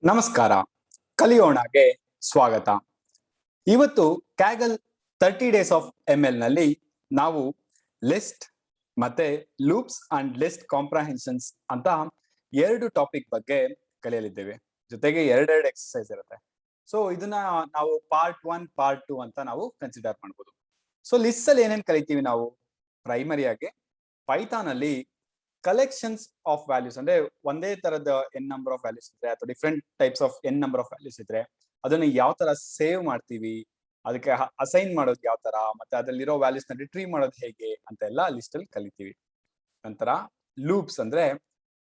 ನಮಸ್ಕಾರ. ಕಲಿಯೋಣಗೆ ಸ್ವಾಗತ. ಇವತ್ತು ಕ್ಯಾಗಲ್ 30 ಡೇಸ್ ಆಫ್ ML ನಲ್ಲಿ ನಾವು ಲಿಸ್ಟ್ ಮತ್ತೆ ಲೂಪ್ಸ್ ಅಂಡ್ ಲಿಸ್ಟ್ ಕಾಂಪ್ರಹೆನ್ಷನ್ಸ್ ಅಂತ ಎರಡು ಟಾಪಿಕ್ ಬಗ್ಗೆ ಕಲಿಯಲಿದ್ದೇವೆ. ಜೊತೆಗೆ ಎರಡೆರಡು ಎಕ್ಸರ್ಸೈಸ್ ಇರುತ್ತೆ. ಸೊ ಇದನ್ನ ನಾವು ಪಾರ್ಟ್ 1 ಪಾರ್ಟ್ 2 ಅಂತ ನಾವು ಕನ್ಸಿಡರ್ ಮಾಡ್ಬೋದು. ಸೊ ಲಿಸ್ಟ್ ಅಲ್ಲಿ ಏನೇನ್ ಕಲಿತೀವಿ ನಾವು? ಪ್ರೈಮರಿಯಾಗಿ ಪೈಥಾನ್ ಅಲ್ಲಿ ಕಲೆಕ್ಷನ್ಸ್ ಆಫ್ ವ್ಯಾಲ್ಯೂಸ್ ಅಂದ್ರೆ ಒಂದೇ ತರದ ಎನ್ ನಂಬರ್ ಆಫ್ ವ್ಯಾಲ್ಯೂಸ್ ಇದ್ರೆ ಅಥವಾ different types of N number of values ಇದ್ರೆ ಅದನ್ನ ಯಾವ ತರ ಸೇವ್ ಮಾಡ್ತೀವಿ, ಅದಕ್ಕೆ ಅಸೈನ್ ಮಾಡೋದು ಯಾವ ತರ, ಮತ್ತೆ ಅದರಲ್ಲಿರೋ ವ್ಯಾಲ್ಯೂಸ್ ನ ರಿಟ್ರೀವ್ ಮಾಡೋದು ಹೇಗೆ ಅಂತ ಎಲ್ಲ ಲಿಸ್ಟ್ ಅಲ್ಲಿ ಕಲಿತೀವಿ. ನಂತರ ಲೂಪ್ಸ್ ಅಂದ್ರೆ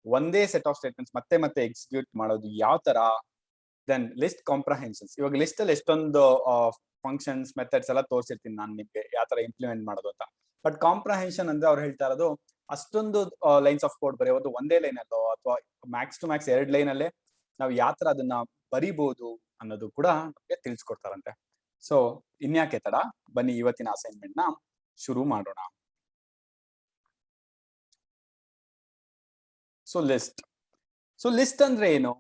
ಒಂದೇ ಸೆಟ್ ಆಫ್ ಸ್ಟೇಟ್ಮೆಂಟ್ಸ್ ಮತ್ತೆ ಮತ್ತೆ ಎಕ್ಸಿಕ್ಯೂಟ್ ಮಾಡೋದು ಯಾವ ತರ. ದೆನ್ ಲಿಸ್ಟ್ ಕಾಂಪ್ರಹೆನ್ಷನ್ಸ್, ಇವಾಗ ಲಿಸ್ಟ್ ಅಲ್ಲಿ ಎಷ್ಟೊಂದು ಫಂಕ್ಷನ್ಸ್ ಮೆಥಡ್ಸ್ ಎಲ್ಲ ತೋರಿಸಿರ್ತೀನಿ ನಾನು ನಿಮ್ಗೆ ಯಾವ ತರ ಇಂಪ್ಲಿಮೆಂಟ್ ಮಾಡೋದು ಅಂತ. ಬಟ್ ಕಾಂಪ್ರಹೆನ್ಷನ್ ಅಂದ್ರೆ ಅವ್ರು ಹೇಳ್ತಾ ಇರೋದು ಅಷ್ಟೊಂದು ಲೈನ್ಸ್ ಆಫ್ ಕೋಡ್ ಬರೆಯೋದು ಒಂದೇ ಲೈನ್ ಅಲ್ಲೋ ಅಥವಾ ಮ್ಯಾಕ್ಸ್ ಟು ಮ್ಯಾಕ್ಸ್ 2 ಲೈನ್ ಅಲ್ಲೇ ನಾವು ಯಾವ ತರ ಅದನ್ನ ಬರಿಬಹುದು ಅನ್ನೋದು ಕೂಡ ನಮಗೆ ತಿಳಿಸ್ಕೊಡ್ತಾರಂತೆ. ಸೊ ಇನ್ಯಾಕೆ ತಡ, ಬನ್ನಿ ಇವತ್ತಿನ ಅಸೈನ್ಮೆಂಟ್ ನ ಶುರು ಮಾಡೋಣ. ಸೊ ಲಿಸ್ಟ್ ಅಂದ್ರೆ ಏನು?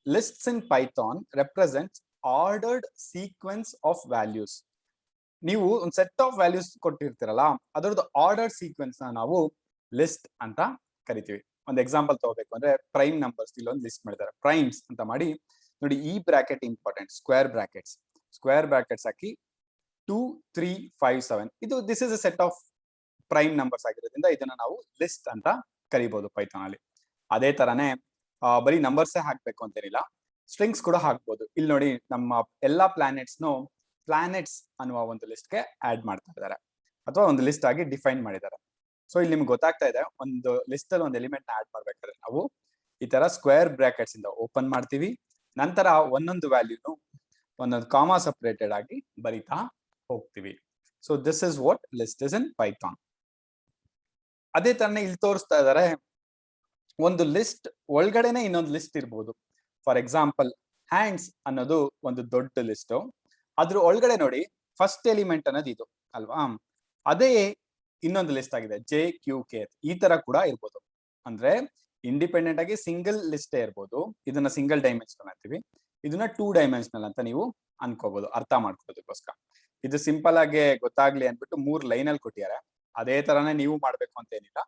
Lists in Python represents ordered sequence of values. ನೀವು ಒಂದು ಸೆಟ್ ಆಫ್ ವ್ಯಾಲ್ಯೂಸ್ ಕೊಟ್ಟಿರ್ತೀರಲ್ಲ, ಅದರದ್ದು ಆರ್ಡರ್ ಸೀಕ್ವೆನ್ಸ್ ನ ನಾವು ಲಿಸ್ಟ್ ಅಂತ ಕರಿತೀವಿ. ಒಂದು ಎಕ್ಸಾಂಪಲ್ ತಗೋಬೇಕು ಅಂದ್ರೆ ಪ್ರೈಮ್ ನಂಬರ್ಸ್ ಇಲ್ಲೊಂದು ಲಿಸ್ಟ್ ಮಾಡಿದ್ದಾರೆ. ಪ್ರೈಮ್ಸ್ ಅಂತ ಮಾಡಿ ನೋಡಿ, ಈ ಬ್ರಾಕೆಟ್ ಇಂಪಾರ್ಟೆಂಟ್, ಸ್ಕ್ವೇರ್ ಬ್ರಾಕೆಟ್ಸ್ ಹಾಕಿ 2 3 5 7 ಇದು this is a set of prime numbers ಆಗಿರೋದ್ರಿಂದ ಇದನ್ನ ನಾವು ಲಿಸ್ಟ್ ಅಂತ ಕರಿಬಹುದು ಪೈಥಾನ್ ಅಲ್ಲಿ. ಅದೇ ತರಾನೇ ಬರೀ ನಂಬರ್ಸೇ ಹಾಕ್ಬೇಕು ಅಂತೇನಿಲ್ಲ, ಸ್ಟ್ರಿಂಗ್ಸ್ ಕೂಡ ಹಾಕ್ಬೋದು. ಇಲ್ಲಿ ನೋಡಿ, ನಮ್ಮ ಎಲ್ಲಾ ಪ್ಲಾನೆಟ್ಸ್ ಅನ್ನುವ ಒಂದು ಲಿಸ್ಟ್ಗೆ ಆಡ್ ಮಾಡ್ತಾ ಇದ್ದಾರೆ ಅಥವಾ ಒಂದು ಲಿಸ್ಟ್ ಆಗಿ ಡಿಫೈನ್ ಮಾಡಿದ್ದಾರೆ. ಸೊ ಇಲ್ಲಿ ನಿಮ್ಗೆ ಗೊತ್ತಾಗ್ತಾ ಇದೆ, ಒಂದು ಲಿಸ್ಟ್ ಅಲ್ಲಿ ಒಂದು ಎಲಿಮೆಂಟ್ ನ ಆಡ್ ಮಾಡ್ಬೇಕಾದ್ರೆ ನಾವು ಈ ತರ ಸ್ಕ್ವೇರ್ ಬ್ರಾಕೆಟ್ಸ್ ಇಂದ ಓಪನ್ ಮಾಡ್ತೀವಿ. ನಂತರ ಒಂದೊಂದು ವ್ಯಾಲ್ಯೂನು ಒಂದೊಂದು ಕಾಮಾ ಸಪರೇಟೆಡ್ ಆಗಿ ಬರಿತಾ ಹೋಗ್ತೀವಿ. So this is what list is in Python. ಅದೇ ತರನೇ ಇಲ್ಲಿ ತೋರಿಸ್ತಾ ಇದ್ದಾರೆ, ಒಂದು ಲಿಸ್ಟ್ ಒಳಗಡೆನೆ ಇನ್ನೊಂದು ಲಿಸ್ಟ್ ಇರ್ಬೋದು. ಫಾರ್ ಎಕ್ಸಾಂಪಲ್ ಹ್ಯಾಂಡ್ಸ್ ಅನ್ನೋದು ಒಂದು ದೊಡ್ಡ ಲಿಸ್ಟ್, ಅದ್ರ ಒಳಗಡೆ ನೋಡಿ ಫಸ್ಟ್ ಎಲಿಮೆಂಟ್ ಅನ್ನೋದು ಇದು ಅಲ್ವಾ, ಅದೇ ಇನ್ನೊಂದು ಲಿಸ್ಟ್ ಆಗಿದೆ JQK. ಈ ತರ ಕೂಡ ಇರ್ಬೋದು. ಅಂದ್ರೆ ಇಂಡಿಪೆಂಡೆಂಟ್ ಆಗಿ ಸಿಂಗಲ್ ಲಿಸ್ಟ್ ಇರ್ಬೋದು. ಇದನ್ನ ಸಿಂಗಲ್ ಡೈಮೆನ್ಷನಲ್ ಅಂತೀವಿ, ಇದನ್ನ 2 ಡೈಮೆನ್ಷನಲ್ ಅಂತ ನೀವು ಅನ್ಕೋಬಹುದು, ಅರ್ಥ ಮಾಡ್ಕೊಳ್ಳೋದಕ್ಕೋಸ್ಕರ. ಇದು ಸಿಂಪಲ್ ಆಗಿ ಗೊತ್ತಾಗ್ಲಿ ಅನ್ಬಿಟ್ಟು 3 ಲೈನ್ ಅಲ್ಲಿ ಕೊಟ್ಟಿದ್ದಾರೆ. ಅದೇ ತರಾನೇ ನೀವು ಮಾಡ್ಬೇಕು ಅಂತ ಏನಿಲ್ಲ,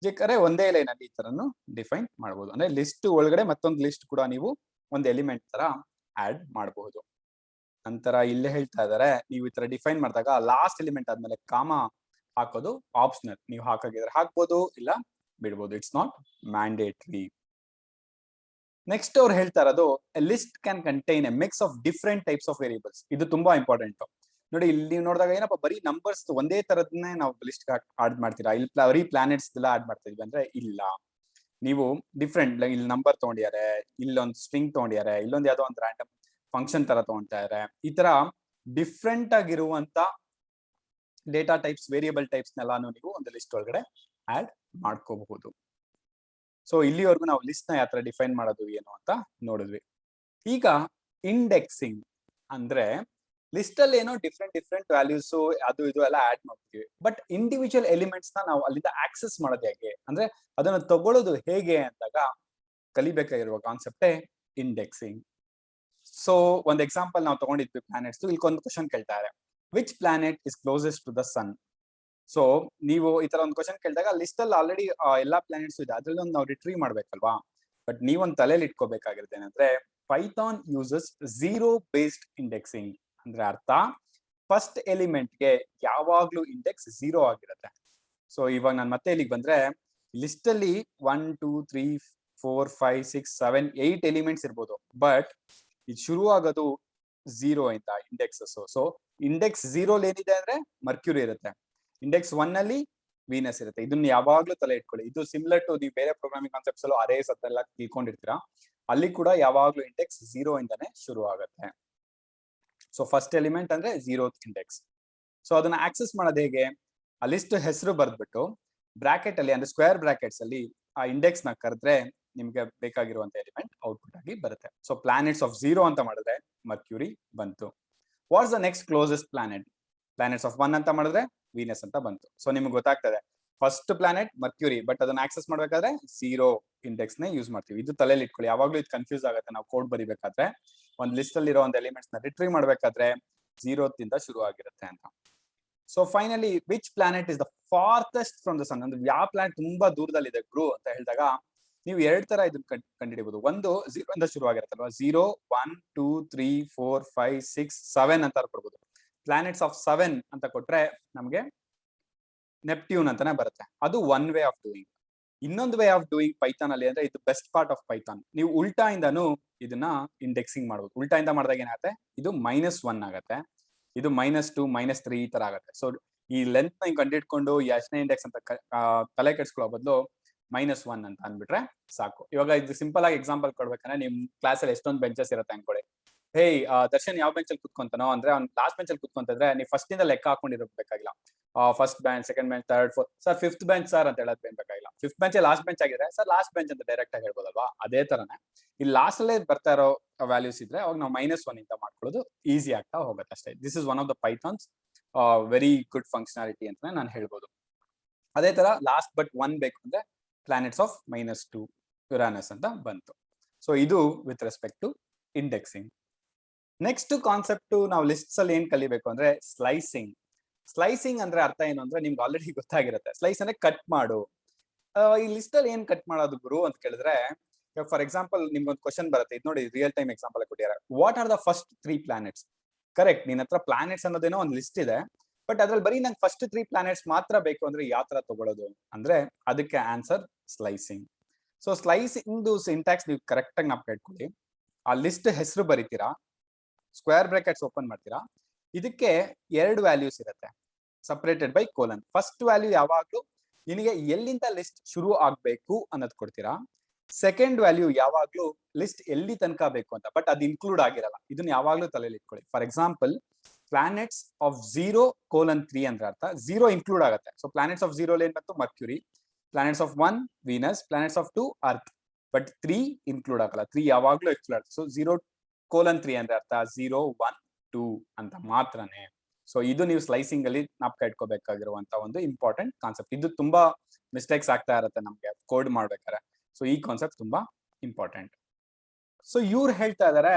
ಬೇಕಾದ್ರೆ ಒಂದೇ ಲೈನ್ ಅಲ್ಲಿ ಈ ತರನು ಡಿಫೈನ್ ಮಾಡಬಹುದು. ಅಂದ್ರೆ ಲಿಸ್ಟ್ ಒಳಗಡೆ ಮತ್ತೊಂದು ಲಿಸ್ಟ್ ಕೂಡ ನೀವು ಒಂದು ಎಲಿಮೆಂಟ್ ತರ ಆಡ್ ಮಾಡಬಹುದು. ನಂತರ ಇಲ್ಲೇ ಹೇಳ್ತಾ ಇದಾರೆ, ನೀವು ಈ ತರ ಡಿಫೈನ್ ಮಾಡಿದಾಗ ಲಾಸ್ಟ್ ಎಲಿಮೆಂಟ್ ಆದ್ಮೇಲೆ ಕಾಮಾ ಹಾಕೋದು ಆಪ್ಷನಲ್. ನೀವು ಹಾಕಿದ್ರೆ ಹಾಕ್ಬೋದು, ಇಲ್ಲ ಬಿಡ್ಬೋದು. It's not mandatory. ನೆಕ್ಸ್ಟ್ ಅವ್ರು ಹೇಳ್ತಾ ಇರೋದು, list can contain A mix of different types of variables. ಇದು ತುಂಬಾ ಇಂಪಾರ್ಟೆಂಟ್. ನೋಡಿ, ಇಲ್ಲಿ ನೀವು ನೋಡಿದಾಗ ಏನಪ್ಪ, ಬರೀ ನಂಬರ್ಸ್ ಒಂದೇ ತರದನ್ನೇ ನಾವು ಲಿಸ್ಟ್ ಆಡ್ ಮಾಡ್ತೀರಾ, ಇಲ್ಲಿ ಬರೀ ಪ್ಲಾನೆಟ್ಸ್ ಎಲ್ಲ ಆಡ್ ಮಾಡ್ತಾ ಇದೀವಿ ಅಂದ್ರೆ ಇಲ್ಲ. ನೀವು ಡಿಫ್ರೆಂಟ್, ಇಲ್ಲಿ ನಂಬರ್ ತಗೊಂಡಿದ್ದಾರೆ, ಇಲ್ಲೊಂದು ಸ್ಟ್ರಿಂಗ್ ತಗೊಂಡಿದ್ದಾರೆ, ಇಲ್ಲೊಂದು ಯಾವ್ದೋ ಒಂದು ರ್ಯಾಂಡಮ್ ಫಂಕ್ಷನ್ ತರ ತಗೊಂತಾ ಇದ್ದಾರೆ. ಈ ತರ ಡಿಫ್ರೆಂಟ್ ಆಗಿರುವಂತ ಡೇಟಾ ಟೈಪ್ಸ್, ವೇರಿಯಬಲ್ ಟೈಪ್ಸ್ ನೆಲ್ಲಾನು ನೀವು ಒಂದು ಲಿಸ್ಟ್ ಒಳಗಡೆ ಆಡ್ ಮಾಡ್ಕೋಬಹುದು. ಸೊ ಇಲ್ಲಿವರೆಗೂ ನಾವು ಲಿಸ್ಟ್ ನ ಯಾವ ತರ ಡಿಫೈನ್ ಮಾಡೋದು ಏನು ಅಂತ ನೋಡಿದ್ವಿ. ಈಗ ಇಂಡೆಕ್ಸಿಂಗ್ ಅಂದ್ರೆ ಲಿಸ್ಟ್ ಅಲ್ಲಿ ಏನೋ ಡಿಫ್ರೆಂಟ್ ವ್ಯಾಲ್ಯೂಸ್ ಅದು ಇದು ಎಲ್ಲ ಆಡ್ ಮಾಡ್ತೀವಿ, ಬಟ್ ಇಂಡಿವಿಜುವಲ್ ಎಲಿಮೆಂಟ್ಸ್ ನ ನಾವು ಅಲ್ಲಿಂದ ಆಕ್ಸೆಸ್ ಮಾಡೋದು ಹೇಗೆ, ಅಂದ್ರೆ ಅದನ್ನ ತಗೊಳ್ಳೋದು ಹೇಗೆ ಅಂದಾಗ ಕಲಿಬೇಕಾಗಿರುವ ಕಾನ್ಸೆಪ್ಟೇ ಇಂಡೆಕ್ಸಿಂಗ್. ಸೊ ಒಂದು ಎಕ್ಸಾಂಪಲ್ ನಾವು ತಗೊಂಡಿದ್ವಿ ಪ್ಲಾನೆಟ್ಸ್. ಇಲ್ಲಿ ಒಂದು ಕ್ವಶನ್ ಕೇಳ್ತಾರೆ, which planet is closest to the sun. So ನೀವು ಈ ತರ ಒಂದು ಕ್ವಶನ್ ಕೇಳಿದಾಗ ಲಿಸ್ಟ್ ಅಲ್ಲಿ ಆಲ್ರೆಡಿ ಎಲ್ಲಾ ಪ್ಲಾನೆಟ್ಸ್ ಇದೆ, ಅದ್ರಲ್ಲಿ ಒಂದು ನಾವು ರಿಟ್ರೀವ್ ಮಾಡ್ಬೇಕಲ್ವಾ. ಬಟ್ ನೀವೊಂದು ತಲೆಯಲ್ಲಿ ಇಟ್ಕೋಬೇಕಾಗಿರುತ್ತೆ ಏನಂದ್ರೆ, Python uses zero based indexing. ಅಂದ್ರೆ ಅರ್ಥ, ಫಸ್ಟ್ ಎಲಿಮೆಂಟ್ಗೆ ಯಾವಾಗ್ಲೂ ಇಂಡೆಕ್ಸ್ 0 ಆಗಿರುತ್ತೆ. ಸೊ ಇವಾಗ ನಾನು ಮತ್ತೆ ಇಲ್ಲಿಗೆ ಬಂದ್ರೆ, ಲಿಸ್ಟ್ ಅಲ್ಲಿ 1 2 3 4 5 6 7 8 ಎಲಿಮೆಂಟ್ಸ್ ಇರ್ಬೋದು, ಬಟ್ ಇದು ಶುರು ಆಗೋದು 0 ಇಂದ ಇಂಡೆಕ್ಸಸ್. ಸೊ ಇಂಡೆಕ್ಸ್ 0 ಏನಿದೆ ಅಂದ್ರೆ ಮರ್ಕ್ಯೂರಿ ಇರುತ್ತೆ, ಇಂಡೆಕ್ಸ್ 1 ಅಲ್ಲಿ ವೀನಸ್ ಇರುತ್ತೆ. ಇದನ್ನ ಯಾವಾಗ್ಲೂ ತಲೆ ಇಟ್ಕೊಳ್ಳಿ. ಇದು ಸಿಮಿಲರ್ ಟು ನೀವು ಬೇರೆ ಪ್ರೋಗ್ರಾಮಿಂಗ್ ಕಾನ್ಸೆಪ್ಟ್ಸ್ ಅಲ್ಲೂ ಅರೇಸ್ ಅದೆಲ್ಲ ತಿಳ್ಕೊಂಡಿರ್ತೀರಾ, ಅಲ್ಲಿ ಕೂಡ ಯಾವಾಗ್ಲೂ ಇಂಡೆಕ್ಸ್ 0 ಇಂದಾನೆ ಶುರು ಆಗುತ್ತೆ. ಸೊ ಫಸ್ಟ್ ಎಲಿಮೆಂಟ್ ಅಂದ್ರೆ 0th ಇಂಡೆಕ್ಸ್. ಸೊ ಅದನ್ನ ಆಕ್ಸೆಸ್ ಮಾಡೋದು ಹೇಗೆ? ಆ ಲಿಸ್ಟ್ ಹೆಸರು ಬರ್ದ್ಬಿಟ್ಟು ಬ್ರಾಕೆಟ್ ಅಲ್ಲಿ ಅಂದ್ರೆ ಸ್ಕ್ವೇರ್ ಬ್ರಾಕೆಟ್ಸ್ ಅಲ್ಲಿ ಆ ಇಂಡೆಕ್ಸ್ ನ ಕರೆದ್ರೆ ನಿಮ್ಗೆ ಬೇಕಾಗಿರುವಂತ ಎಲಿಮೆಂಟ್ ಔಟ್ಪುಟ್ ಆಗಿ ಬರುತ್ತೆ. ಸೊ ಪ್ಲಾನೆಟ್ಸ್ ಆಫ್ 0 ಅಂತ ಮಾಡಿದ್ರೆ ಮರ್ಕ್ಯೂರಿ ಬಂತು. What's the next closest planet? Planets of 1 ಅಂತ ಮಾಡಿದ್ರೆ ವೀನಸ್ ಅಂತ ಬಂತು. ಸೊ ನಿಮ್ಗೆ ಗೊತ್ತಾಗ್ತದೆ, ಫಸ್ಟ್ ಪ್ಲಾನೆಟ್ ಮರ್ಕ್ಯೂರಿ, ಬಟ್ ಅದನ್ನ ಆಕ್ಸೆಸ್ ಮಾಡ್ಬೇಕಾದ್ರೆ 0 ಇಂಡೆಕ್ಸ್ ನೇ ಯೂಸ್ ಮಾಡ್ತೀವಿ. ಇದು ತಲೆಯಲ್ಲಿ ಇಟ್ಕೊಳ್ಳಿ, ಯಾವಾಗ್ಲೂ ಇದು ಕನ್ಫ್ಯೂಸ್ ಆಗುತ್ತೆ. ನಾವು ಕೋಡ್ ಬರಿಬೇಕಾದ್ರೆ ಒಂದ್ ಲಿಸ್ಟ್ ಅಲ್ಲಿ ಇರೋ ಒಂದು ಎಲಿಮೆಂಟ್ಸ್ ನ ರಿಟ್ರೀವ್ ಮಾಡ್ಬೇಕಾದ್ರೆ 0 ದಿಂದ ಶುರು ಆಗಿರುತ್ತೆ ಅಂತ. So finally which planet is the farthest from the sun, ಅಂದ್ರೆ ಯಾವ ಪ್ಲಾನೆಟ್ ತುಂಬಾ ದೂರದಲ್ಲಿದೆ ಗುರು ಅಂತ ಹೇಳಿದಾಗ ನೀವು ಎರಡ್ ತರ ಇದನ್ನ ಕಂಡುಹಿಡಿಯಬಹುದು. ಒಂದು 0 ಇಂದ ಶುರು ಆಗಿರುತ್ತಲ್ವಾ, 0 1 2 3 4 5 6 7 ಅಂತ ಕೊಡ್ಬೋದು. ಪ್ಲಾನೆಟ್ಸ್ ಆಫ್ 7 ಅಂತ ಕೊಟ್ರೆ ನಮ್ಗೆ ನೆಪ್ಟ್ಯೂನ್ ಅಂತಾನೆ ಬರುತ್ತೆ. ಅದು ಒನ್ ವೇ ಆಫ್ ಡೂಯಿಂಗ್. ಇನ್ನೊಂದು ವೇ ಆಫ್ ಡೂಯಿಂಗ್ ಪೈಥಾನ್ ಅಲ್ಲಿ ಅಂದ್ರೆ ಇದು ಬೆಸ್ಟ್ ಪಾರ್ಟ್ ಆಫ್ ಪೈಥಾನ್. ನೀವು ಉಲ್ಟಾ ಇಂದಾನು ಇದನ್ನ ಇಂಡೆಕ್ಸಿಂಗ್ ಮಾಡಬಹುದು. ಉಲ್ಟಾ ಇಂದ ಮಾಡಿದಾಗ ಏನಾಗುತ್ತೆ, ಇದು -1 ಆಗುತ್ತೆ, ಇದು -2 -3 ಈ ತರ ಆಗುತ್ತೆ. ಸೊ ಈ ಲೆಂತ್ ನ ಕಂಡಿಡ್ಕೊಂಡು ಎಷ್ಟನೇ ಇಂಡೆಕ್ಸ್ ಅಂತ ತಲೆ ಕೆಡ್ಸ್ಕೊಳ್ಳೋ ಬದಲು -1 ಅಂತ ಅಂದ್ಬಿಟ್ರೆ ಸಾಕು. ಇವಾಗ ಇದು ಸಿಂಪಲ್ ಆಗಿ ಎಕ್ಸಾಂಪಲ್ ಕೊಡ್ಬೇಕಂದ್ರೆ ನಿಮ್ ಕ್ಲಾಸ್ ಅಲ್ಲಿ ಎಷ್ಟೊಂದು ಬೆಂಚಸ್ ಇರುತ್ತೆ ಅನ್ಕೊಳ್ಳಿ. ಹೇ ದರ್ಶನ್ ಯಾವ ಬೆಂಚ್ ಅಲ್ಲಿ ಕುತ್ಕೊಂತಾನೋ ಅಂದ್ರೆ ಅವ್ನು ಲಾಸ್ಟ್ ಬೆಂಚ್ ಅಲ್ಲಿ ಕುತ್ಕೊಂತಿದ್ರೆ ನೀವು ಫಸ್ಟ್ ಇಂದ ಲೆಕ್ಕ ಹಾಕೊಂಡಿರಬೇಕಾಗಿಲ್ಲ. First bench, second bench, third, fourth, sir fifth bench sir ಅಂತ ಹೇಳೋದ್ ಬೇಕಾಗಿಲ್ಲ. ಫಿಫ್ತ್ ಬೆಂಚ್ ಲಾಸ್ಟ್ ಬೆಂಚ್ ಆಗಿದ್ರೆ ಸರ್ ಲಾಸ್ಟ್ ಬೆಂಚ್ ಅಂತ ಡೈರೆಕ್ಟ್ ಆಗಿ ಹೇಳ್ಬೋದಲ್ವಾ. ಅದೇ ತರನೇ ಇಲ್ಲಿ ಲಾಸ್ಟ್ ಅಲ್ಲೇ ಬರ್ತಾ ಇರೋ ವ್ಯಾಲ್ಯೂಸ್ ಇದ್ರೆ ಅವಾಗ ನಾವು -1 ಇಂದ ಮಾಡ್ಕೊಳ್ಳೋದು ಈಸಿ ಆಗ್ತಾ ಹೋಗುತ್ತೆ ಅಷ್ಟೇ. This is one of the Python's very good functionality ಅಂತಾನೆ ನಾನು ಹೇಳ್ಬೋದು. ಅದೇ ತರ ಲಾಸ್ಟ್ ಬಟ್ 1 ಬೇಕು ಅಂದ್ರೆ ಪ್ಲಾನೆಟ್ಸ್ ಆಫ್ -2 ಯುರಾನಸ್ ಅಂತ ಬಂತು. ಸೊ ಇದು with respect to indexing. Next concept ನಾವು ಲಿಸ್ಟ್ಸ್ ಅಲ್ಲಿ ಏನ್ ಕಲಿಬೇಕು ಅಂದ್ರೆ ಸ್ಲೈಸಿಂಗ್. ಸ್ಲೈಸಿಂಗ್ ಅಂದ್ರೆ ಅರ್ಥ ಏನು ಅಂದ್ರೆ ನಿಮ್ಗೆ ಆಲ್ರೆಡಿ ಗೊತ್ತಾಗಿರುತ್ತೆ. ಸ್ಲೈಸ್ ಅಂದ್ರೆ ಕಟ್ ಮಾಡು. ಈ ಲಿಸ್ಟ್ ಅಲ್ಲಿ ಏನ್ ಕಟ್ ಮಾಡೋದು ಗುರು ಅಂತ ಕೇಳಿದ್ರೆ, ಫಾರ್ ಎಕ್ಸಾಂಪಲ್ ನಿಮ್ಗೊಂದು ಕ್ವಶನ್ ಬರುತ್ತೆ, ಇದು ನೋಡಿ ರಿಯಲ್ ಟೈಮ್ ಎಕ್ಸಾಂಪಲ್ ಕೊಟ್ಟಿದ್ದಾರೆ. What are the first 3 planets? Correct, ನಿನ್ನ ಹತ್ರ ಪ್ಲಾನೆಟ್ಸ್ ಅನ್ನೋದೇನೋ ಒಂದು ಲಿಸ್ಟ್ ಇದೆ, ಬಟ್ ಅದ್ರಲ್ಲಿ ಬರೀ ನಂಗೆ ಫಸ್ಟ್ 3 ಪ್ಲಾನೆಟ್ಸ್ ಮಾತ್ರ ಬೇಕು ಅಂದ್ರೆ ಯಾವ ತರ ತಗೊಳ್ಳೋದು ಅಂದ್ರೆ ಅದಕ್ಕೆ answer slicing. So slicing syntax ನೀವು ಕರೆಕ್ಟ್ ಆಗಿ ನಾವು ಇಟ್ಕೊಳ್ಳಿ. ಆ ಲಿಸ್ಟ್ ಹೆಸರು ಬರೀತೀರಾ, ಸ್ಕ್ವೇರ್ ಬ್ರಾಕೆಟ್ಸ್ ಓಪನ್ ಮಾಡ್ತೀರಾ, ಇದಕ್ಕೆ 2 ವ್ಯಾಲ್ಯೂಸ್ ಇರುತ್ತೆ separated by colon. First value ಯಾವಾಗ್ಲೂ ನಿನಗೆ ಎಲ್ಲಿಂದ ಲಿಸ್ಟ್ ಶುರು ಆಗ್ಬೇಕು ಅನ್ನೋದು ಕೊಡ್ತೀರಾ. ಸೆಕೆಂಡ್ ವ್ಯಾಲ್ಯೂ ಯಾವಾಗ್ಲೂ ಲಿಸ್ಟ್ ಎಲ್ಲಿ ತನಕ ಬೇಕು ಅಂತ, ಬಟ್ ಅದು ಇನ್ಕ್ಲೂಡ್ ಆಗಿರಲ್ಲ. ಇದನ್ನ ಯಾವಾಗ್ಲೂ ತಲೆಯಲ್ಲಿ ಇಟ್ಕೊಳ್ಳಿ. ಫಾರ್ ಎಕ್ಸಾಂಪಲ್ ಪ್ಲಾನೆಟ್ಸ್ ಆಫ್ 0:3 ಅಂದ್ರೆ ಅರ್ಥ 0 ಇನ್ಕ್ಲೂಡ್ ಆಗುತ್ತೆ. ಸೊ ಪ್ಲಾನೆಟ್ಸ್ ಆಫ್ 0 ಏನ್ ಬಂತು, mercury. Planets of 1 Venus, planets of 2 earth, but 3 include ಆಗಲ್ಲ. 3 ಯಾವಾಗ್ಲೂ ಎಕ್ಸ್ಕ್ಲೂಡ್ ಆಗುತ್ತೆ. ಸೊ 0:3 ಅಂದ್ರೆ ಅರ್ಥ 0 1 2 ಅಂತ ಮಾತ್ರನೇ. ಸೊ ಇದು ನೀವು ಸ್ಲೈಸಿಂಗ್ ಅಲ್ಲಿ ನಾಪ್ಕ ಇಟ್ಕೋಬೇಕಾಗಿರುವಂತ ಒಂದು ಇಂಪಾರ್ಟೆಂಟ್ ಕಾನ್ಸೆಪ್ಟ್. ಇದು ತುಂಬಾ ಮಿಸ್ಟೇಕ್ಸ್ ಆಗ್ತಾ ಇರುತ್ತೆ ನಮ್ಗೆ ಕೋಡ್ ಮಾಡ್ಬೇಕಾದ್ರೆ. ಸೊ ಈ ಕಾನ್ಸೆಪ್ಟ್ ತುಂಬಾ ಇಂಪಾರ್ಟೆಂಟ್. ಸೊ ಇವ್ರು ಹೇಳ್ತಾ ಇದಾರೆ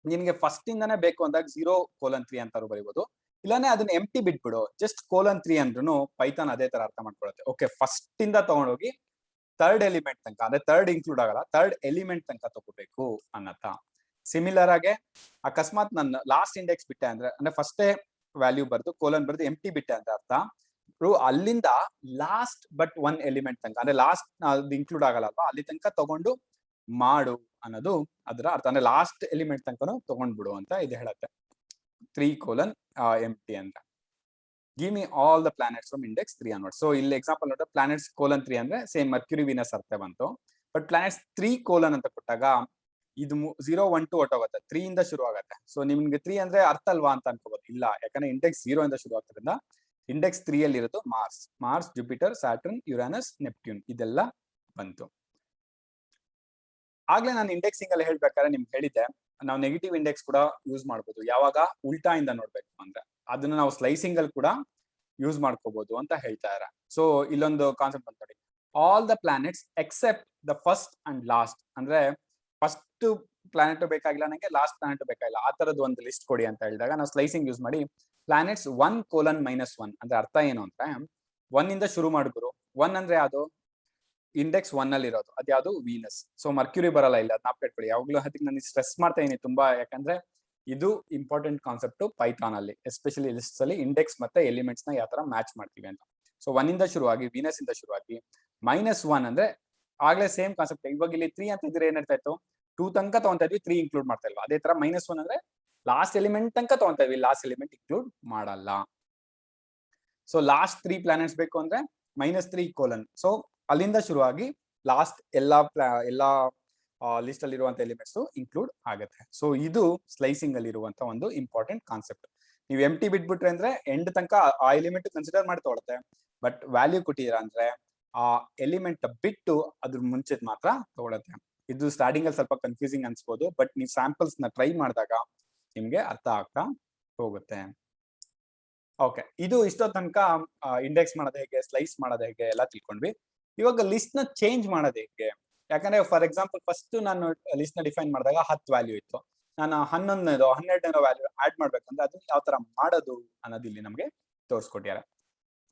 ನಿನ್ಗೆ ಫಸ್ಟ್ ಇಂದಾನೆ ಬೇಕು ಅಂದಾಗ 0:3 ಅಂತಾರು ಬರೀಬಹುದು, ಇಲ್ಲಾನೆ ಅದನ್ನ ಎಂಟಿ ಬಿಟ್ಬಿಡು, ಜಸ್ಟ್ 3 ಅಂದ್ರೂ ಪೈಥಾನ್ ಅದೇ ತರ ಅರ್ಥ ಮಾಡ್ಕೊಳುತ್ತೆ. ಓಕೆ, ಫಸ್ಟ್ ಇಂದ ತಗೊಂಡೋಗಿ ಥರ್ಡ್ ಎಲಿಮೆಂಟ್ ತನಕ, ಅಂದ್ರೆ ಥರ್ಡ್ ಇನ್ಕ್ಲೂಡ್ ಆಗಲ್ಲ, ಥರ್ಡ್ ಎಲಿಮೆಂಟ್ ತನಕ ತಗೋಬೇಕು ಅನ್ನತ್ತ. ಸಿಮಿಲರ್ ಆಗಿ ಅಕಸ್ಮಾತ್ ನನ್ನ ಲಾಸ್ಟ್ ಇಂಡೆಕ್ಸ್ ಬಿಟ್ಟೆ ಅಂದ್ರೆ ಫಸ್ಟೇ ವ್ಯಾಲ್ಯೂ ಬರ್ದು ಕೋಲನ್ ಬರ್ದು ಎಂಟಿ ಬಿಟ್ಟೆ ಅಂತ ಅರ್ಥ. ಅಲ್ಲಿಂದ ಲಾಸ್ಟ್ ಬಟ್ 1 ಎಲಿಮೆಂಟ್ ತನಕ, ಅಂದ್ರೆ ಲಾಸ್ಟ್ ಇನ್ಕ್ಲೂಡ್ ಆಗಲ್ಲ ಅಲ್ವಾ, ಅಲ್ಲಿ ತನಕ ತಗೊಂಡು ಮಾಡು ಅನ್ನೋದು ಅದರ ಅರ್ಥ. ಅಂದ್ರೆ ಲಾಸ್ಟ್ ಎಲಿಮೆಂಟ್ ತನಕನು ತಗೊಂಡ್ಬಿಡು ಅಂತ ಇದು ಹೇಳುತ್ತೆ 3:empty ಅಂತ. Give me all the planets from index 3 onward. So ಇಲ್ಲಿ ಎಕ್ಸಾಂಪಲ್ ನೋಡ್ರೆ ಪ್ಲಾನೆಟ್ಸ್ 3 ಅಂದ್ರೆ ಸೇಮ್ ಮರ್ಕ್ಯೂರಿ ವೀನಸ್ ಅರ್ಥ ಬಂತು. ಬಟ್ ಪ್ಲಾನೆಟ್ಸ್ 3: ಅಂತ ಕೊಟ್ಟಾಗ ಇದು 0 1 2 ಹೊಟ್ಟೋಗುತ್ತೆ, 3 ಇಂದ ಶುರು ಆಗುತ್ತೆ. ಸೊ ನಿಮ್ಗೆ 3 ಅಂದ್ರೆ ಅರ್ಥ ಅಲ್ವಾ ಅಂತ ಅನ್ಕೋಬಹುದು. ಇಲ್ಲ, ಯಾಕಂದ್ರೆ ಇಂಡೆಕ್ಸ್ 0 ಇಂದ ಶುರು ಆಗ್ತದ್ರಿಂದ ಇಂಡೆಕ್ಸ್ 3 ಅಲ್ಲಿ ಇರೋದು ಮಾರ್ಸ್, ಜುಪಿಟರ್, ಸ್ಯಾಟರ್ನ್, ಯುರಾನಸ್, ನೆಪ್ಟ್ಯೂನ್ ಇದೆಲ್ಲ ಬಂತು. ಆಗ್ಲೇ ನಾನು ಇಂಡೆಕ್ಸಿಂಗ್ ಅಲ್ಲಿ ಹೇಳ್ಬೇಕಾದ್ರೆ ನಿಮ್ಗೆ ಹೇಳಿದ್ದೆ ನಾವು ನೆಗೆಟಿವ್ ಇಂಡೆಕ್ಸ್ ಕೂಡ ಯೂಸ್ ಮಾಡ್ಬೋದು. ಯಾವಾಗ ಉಲ್ಟಾ ಇಂದ ನೋಡ್ಬೇಕು ಅಂದ್ರೆ ಅದನ್ನ ನಾವು ಸ್ಲೈಸಿಂಗ್ ಅಲ್ಲಿ ಕೂಡ ಯೂಸ್ ಮಾಡ್ಕೋಬಹುದು ಅಂತ ಹೇಳ್ತಾ ಇದ್ದಾರೆ. ಸೊ ಇಲ್ಲೊಂದು ಕಾನ್ಸೆಪ್ಟ್ ಅಂತ ನೋಡಿ, all the planets except the first and last. ಅಂದ್ರೆ ಫಸ್ಟ್ ಪ್ಲಾನೆಟ್ ಬೇಕಾಗಿಲ್ಲ ನಂಗೆ, ಲಾಸ್ಟ್ ಪ್ಲಾನೆಟ್ ಬೇಕಾಗಿಲ್ಲ, ಆ ತರದ್ದು ಒಂದು ಲಿಸ್ಟ್ ಕೊಡಿ ಅಂತ ಹೇಳಿದಾಗ ನಾವು ಸ್ಲೈಸಿಂಗ್ ಯೂಸ್ ಮಾಡಿ ಪ್ಲಾನೆಟ್ಸ್ 1:-1 ಅಂದ್ರೆ ಅರ್ಥ ಏನು ಅಂದ್ರೆ 1 ಇಂದ ಶುರು ಮಾಡಿದ್ರು. 1 ಅಂದ್ರೆ ಯಾವುದು, ಇಂಡೆಕ್ಸ್ 1 ಅಲ್ಲಿ ಇರೋದು ಅದ್ಯಾವುದು, ವೀನಸ್. ಸೊ ಮರ್ಕ್ಯೂರಿ ಬರಲ್ಲ ಇಲ್ಲ, ಅದನ್ನ ನಾಪ್ಪಿಟ್ಕೊಳ್ಳಿ. ಯಾವಾಗ್ಲೂ ಅದಕ್ಕೆ ನಾನು ಸ್ಟ್ರೆಸ್ ಮಾಡ್ತಾ ಇದೀನಿ ತುಂಬಾ, ಯಾಕಂದ್ರೆ ಇದು ಇಂಪಾರ್ಟೆಂಟ್ ಕಾನ್ಸೆಪ್ಟ್ ಪೈಥಾನ್ ಅಲ್ಲಿ, ಎಸ್ಪೆಷಲಿ ಲಿಸ್ಟ್ ಅಲ್ಲಿ ಇಂಡೆಕ್ಸ್ ಮತ್ತೆ ಎಲಿಮೆಂಟ್ಸ್ ನ ಯಾವ ತರ ಮ್ಯಾಚ್ ಮಾಡ್ತೀವಿ ಅಂತ. ಸೊ 1 ಇಂದ ಶುರುವಾಗಿ ವೀನಸ್ ಇಂದ ಶುರುವಾಗಿ -1 ಅಂದ್ರೆ ಆಗ್ಲೇ ಸೇಮ್ ಕಾನ್ಸೆಪ್ಟ್. ಇವಾಗ ಇಲ್ಲಿ 3 ಅಂತ ಇದ್ರೆ ಏನಿರ್ತಾ ಇತ್ತು, 2 ತನಕ ತಗೊಂತಾ ಇದ್ವಿ, 3 ಇನ್ಕ್ಲೂಡ್ ಮಾಡ್ತಾ ಇಲ್ವಾ. ಅದೇ ತರ -1 ಅಂದ್ರೆ ಲಾಸ್ಟ್ ಎಲಿಮೆಂಟ್ ತನಕ ತಗೊಂತಾ ಇದ್ವಿ, ಲಾಸ್ಟ್ ಎಲಿಮೆಂಟ್ ಇನ್ಕ್ಲೂಡ್ ಮಾಡಲ್ಲ. ಸೊ ಲಾಸ್ಟ್ 3 ಪ್ಲಾನೆಟ್ಸ್ ಬೇಕು ಅಂದ್ರೆ -3:. ಸೊ ಅಲ್ಲಿಂದ ಶುರುವಾಗಿ ಲಾಸ್ಟ್ ಎಲ್ಲಾ ಲಿಸ್ಟ್ ಅಲ್ಲಿ ಇರುವಂತ ಎಲಿಮೆಂಟ್ಸ್ ಇನ್ಕ್ಲೂಡ್ ಆಗುತ್ತೆ. ಸೊ ಇದು ಸ್ಲೈಸಿಂಗ್ ಅಲ್ಲಿ ಇರುವಂತ ಒಂದು ಇಂಪಾರ್ಟೆಂಟ್ ಕಾನ್ಸೆಪ್ಟ್. ನೀವು ಎಂಟಿ ಬಿಟ್ಬಿಟ್ರೆ ಅಂದ್ರೆ ಎಂಡ್ ತನಕ ಆ ಎಲಿಮೆಂಟ್ ಕನ್ಸಿಡರ್ ಮಾಡಿ ತಗೊಳುತ್ತೆ, ಬಟ್ ವ್ಯಾಲ್ಯೂ ಕೊಟ್ಟಿದ್ದೀರಾ ಅಂದ್ರೆ ಆ ಎಲಿಮೆಂಟ್ ಬಿಟ್ಟು ಅದ್ರ ಮುಂಚೆ ಮಾತ್ರ ತಗೊಳುತ್ತೆ. ಇದು ಸ್ಟಾರ್ಟಿಂಗ್ ಅಲ್ಲಿ ಸ್ವಲ್ಪ ಕನ್ಫ್ಯೂಸಿಂಗ್ ಅನ್ಸ್ಬೋದು, ಬಟ್ ನೀವು ಸ್ಯಾಂಪಲ್ಸ್ ನ ಟ್ರೈ ಮಾಡಿದಾಗ ನಿಮ್ಗೆ ಅರ್ಥ ಆಗ್ತಾ ಹೋಗುತ್ತೆ. ಓಕೆ, ಇದು ಇಷ್ಟೋ ತನಕ ಇಂಡೆಕ್ಸ್ ಮಾಡೋದು ಹೇಗೆ, ಸ್ಲೈಸ್ ಮಾಡೋದು ಹೇಗೆ ಎಲ್ಲ ತಿಳ್ಕೊಂಡ್ವಿ. ಇವಾಗ ಲಿಸ್ಟ್ ನ ಚೇಂಜ್ ಮಾಡೋದು ಹೇಗೆ? ಯಾಕಂದ್ರೆ ಫಾರ್ ಎಕ್ಸಾಂಪಲ್ ಫಸ್ಟ್ ನಾನು ಲಿಸ್ಟ್ ನ ಡಿಫೈನ್ ಮಾಡಿದಾಗ 10 ವ್ಯಾಲ್ಯೂ ಇತ್ತು. ನಾನು 11ನೇದೋ 12ನೇದೋ ವ್ಯಾಲ್ಯೂ ಆಡ್ ಮಾಡ್ಬೇಕಂದ್ರೆ ಅದನ್ನ ಯಾವ ತರ ಮಾಡೋದು ಅನ್ನೋದು ಇಲ್ಲಿ ನಮಗೆ ತೋರಿಸ್ಕೊಟ್ಟಿದ್ದಾರೆ.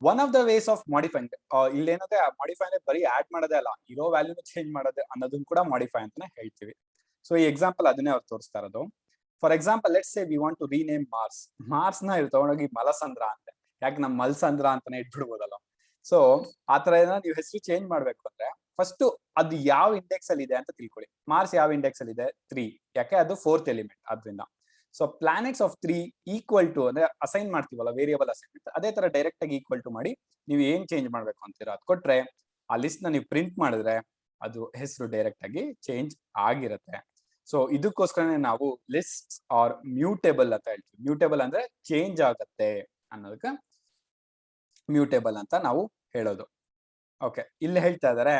One of the ways of modifying, ಇಲ್ಲಿ ಏನಂದ್ರೆ ಮಾಡಿಫೈ ಅಂದ್ರೆ ಬರೀ ಆಡ್ ಮಾಡೋದೇ ಅಲ್ಲ, ಇರೋ ವ್ಯಾಲ್ಯೂನ ಚೇಂಜ್ ಮಾಡೋದು ಅನ್ನೋದನ್ನ ಕೂಡ ಮಾಡಿಫೈ ಅಂತಾನೆ ಹೇಳ್ತೀವಿ. ಸೊ ಈ ಎಕ್ಸಾಂಪಲ್ ಅದನ್ನೇ ಅವ್ರು ತೋರಿಸ್ತಾ ಇರೋದು. For example let's say we want to rename Mars ನ ಇಲ್ಲಿ ತಗೊಂಡೋಗಿ ಮಲಸಂದ್ರ ಅಂತ, ಯಾಕೆ ನಮ್ ಮಲ್ಸಂದ್ರ ಅಂತಾನೆ ಇಟ್ಬಿಡ್ಬೋದಲ್ಲ. ಸೊ ಆತರ ಏನಾದ್ರು ನೀವು ಹೆಸರು ಚೇಂಜ್ ಮಾಡ್ಬೇಕು ಅಂದ್ರೆ ಫಸ್ಟ್ ಅದು ಯಾವ ಇಂಡೆಕ್ಸ್ ಅಲ್ಲಿ ಇದೆ ಅಂತ ತಿಳ್ಕೊಳ್ಳಿ. ಮಾರ್ಸ್ ಯಾವ ಇಂಡೆಕ್ಸ್ ಅಲ್ಲಿ ಇದೆ? 3, ಯಾಕೆ ಅದು 4th ಎಲಿಮೆಂಟ್ ಆದ್ರಿಂದ. So planets of 3 equal to ಅಂದ್ರೆ ಅಸೈನ್ ಮಾಡ್ತೀವಲ್ಲ ವೇರಿಯಬಲ್ ಅಸೈನ್ಮೆಂಟ್, ಅದೇ ತರ ಡೈರೆಕ್ಟ್ ಆಗಿ ಈಕ್ವಲ್ ಟು ಮಾಡಿ ನೀವು ಏನ್ ಚೇಂಜ್ ಮಾಡ್ಬೇಕು ಅಂತೀರಾ ಅದ್ ಕೊಟ್ರೆ ಆ ಲಿಸ್ಟ್ ನ ನೀವು ಪ್ರಿಂಟ್ ಮಾಡಿದ್ರೆ ಅದು ಹೆಸರು ಡೈರೆಕ್ಟ್ ಆಗಿ ಚೇಂಜ್ ಆಗಿರುತ್ತೆ. ಸೊ ಇದಕ್ಕೋಸ್ಕರನೇ ನಾವು ಲಿಸ್ಟ್ ಆರ್ ಮ್ಯೂಟೇಬಲ್ ಅಂತ ಹೇಳ್ತೀವಿ. ಮ್ಯೂಟೇಬಲ್ ಅಂದ್ರೆ ಚೇಂಜ್ ಆಗತ್ತೆ ಅನ್ನೋದಕ್ಕೆ ಮ್ಯೂಟೇಬಲ್ ಅಂತ ನಾವು ಹೇಳೋದು. ಓಕೆ, ಇಲ್ಲಿ ಹೇಳ್ತಾ ಇದಾರೆ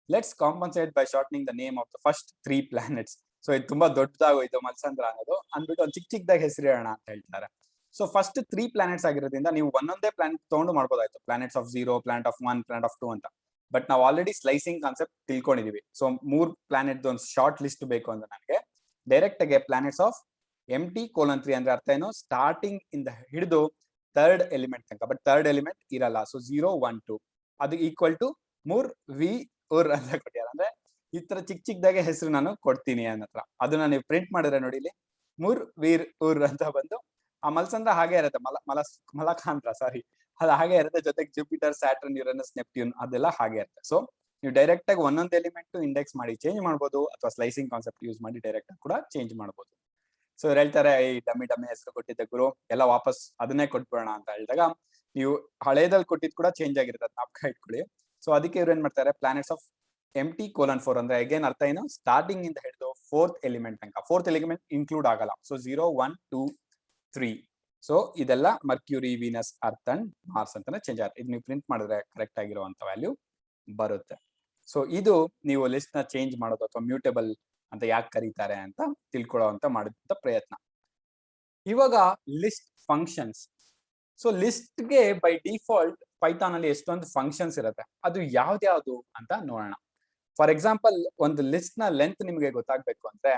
let's compensate by ಶಾರ್ಟ್ನಿಂಗ್ the name of the first 3 planets. So ಇದು ತುಂಬಾ ದೊಡ್ಡದಾಗೋಯ್ತು ಮಲ್ಸಂದ್ರ ಅನ್ನೋದು ಅಂದ್ಬಿಟ್ಟು ಒಂದು ಚಿಕ್ಕ ಹೆಸರು ಹೇಳೋಣ ಅಂತ ಹೇಳ್ತಾರೆ. ಸೊ ಫಸ್ಟ್ 3 ಪ್ಲಾನೆಟ್ಸ್ ಆಗಿರೋದ್ರಿಂದ ನೀವು ಒಂದೊಂದೇ ಪ್ಲಾನೆಟ್ ತಗೊಂಡು ಮಾಡ್ಬೋದಾಯ್ತು, planets of 0, planet of 1, planet of 2 ಅಂತ. ಬಟ್ ನಾವು ಆಲ್ರೆಡಿ ಸ್ಲೈಸಿಂಗ್ ಕಾನ್ಸೆಪ್ಟ್ ತಿಳ್ಕೊಂಡಿದೀವಿ. ಸೊ 3 ಪ್ಲಾನೆಟ್ ಒಂದು ಶಾರ್ಟ್ ಲಿಸ್ಟ್ ಬೇಕು ಅಂದ್ರೆ ನನಗೆ ಡೈರೆಕ್ಟ್ ಆಗಿ ಪ್ಲಾನೆಟ್ಸ್ ಆಫ್ MT:3 ಅಂದ್ರೆ ಅರ್ಥ ಏನು, ಸ್ಟಾರ್ಟಿಂಗ್ ಇಂದ ಹಿಡಿದು 3rd ಎಲಿಮೆಂಟ್ ತನಕ. ಬಟ್ 3rd ಎಲಿಮೆಂಟ್ ಇರಲ್ಲ. ಸೊ 0, 1, 2 ಅದು ಈಕ್ವಲ್ ಟು 3 ವಿ ಉರ್ ಅಂತ ಕೊಟ್ಟಿದ್ದಾರೆ. ಅಂದ್ರೆ ಈ ತರ ಚಿಕ್ಕದಾಗೆ ಹೆಸರು ನಾನು ಕೊಡ್ತೀನಿ ಅನ್ನತ್ರ. ಅದನ್ನ ನೀವು ಪ್ರಿಂಟ್ ಮಾಡಿದ್ರೆ ನೋಡಿ ಇಲ್ಲಿ 3 ವೀರ್ ಉರ್ ಅಂತ ಬಂದು ಆ ಮಲ್ಸಂದ್ರ ಹಾಗೆ ಇರುತ್ತೆ, ಮಲಕಾಂದ್ರ ಸಾರಿ, ಅದು ಹಾಗೆ ಇರುತ್ತೆ. ಜೊತೆಗೆ ಜುಪಿಟರ್, ಸ್ಯಾಟರ್ನ್, ಯುರೇನಸ್, ನೆಪ್ಟ್ಯೂನ್ ಅದೆಲ್ಲ ಹಾಗೆ ಇರುತ್ತೆ. ಸೊ ನೀವು ಡೈರೆಕ್ಟ್ ಆಗಿ ಒಂದೊಂದು ಎಲಿಮೆಂಟ್ ಇಂಡೆಕ್ಸ್ ಮಾಡಿ ಚೇಂಜ್ ಮಾಡಬಹುದು, ಅಥವಾ ಸ್ಲೈಸಿಂಗ್ ಕಾನ್ಸೆಪ್ಟ್ ಯೂಸ್ ಮಾಡಿ ಡೈರೆಕ್ಟ್ ಆಗಿ ಕೂಡ ಚೇಂಜ್ ಮಾಡಬಹುದು. ಸೊ ಹೇಳ್ತಾರೆ ಈ ಡಮ್ಮಿ ಹೆಸರು ಕೊಟ್ಟಿದ್ದ ಗುರು ಎಲ್ಲ ವಾಪಸ್ ಅದನ್ನೇ ಕೊಟ್ಬಿಡೋಣ ಅಂತ ಹೇಳಿದಾಗ ನೀವು ಹಳೇದಲ್ಲಿ ಕೊಟ್ಟಿದ್ ಕೂಡ ಚೇಂಜ್ ಆಗಿರುತ್ತೆ, ಜ್ಞಾಪಕ ಇಟ್ಕೊಳ್ಳಿ. ಸೊ ಅದಕ್ಕೆ ಇವ್ರು ಏನ್ ಮಾಡ್ತಾರೆ, ಪ್ಲಾನೆಟ್ಸ್ ಆಫ್ MT:4 ಅಂದ್ರೆ ಅಗೇನ್ ಅರ್ಥ ಏನು, ಸ್ಟಾರ್ಟಿಂಗ್ ಇಂದ ಹಿಡಿದು 4th ಎಲಿಮೆಂಟ್ ತನಕ. 4th ಎಲಿಮೆಂಟ್ ಇನ್ಕ್ಲೂಡ್ ಆಗಲ್ಲ. ಸೊ 0, 1, 2, 3. ಸೊ ಇದೆಲ್ಲ Mercury, Venus, earth and Mars ಅಂತಾನೆ ಚೇಂಜ್ ಆಗುತ್ತೆ. ಇದು ನೀವು ಪ್ರಿಂಟ್ ಮಾಡಿದ್ರೆ ಕರೆಕ್ಟ್ ಆಗಿರುವಂತ ವ್ಯಾಲ್ಯೂ ಬರುತ್ತೆ. ಸೊ ಇದು ನೀವು ಲಿಸ್ಟ್ ನ ಚೇಂಜ್ ಮಾಡೋದು ಅಥವಾ ಮ್ಯೂಟೇಬಲ್ ಅಂತ ಯಾಕೆ ಕರೀತಾರೆ ಅಂತ ತಿಳ್ಕೊಳ್ಳೋ ಅಂತ ಮಾಡಿದಂತ ಪ್ರಯತ್ನ. ಇವಾಗ ಲಿಸ್ಟ್ ಫಂಕ್ಷನ್ಸ್. ಸೊ ಲಿಸ್ಟ್ಗೆ ಬೈ ಡಿಫಾಲ್ಟ್ ಪೈಥಾನ್ ಅಲ್ಲಿ ಎಷ್ಟೊಂದು ಫಂಕ್ಷನ್ಸ್ ಇರುತ್ತೆ, ಅದು ಯಾವ್ದ್ಯಾವ್ದು ಅಂತ ನೋಡೋಣ. ಫಾರ್ ಎಕ್ಸಾಂಪಲ್ ಒಂದು ಲಿಸ್ಟ್ ನ ಲೆಂತ್ ನಿಮಗೆ ಗೊತ್ತಾಗ್ಬೇಕು ಅಂದ್ರೆ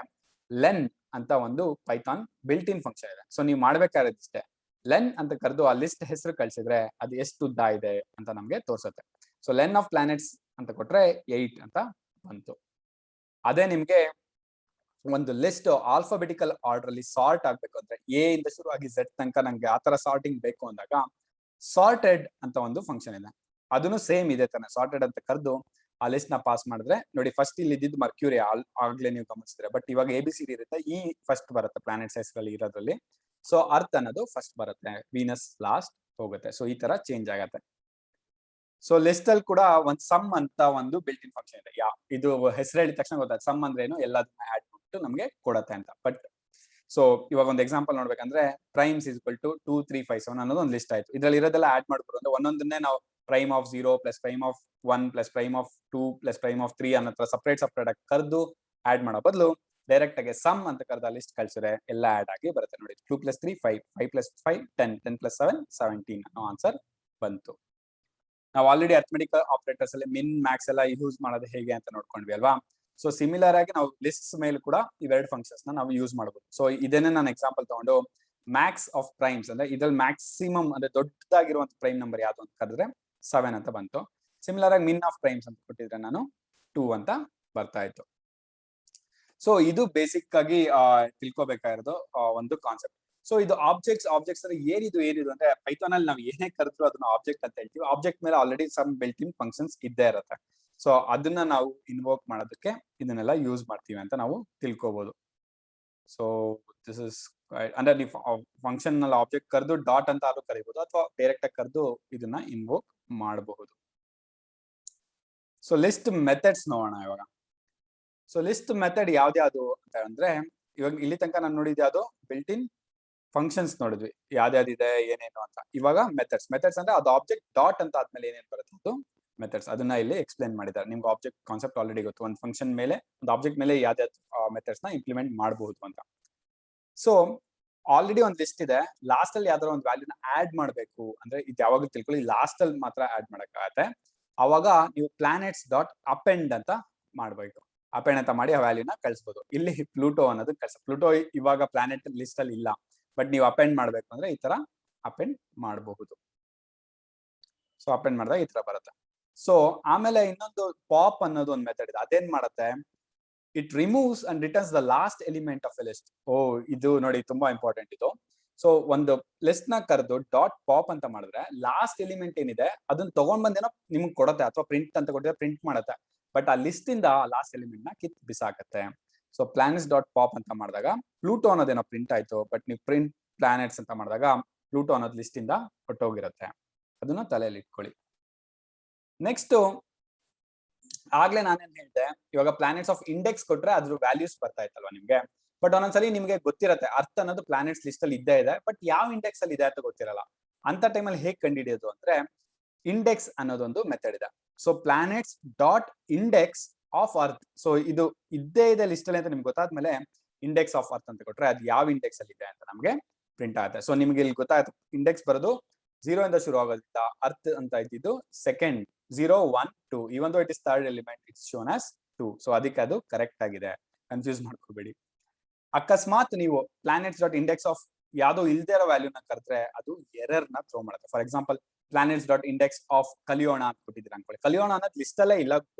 ಲೆನ್ ಅಂತ ಒಂದು ಪೈಥಾನ್ ಬಿಲ್ಟ್ ಇನ್ ಫಂಕ್ಷನ್ ಇದೆ. ಸೊ ನೀವು ಮಾಡ್ಬೇಕಾಗಿರೋದಿಷ್ಟೇ, ಲೆನ್ ಅಂತ ಕರೆದು ಆ ಲಿಸ್ಟ್ ಹೆಸರು ಕಳ್ಸಿದ್ರೆ ಅದು ಎಷ್ಟು ಉದ್ದ ಇದೆ ಅಂತ ನಮ್ಗೆ ತೋರ್ಸುತ್ತೆ. ಸೊ ಲೆನ್ ಆಫ್ ಪ್ಲಾನೆಟ್ಸ್ ಅಂತ ಕೊಟ್ರೆ 8 ಅಂತ ಬಂತು. ಅದೇ ನಿಮ್ಗೆ ಒಂದು ಲಿಸ್ಟ್ ಆಲ್ಫಾಬೆಟಿಕಲ್ ಆರ್ಡರ್ ಅಲ್ಲಿ ಸಾರ್ಟ್ ಆಗ್ಬೇಕು ಅಂದ್ರೆ ಎ ಇಂದ ಶುರುವಾಗಿ Z ತನಕ ನಂಗೆ ಆತರ ಸಾರ್ಟಿಂಗ್ ಬೇಕು ಅಂದಾಗ ಸಾರ್ಟೆಡ್ ಅಂತ ಒಂದು ಫಂಕ್ಷನ್ ಇದೆ. ಅದನ್ನು ಸೇಮ್ ಇದೆ ತಾನೆ, ಸಾರ್ಟೆಡ್ ಅಂತ ಕರೆದು ಆ ಲಿಸ್ಟ್ ನ ಪಾಸ್ ಮಾಡಿದ್ರೆ ನೋಡಿ, ಫಸ್ಟ್ ಇಲ್ಲಿ ಇದ್ದಿದ್ದು ಮರ್ಕ್ಯೂರಿ ಆಗ್ಲೇ ನೀವು ಗಮನಿಸಿದ್ರೆ, ಬಟ್ ಇವಾಗ ABCD ಇರುತ್ತೆ, ಈ ಫಸ್ಟ್ ಬರುತ್ತೆ ಪ್ಲಾನೆಟ್ಸ್ ಹೆಸರಲ್ಲಿ ಇರೋದ್ರಲ್ಲಿ. ಸೊ ಅರ್ತ್ ಅನ್ನೋದು ಫಸ್ಟ್ ಬರುತ್ತೆ, ವೀನಸ್ ಲಾಸ್ಟ್ ಹೋಗುತ್ತೆ. ಸೊ ಈ ತರ ಚೇಂಜ್ ಆಗತ್ತೆ. ಸೊ ಲಿಸ್ಟ್ ಅಲ್ಲಿ ಕೂಡ ಒಂದು ಸಮ್ ಅಂತ ಒಂದು ಬಿಲ್ಟ್ ಇನ್ ಫಂಕ್ಷನ್ ಇದೆ. ಇದು ಹೆಸರು ಹೇಳಿದ ತಕ್ಷಣ ಗೊತ್ತಾಯ್ತು ಸಮ್ ಅಂದ್ರೆ ಏನು, ಎಲ್ಲದನ್ನ ಆಡ್ ಮಾಡ್ಬಿಟ್ಟು ನಮ್ಗೆ ಕೊಡತ್ತೆ ಅಂತ. ಬಟ್ ಸೊ ಇವಾಗ ಒಂದು ಎಕ್ಸಾಂಪಲ್ ನೋಡ್ಬೇಕಂದ್ರೆ ಪ್ರೈಮ್ಸ್ ಇಸ್ ಈಕ್ವಲ್ ಟು 2, 3, 5, 7 ಅನ್ನೋದು ಒಂದು ಲಿಸ್ಟ್ ಆಯ್ತು. ಇದ್ರಲ್ಲಿ ಇರೋದೆಲ್ಲ ಆಡ್ ಮಾಡ್ಬೋದು ಅಂದ್ರೆ ಒಂದೊಂದನ್ನೇ ನಾವು prime of 0 plus prime of 1 plus prime of 2 plus prime of 3 ಅನ್ನೋ ಸಪರೇಟ್ ಆಗಿ ಕರೆದು ಆಡ್ ಮಾಡೋ ಬದಲು ಡೈರೆಕ್ಟ್ ಆಗಿ ಸಮ್ ಅಂತ ಕರೆದ ಲಿಸ್ಟ್ ಕಳ್ಸಿದ್ರೆ ಎಲ್ಲ ಆಡ್ ಆಗಿ ಬರುತ್ತೆ. ನೋಡಿ 2 + 3 5, 5 + 5 10, 10 + 7 17 ಅನ್ನೋ ಆನ್ಸರ್ ಬಂತು. ನಾವು ಆಲ್ರೆಡಿ ಅರ್ಥಮೆಟಿಕ್ ಆಪರೇಟರ್ಸ್ ಅಲ್ಲಿ ಮಿನ್, ಮ್ಯಾಕ್ಸ್ ಎಲ್ಲ ಯೂಸ್ ಮಾಡೋದು ಹೇಗೆ ಅಂತ ನೋಡ್ಕೊಂಡ್ವಿ ಅಲ್ವಾ. ಸೊ ಸಿಮಿಲರ್ ಆಗಿ ನಾವು ಲಿಸ್ಟ್ ಮೇಲೆ ಕೂಡ ಇವೆರಡು ಫಂಕ್ಷನ್ಸ್ ನಾವು ಯೂಸ್ ಮಾಡಬಹುದು. ಸೊ ಇದನ್ನೇ ನಾನು ಎಕ್ಸಾಂಪಲ್ ತಗೊಂಡು ಮ್ಯಾಕ್ಸ್ ಆಫ್ ಪ್ರೈಮ್ಸ್ ಅಂದ್ರೆ ಇದ್ರಲ್ಲಿ ಮ್ಯಾಕ್ಸಿಮಮ್ ಅಂದ್ರೆ ದೊಡ್ಡದಾಗಿರುವಂತ ಪ್ರೈಮ್ ನಂಬರ್ ಯಾವ್ದು ಅಂತ ಕರೆದ್ರೆ 7 ಅಂತ ಬಂತು. ಸಿಮಿಲರ್ ಆಗಿ ಮಿನ್ ಆಫ್ ಪ್ರೈಮ್ಸ್ ಅಂತ ಕೊಟ್ಟಿದ್ರೆ ನಾನು 2 ಅಂತ ಬರ್ತಾ ಇತ್ತು. ಸೊ ಇದು ಬೇಸಿಕ್ ಆಗಿ ತಿಳ್ಕೊಬೇಕಾಗಿರೋದು ಒಂದು ಕಾನ್ಸೆಪ್ಟ್. ಸೊ ಇದು ಆಬ್ಜೆಕ್ಟ್ಸ್ ಅಂದ್ರೆ ಏನಿದು ಅಂದ್ರೆ ಪೈಥಾನ್ ಅಲ್ಲಿ ನಾವು ಏನೇ ಕರೆದ್ರು ಅದನ್ನ ಆಬ್ಜೆಕ್ಟ್ ಅಂತ ಹೇಳ್ತೀವಿ. ಆಬ್ಜೆಕ್ಟ್ ಮೇಲೆ already some built in functions ಇದ್ದೇ ಇರುತ್ತೆ. ಸೊ ಅದನ್ನ ನಾವು ಇನ್ವೋಕ್ ಮಾಡೋದಕ್ಕೆ ಇದನ್ನೆಲ್ಲ ಯೂಸ್ ಮಾಡ್ತೀವಿ ಅಂತ ನಾವು ತಿಳ್ಕೊಬಹುದು. ಸೊ ದಿಸ್ ಇಸ್ ಅಂದ್ರೆ ನೀವು ಫಂಕ್ಷನ್ ನಲ್ಲಿ ಆಬ್ಜೆಕ್ಟ್ ಕರೆದು ಡಾಟ್ ಅಂತ ಆದ್ರೂ ಕರಿಬಹುದು, ಅಥವಾ ಡೈರೆಕ್ಟ್ ಆಗಿ ಕರೆದು ಇದನ್ನ ಇನ್ವೋಕ್ ಮಾಡಬಹುದು. ಸೊ ಲಿಸ್ಟ್ ಮೆಥಡ್ಸ್ ನೋಡೋಣ ಇವಾಗ. ಸೊ ಲಿಸ್ಟ್ ಮೆಥಡ್ ಯಾವ್ದ್ಯಾವ್ದು ಅಂತ ಅಂದ್ರೆ ಇವಾಗ ಇಲ್ಲಿ ತನಕ ನಾನು ನೋಡಿದ್ ಯಾವ್ದು ಬಿಲ್ಟ್ ಇನ್ ಫಂಕ್ಷನ್ಸ್ ನೋಡಿದ್ವಿ, ಯಾವ್ದ್ಯಾವ್ದಿದೆ ಏನೇನು ಅಂತ. ಇವಾಗ ಮೆಥಡ್ಸ್ ಅಂದ್ರೆ ಅದು ಆಬ್ಜೆಕ್ಟ್ ಡಾಟ್ ಅಂತ ಆದ್ಮೇಲೆ ಏನೇನು ಬರುತ್ತೆ ಅದು ಮೆಥಡ್ಸ್. ಅದನ್ನ ಇಲ್ಲಿ ಎಕ್ಸ್ಪ್ಲೇನ್ ಮಾಡಿದ್ದಾರೆ. ನಿಮ್ಗೆ ಆಬ್ಜೆಕ್ಟ್ ಕಾನ್ಸೆಪ್ಟ್ ಆಲ್ರೆಡಿ ಗೊತ್ತು, ಒಂದು ಫಂಕ್ಷನ್ ಮೇಲೆ ಒಂದು ಆಬ್ಜೆಕ್ಟ್ ಮೇಲೆ ಯಾವ್ದಾವ್ದು ಮೆಥಡ್ಸ್ ನ ಇಂಪ್ಲಿಮೆಂಟ್ ಮಾಡಬಹುದು ಅಂತ. ಸೊ ಆಲ್ರೆಡಿ ಒಂದು ಲಿಸ್ಟ್ ಇದೆ, ಲಾಸ್ಟ್ ಅಲ್ಲಿ ಯಾವ್ದಾರ ಒಂದು ವ್ಯಾಲ್ಯೂನ ಆಡ್ ಮಾಡಬೇಕು ಅಂದ್ರೆ ಇದು ಯಾವಾಗಲೂ ತಿಳ್ಕೊಳ್ಳಿ, ಲಾಸ್ಟ್ ಅಲ್ಲಿ ಮಾತ್ರ ಆಡ್ ಮಾಡಕ್ಕಾಗತ್ತೆ. ಅವಾಗ ನೀವು ಪ್ಲಾನೆಟ್ಸ್ ಡಾಟ್ ಅಪೆಂಡ್ ಅಂತ ಮಾಡ್ಬೇಕು. ಅಪೆಂಡ್ ಅಂತ ಮಾಡಿ ಆ ವ್ಯಾಲ್ಯೂನ ಕಳಿಸಬಹುದು. ಇಲ್ಲಿ ಪ್ಲೂಟೋ ಅನ್ನೋದು ಪ್ಲೂಟೋ ಇವಾಗ ಪ್ಲಾನೆಟ್ ಲಿಸ್ಟ್ ಅಲ್ಲಿ ಇಲ್ಲ, ಬಟ್ ನೀವು ಅಪೆಂಡ್ ಮಾಡ್ಬೇಕು ಅಂದ್ರೆ ಈ ತರ ಅಪೆಂಡ್ ಮಾಡಬಹುದು. ಸೊ ಅಪೆಂಡ್ ಮಾಡಿದಾಗ ಈ ತರ ಬರುತ್ತೆ. ಸೊ ಆಮೇಲೆ ಇನ್ನೊಂದು ಪಾಪ್ ಅನ್ನೋದು ಒಂದು ಮೆಥಡ್ ಇದೆ. ಅದೇನ್ ಮಾಡುತ್ತೆ, it removes and returns the last element of A list. ಇದು ನೋಡಿ ತುಂಬಾ ಇಂಪಾರ್ಟೆಂಟ್ ಇದು. ಸೊ ಒಂದು ಲಿಸ್ಟ್ ನ ಕರೆದು ಡಾಟ್ ಪಾಪ್ ಅಂತ ಮಾಡಿದ್ರೆ ಲಾಸ್ಟ್ ಎಲಿಮೆಂಟ್ ಏನಿದೆ ಅದನ್ನ ತಗೊಂಡ್ ಬಂದೇನೋ ನಿಮ್ಗೆ ಕೊಡುತ್ತೆ, ಅಥವಾ ಪ್ರಿಂಟ್ ಅಂತ ಕೊಟ್ಟಿದ್ರೆ ಪ್ರಿಂಟ್ ಮಾಡುತ್ತೆ. ಬಟ್ ಆ ಲಿಸ್ಟ್ ಇಂದ ಲಾಸ್ಟ್ ಎಲಿಮೆಂಟ್ ನ ಕಿತ್ ಬಿಸಾಕತ್ತೆ. ಸೊ ಪ್ಲಾನೆಟ್ಸ್ ಡಾಟ್ ಪಾಪ್ ಅಂತ ಮಾಡಿದಾಗ ಪ್ಲೂಟೋ ಅನ್ನೋದೇನೋ ಪ್ರಿಂಟ್ ಆಯ್ತು, ಬಟ್ ನೀವು ಪ್ರಿಂಟ್ ಪ್ಲಾನೆಟ್ಸ್ ಅಂತ ಮಾಡಿದಾಗ ಪ್ಲೂಟೋ ಅನ್ನೋದು ಲಿಸ್ಟ್ ಇಂದ ಹೊಟ್ಟೋಗಿರುತ್ತೆ. ಅದನ್ನ ತಲೆಯಲ್ಲಿ ಇಟ್ಕೊಳ್ಳಿ. ನೆಕ್ಸ್ಟ್, ಆಗ್ಲೇ ನಾನೇನ್ ಹೇಳ್ದೆ, ಇವಾಗ ಪ್ಲಾನೆಟ್ಸ್ ಆಫ್ ಇಂಡೆಕ್ಸ್ ಕೊಟ್ರೆ ಅದ್ರ ವ್ಯಾಲ್ಯೂಸ್ ಬರ್ತಾ ಇತ್ತಲ್ವಾ ನಿಮ್ಗೆ. ಬಟ್ ಒಂದೊಂದ್ಸಲಿ ನಿಮ್ಗೆ ಗೊತ್ತಿರತ್ತೆ ಅರ್ಥ ಅನ್ನೋದು ಪ್ಲಾನೆಟ್ಸ್ ಲಿಸ್ಟ್ ಅಲ್ಲಿ ಇದ್ದೇ ಇದೆ, ಬಟ್ ಯಾವ ಇಂಡೆಕ್ಸ್ ಅಲ್ಲಿ ಇದೆ ಅಂತ ಗೊತ್ತಿರಲ್ಲ. ಅಂತ ಟೈಮಲ್ಲಿ ಹೇಗೆ ಕಂಡುಹಿಡಿಯೋದು ಅಂದ್ರೆ ಇಂಡೆಕ್ಸ್ ಅನ್ನೋದೊಂದು ಮೆಥಡ್ ಇದೆ. So planets dot index of earth. So ಇದು ಇದ್ದೇ ಇದೆ ಲಿಸ್ಟ್ ಅಲ್ಲಿ ಅಂತ ನಿಮ್ಗೆ ಗೊತ್ತಾದ್ಮೇಲೆ ಇಂಡೆಕ್ಸ್ ಆಫ್ ಅರ್ತ್ ಅಂತ ಕೊಟ್ರೆ ಅದು ಯಾವ ಇಂಡೆಕ್ಸ್ ಅಲ್ಲಿ ಇದೆ ಅಂತ ನಮ್ಗೆ ಪ್ರಿಂಟ್ ಆಗುತ್ತೆ. ಸೊ ನಿಮ್ಗೆ ಇಲ್ಲಿ ಗೊತ್ತಾಯ್ತು, ಇಂಡೆಕ್ಸ್ ಬರೋದು 0 ಇಂದ ಶುರು ಆಗೋದ್ರಿಂದ ಅರ್ತ್ ಅಂತ ಇದ್ದಿದ್ದು second 0 1 2, even though it is third element, it's shown as 2. So ಅದಕ್ಕೆ ಅದು ಕರೆಕ್ಟ್ ಆಗಿದೆ, ಕನ್ಫ್ಯೂಸ್ ಮಾಡ್ಕೋಬೇಡಿ. ಅಕಸ್ಮಾತ್ ನೀವು ಪ್ಲಾನೆಟ್ಸ್ ಡಾಟ್ ಇಂಡೆಕ್ಸ್ ಆಫ್ ಯಾವ್ದೋ ಇಲ್ದೇ ಇರೋ ವ್ಯಾಲ್ಯೂನ ಕರೆದ್ರೆ ಅದು ಎರರ್ ನ ಥ್ರೋ ಮಾಡುತ್ತೆ. For example planets dot index of ಕಲಿಯೋಣ ಅಂತ ಕೊಟ್ಟಿದ್ದೀರ ಅನ್ಕೊಳ್ಳಿ. ಕಲಿಯೋಣ ಅನ್ನೋದು ಲಿಸ್ಟ್ ಅಲ್ಲೇ ಇಲ್ಲ,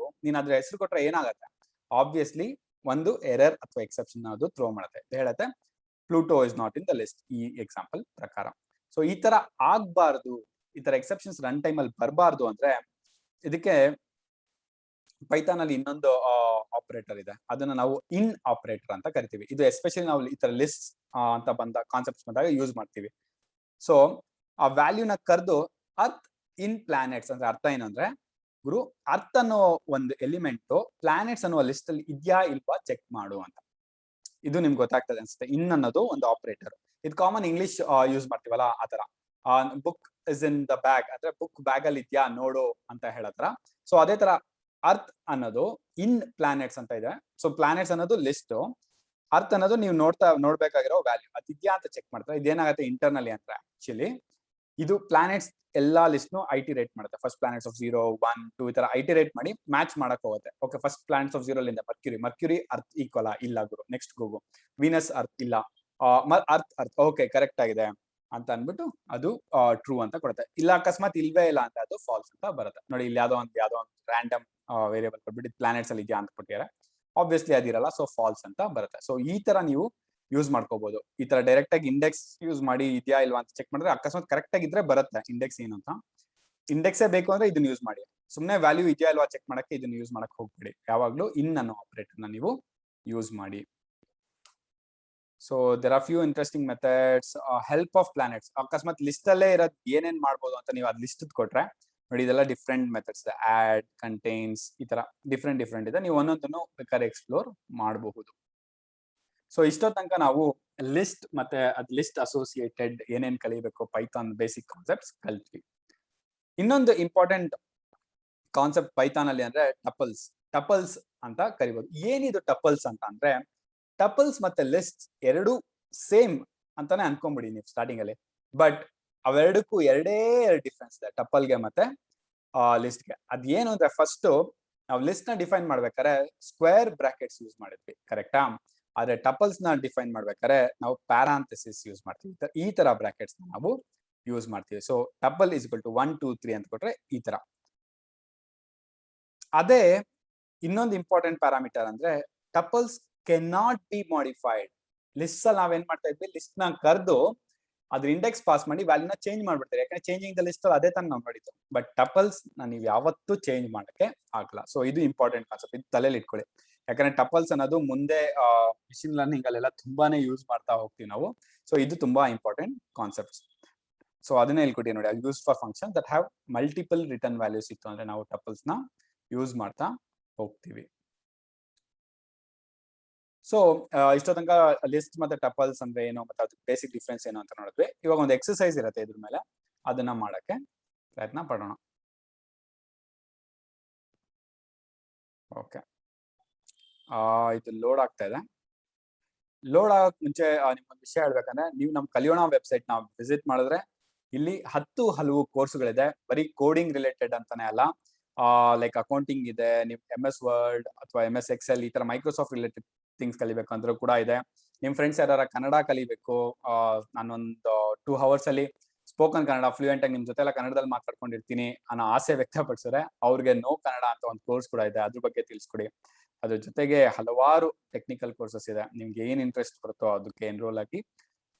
ನೀನ್ ಅದ್ರ ಹೆಸರು ಕೊಟ್ರೆ ಏನಾಗುತ್ತೆ, ಆಬ್ವಿಯಸ್ಲಿ ಒಂದು ಎರರ್ ಅಥವಾ ಎಕ್ಸೆಪ್ಷನ್ ಅದು ಥ್ರೋ ಮಾಡುತ್ತೆ. ಹೇಳುತ್ತೆ Pluto is not in the list, ಈ ಎಕ್ಸಾಂಪಲ್ ಪ್ರಕಾರ. ಸೊ ಈ ತರ ಆಗ್ಬಾರ್ದು, ಈ ತರ ಎಕ್ಸೆಪ್ಷನ್ಸ್ ರನ್ ಟೈಮ್ ಅಲ್ಲಿ ಬರಬಾರ್ದು ಅಂದ್ರೆ ಇದಕ್ಕೆ ಪೈಥಾನ್ ಅಲ್ಲಿ ಇನ್ನೊಂದು ಆಪರೇಟರ್ ಇದೆ, ಅದನ್ನ ನಾವು ಇನ್ ಆಪರೇಟರ್ ಅಂತ ಕರಿತೀವಿ. ಇದು ಎಸ್ಪೆಷಲಿ ನಾವು ಈ ತರ ಲಿಸ್ಟ್ ಅಂತ ಬಂದ ಕಾನ್ಸೆಪ್ಟ್ಸ್ ಬಂದಾಗ ಯೂಸ್ ಮಾಡ್ತೀವಿ. ಸೊ ಆ ವ್ಯಾಲ್ಯೂನ ಕರೆದು ಅರ್ತ್ ಇನ್ ಪ್ಲಾನೆಟ್ಸ್ ಅಂದ್ರೆ ಅರ್ಥ ಏನಂದ್ರೆ, ಗುರು ಅರ್ತ್ ಅನ್ನೋ ಒಂದು ಎಲಿಮೆಂಟ್ ಪ್ಲಾನೆಟ್ಸ್ ಅನ್ನುವ ಲಿಸ್ಟ್ ಅಲ್ಲಿ ಇದ್ಯಾ ಇಲ್ವಾ ಚೆಕ್ ಮಾಡು ಅಂತ. ಇದು ನಿಮ್ಗೆ ಗೊತ್ತಾಗ್ತದೆ ಅನ್ಸುತ್ತೆ. ಇನ್ ಅನ್ನೋದು ಒಂದು ಆಪರೇಟರ್. ಇದು ಕಾಮನ್ ಇಂಗ್ಲಿಷ್ ಯೂಸ್ ಮಾಡ್ತೀವಲ್ಲ ಆತರ. Book is in the bag ಅಂದ್ರೆ ಬುಕ್ ಬ್ಯಾಗ್ ಅಲ್ಲಿ ಇದ್ಯಾ ನೋಡು ಅಂತ ಹೇಳತ್ರ. ಸೊ ಅದೇ ತರ ಅರ್ತ್ ಅನ್ನೋದು ಇನ್ ಪ್ಲಾನೆಟ್ಸ್ ಅಂತ ಇದೆ. ಸೊ ಪ್ಲಾನೆಟ್ಸ್ ಅನ್ನೋದು ಲಿಸ್ಟ್, ಅರ್ತ್ ಅನ್ನೋದು ನೀವು ನೋಡ್ಬೇಕಾಗಿರೋ ವ್ಯಾಲ್ಯೂ ಅದಿದ್ಯಾ ಅಂತ ಚೆಕ್ ಮಾಡ್ತಾರೆ. ಇದೇನಾಗುತ್ತೆ ಇಂಟರ್ನಲಿ ಅಂದ್ರೆ ಆಕ್ಚುಲಿ ಇದು ಪ್ಲಾನೆಟ್ಸ್ ಎಲ್ಲಾ ಲಿಸ್ಟ್ ನು ಐಟಿರೇಟ್ ಮಾಡುತ್ತೆ. ಫಸ್ಟ್ ಪ್ಲಾನೆಟ್ಸ್ ಆಫ್ 0 1 2 ಈ ತರ ಐಟಿರೇಟ್ ಮಾಡಿ ಮ್ಯಾಚ್ ಮಾಡಕ್ ಹೋಗುತ್ತೆ. ಓಕೆ, ಫಸ್ಟ್ ಪ್ಲಾನೆಟ್ಸ್ ಆಫ್ 0 ಲಿಂದ ಮರ್ಕ್ಯುರಿ ಅರ್ತ್ ಈಕ್ವಲ್ ಇಲ್ಲ ಗುರು, ನೆಕ್ಸ್ಟ್ ಹೋಗು. ವೀನಸ್ ಅರ್ತ್ ಇಲ್ಲ, ಅರ್ತ್ ಓಕೆ ಕರೆಕ್ಟ್ ಆಗಿದೆ ಅಂತ ಅನ್ಬಿಟ್ಟು ಅದು ಟ್ರೂ ಅಂತ ಕೊಡುತ್ತೆ. ಇಲ್ಲ ಅಕಸ್ಮಾತ್ ಇಲ್ವೇ ಇಲ್ಲ ಅಂತ ಅದು ಫಾಲ್ಸ್ ಅಂತ ಬರುತ್ತೆ. ನೋಡಿ ಇಲ್ಲಿ ಯಾವ್ದೋ ಒಂದು ರ್ಯಾಂಡಮ್ ವೇರಿಯಬಲ್ ಕೊಟ್ಬಿಟ್ಟು ಪ್ಲಾನೆಟ್ಸ್ ಅಲ್ಲಿ ಇದೆಯಾ ಅಂತ ಕೊಟ್ಟಿದ್ದಾರೆ, ಆಬ್ವಿಯಸ್ಲಿ ಅದಿರಲ್ಲ, ಸೊ ಫಾಲ್ಸ್ ಅಂತ ಬರುತ್ತೆ. ಸೊ ಈ ತರ ನೀವು ಯೂಸ್ ಮಾಡ್ಕೋಬಹುದು. ಈ ತರ ಡೈರೆಕ್ಟ್ ಆಗಿ ಇಂಡೆಕ್ಸ್ ಯೂಸ್ ಮಾಡಿ ಇದೆಯಾ ಇಲ್ವಾ ಅಂತ ಚೆಕ್ ಮಾಡಿದ್ರೆ ಅಕಸ್ಮಾತ್ ಕರೆಕ್ಟ್ ಆಗಿದ್ರೆ ಬರುತ್ತೆ ಇಂಡೆಕ್ಸ್ ಏನು ಅಂತ. ಇಂಡೆಕ್ಸೇ ಬೇಕು ಅಂದ್ರೆ ಇದನ್ನ ಯೂಸ್ ಮಾಡಿ. ಸುಮ್ಮನೆ ವ್ಯಾಲ್ಯೂ ಇದೆಯಾ ಇಲ್ವಾ ಚೆಕ್ ಮಾಡಕ್ಕೆ ಇದನ್ನ ಯೂಸ್ ಮಾಡಕ್ ಹೋಗ್ಬೇಡಿ. ಯಾವಾಗ್ಲೂ ಇನ್ ಅನ್ನೋ ಆಪರೇಟರ್ ನ ನೀವು ಯೂಸ್ ಮಾಡಿ. So there are few interesting methods. Help of planets, ಅಕಸ್ಮಾತ್ ಲಿಸ್ಟ್ ಅಲ್ಲೇ ಇರೋದು ಏನೇನ್ ಮಾಡ್ಬೋದು ಅಂತ ನೀವು ಅದ್ ಲಿಸ್ಟ್ ಕೊಟ್ರೆ ನೋಡಿ, ಇದೆಲ್ಲ ಡಿಫ್ರೆಂಟ್ ಮೆಥಡ್ಸ್ ಇದೆ. ಆಡ್, ಕಂಟೈನ್ಸ್, ಈ ತರ ಡಿಫ್ರೆಂಟ್ ಇದೆ. ನೀವು ಒಂದೊಂದನ್ನು ಬೇಕಾದ್ರೆ ಎಕ್ಸ್ಪ್ಲೋರ್ ಮಾಡಬಹುದು. ಸೊ ಇಷ್ಟೋ ತನಕ ನಾವು ಲಿಸ್ಟ್ ಮತ್ತೆ ಅದ್ ಲಿಸ್ಟ್ ಅಸೋಸಿಯೇಟೆಡ್ ಏನೇನ್ ಕಲಿಬೇಕು ಪೈಥಾನ್ ಬೇಸಿಕ್ ಕಾನ್ಸೆಪ್ಟ್ಸ್ ಕಲ್ತ್ವಿ. ಇನ್ನೊಂದು ಇಂಪಾರ್ಟೆಂಟ್ ಕಾನ್ಸೆಪ್ಟ್ ಪೈಥಾನ್ ಅಲ್ಲಿ ಅಂದ್ರೆ ಟಪಲ್ಸ್ ಅಂತ ಕರಿಬಹುದು. ಏನಿದು ಟಪಲ್ಸ್ ಅಂತ ಅಂದ್ರೆ, ಟಪಲ್ಸ್ ಮತ್ತೆ ಲಿಸ್ಟ್ ಎರಡು ಸೇಮ್ ಅಂತಾನೆ ಅನ್ಕೊಂಬಿಡಿ ನೀವು ಸ್ಟಾರ್ಟಿಂಗ್ ಅಲ್ಲಿ. ಬಟ್ ಅವೆರಡಕ್ಕೂ ಎರಡು ಡಿಫ್ರೆನ್ಸ್ ಇದೆ, ಟಪಲ್ಗೆ ಮತ್ತೆ ಲಿಸ್ಟ್ಗೆ. ಅದೇನು ಅಂದ್ರೆ ಫಸ್ಟ್ ನಾವು ಲಿಸ್ಟ್ ನ ಡಿಫೈನ್ ಮಾಡ್ಬೇಕಾದ್ರೆ ಸ್ಕ್ವೇರ್ ಬ್ರಾಕೆಟ್ಸ್ ಯೂಸ್ ಮಾಡಿದ್ವಿ, ಕರೆಕ್ಟಾ? ಆದ್ರೆ ಟಪಲ್ಸ್ ನ ಡಿಫೈನ್ ಮಾಡ್ಬೇಕಾದ್ರೆ ನಾವು ಪ್ಯಾರಾಂಥೆಸಿಸ್ ಯೂಸ್ ಮಾಡ್ತೀವಿ. ಈ ತರ ಬ್ರಾಕೆಟ್ಸ್ ನಾವು ಯೂಸ್ ಮಾಡ್ತೀವಿ. So tuple is equal to 1 2 3 ಅಂತ ಕೊಟ್ರೆ ಈ ತರ. ಅದೇ ಇನ್ನೊಂದು ಇಂಪಾರ್ಟೆಂಟ್ ಪ್ಯಾರಾಮೀಟರ್ ಅಂದ್ರೆ tuples can not be modified. List ಅಲ್ಲಿ ನಾವೇನ್ ಮಾಡ್ತಾ ಇದ್ವಿ, ಲಿಸ್ಟ್ ನ ಕರೆದು ಅದ್ರ ಇಂಡೆಕ್ಸ್ ಪಾಸ್ ಮಾಡಿ ವ್ಯಾಲ್ಯೂನ ಚೇಂಜ್ ಮಾಡ್ಬಿಡ್ತಾರೆ. ಯಾಕಂದ್ರೆ ಚೇಂಜಿಂಗ್ ದ ಲಿಸ್ಟ್ ಅದೇ ತರ ನಾವು ಮಾಡಿದ್ದು. ಬಟ್ ಟಪಲ್ಸ್ ನೀವು ಯಾವತ್ತೂ ಚೇಂಜ್ ಮಾಡಕ್ಕೆ ಆಗಲ್ಲ. ಸೊ ಇದು ಇಂಪಾರ್ಟೆಂಟ್ ಕಾನ್ಸೆಪ್ಟ್, ಇದು ತಲೆಯಲ್ಲಿ ಇಟ್ಕೊಳ್ಳಿ. ಯಾಕಂದ್ರೆ ಟಪಲ್ಸ್ ಅನ್ನೋದು ಮುಂದೆ ಮಿಷಿನ್ ಲರ್ನಿಂಗ್ ಅಲ್ಲೆಲ್ಲ ತುಂಬಾನೇ ಯೂಸ್ ಮಾಡ್ತಾ ಹೋಗ್ತೀವಿ ನಾವು. ಸೊ ಇದು ತುಂಬಾ ಇಂಪಾರ್ಟೆಂಟ್ ಕಾನ್ಸೆಪ್ಟ್ಸ್. ಸೊ ಅದನ್ನೇ ಹೇಳ್ಕೊಟ್ಟಿವಿ ನೋಡಿ, use for function that have multiple return values ಇತ್ತು ಅಂದ್ರೆ ನಾವು ಟಪಲ್ಸ್ ನ ಯೂಸ್ ಮಾಡ್ತಾ ಹೋಗ್ತೀವಿ. ಸೊ ಇಷ್ಟೋ ತನಕ ಲಿಸ್ಟ್ ಮತ್ತೆ ಟಪಲ್ಸ್ ಅಂದ್ರೆ ಏನು ಮತ್ತೆ ಅದಕ್ಕೆ ಬೇಸಿಕ್ ಡಿಫ್ರೆನ್ಸ್ ಏನು ಅಂತ ನೋಡಿದ್ವಿ. ಇವಾಗ ಒಂದು ಎಕ್ಸರ್ಸೈಸ್ ಇರುತ್ತೆ ಇದ್ರ ಮೇಲೆ, ಅದನ್ನ ಮಾಡಕ್ಕೆ ಪ್ರಯತ್ನ ಪಡೋಣ. ಓಕೆ, ಇದು ಲೋಡ್ ಆಗ್ತಾ ಇದೆ. ಲೋಡ್ ಆಗಕ್ ಮುಂಚೆ ನಿಮ್ಗೊಂದು ವಿಷಯ ಹೇಳ್ಬೇಕಂದ್ರೆ, ನೀವು ನಮ್ ಕಲಿಯೋಣ ವೆಬ್ಸೈಟ್ ನ ವಿಸಿಟ್ ಮಾಡಿದ್ರೆ ಇಲ್ಲಿ 10 ಹಲವು ಕೋರ್ಸ್ಗಳಿದೆ. ಬರೀ ಕೋಡಿಂಗ್ ರಿಲೇಟೆಡ್ ಅಂತಾನೆ ಅಲ್ಲ, ಲೈಕ್ ಅಕೌಂಟಿಂಗ್ ಇದೆ, ನೀವು MS ವರ್ಡ್ ಅಥವಾ MS ಎಕ್ಸೆಲ್ ಈ ತರ ಮೈಕ್ರೋಸಾಫ್ಟ್ ರಿಲೇಟೆಡ್ ಥಿಂಗ್ಸ್ ಕಲಿಬೇಕು ಅಂದ್ರೂ ಕೂಡ ಇದೆ. ನಿಮ್ ಫ್ರೆಂಡ್ಸ್ ಯಾರ ಕನ್ನಡ ಕಲಿಬೇಕು, ನಾನೊಂದು 2 hours ಅಲ್ಲಿ ಸ್ಪೋಕನ್ ಕನ್ನಡ ಫ್ಲೂಯೆಂಟ್ ಆಗಿ ನಿಮ್ ಜೊತೆ ಎಲ್ಲ ಕನ್ನಡದಲ್ಲಿ ಮಾತಾಡ್ಕೊಂಡಿರ್ತೀನಿ ಅನ್ನೋ ಆಸೆ ವ್ಯಕ್ತಪಡಿಸಿದ್ರೆ ಅವ್ರಿಗೆ ನೋ ಕನ್ನಡ ಅಂತ ಒಂದು ಕೋರ್ಸ್ ಕೂಡ ಇದೆ, ಅದ್ರ ಬಗ್ಗೆ ತಿಳಿಸ್ಕೊಡಿ. ಅದ್ರ ಜೊತೆಗೆ ಹಲವಾರು ಟೆಕ್ನಿಕಲ್ ಕೋರ್ಸಸ್ ಇದೆ. ನಿಮ್ಗೆ ಏನ್ ಇಂಟ್ರೆಸ್ಟ್ ಬರುತ್ತೋ ಅದಕ್ಕೆ ಎನ್ರೋಲ್ ಆಗಿ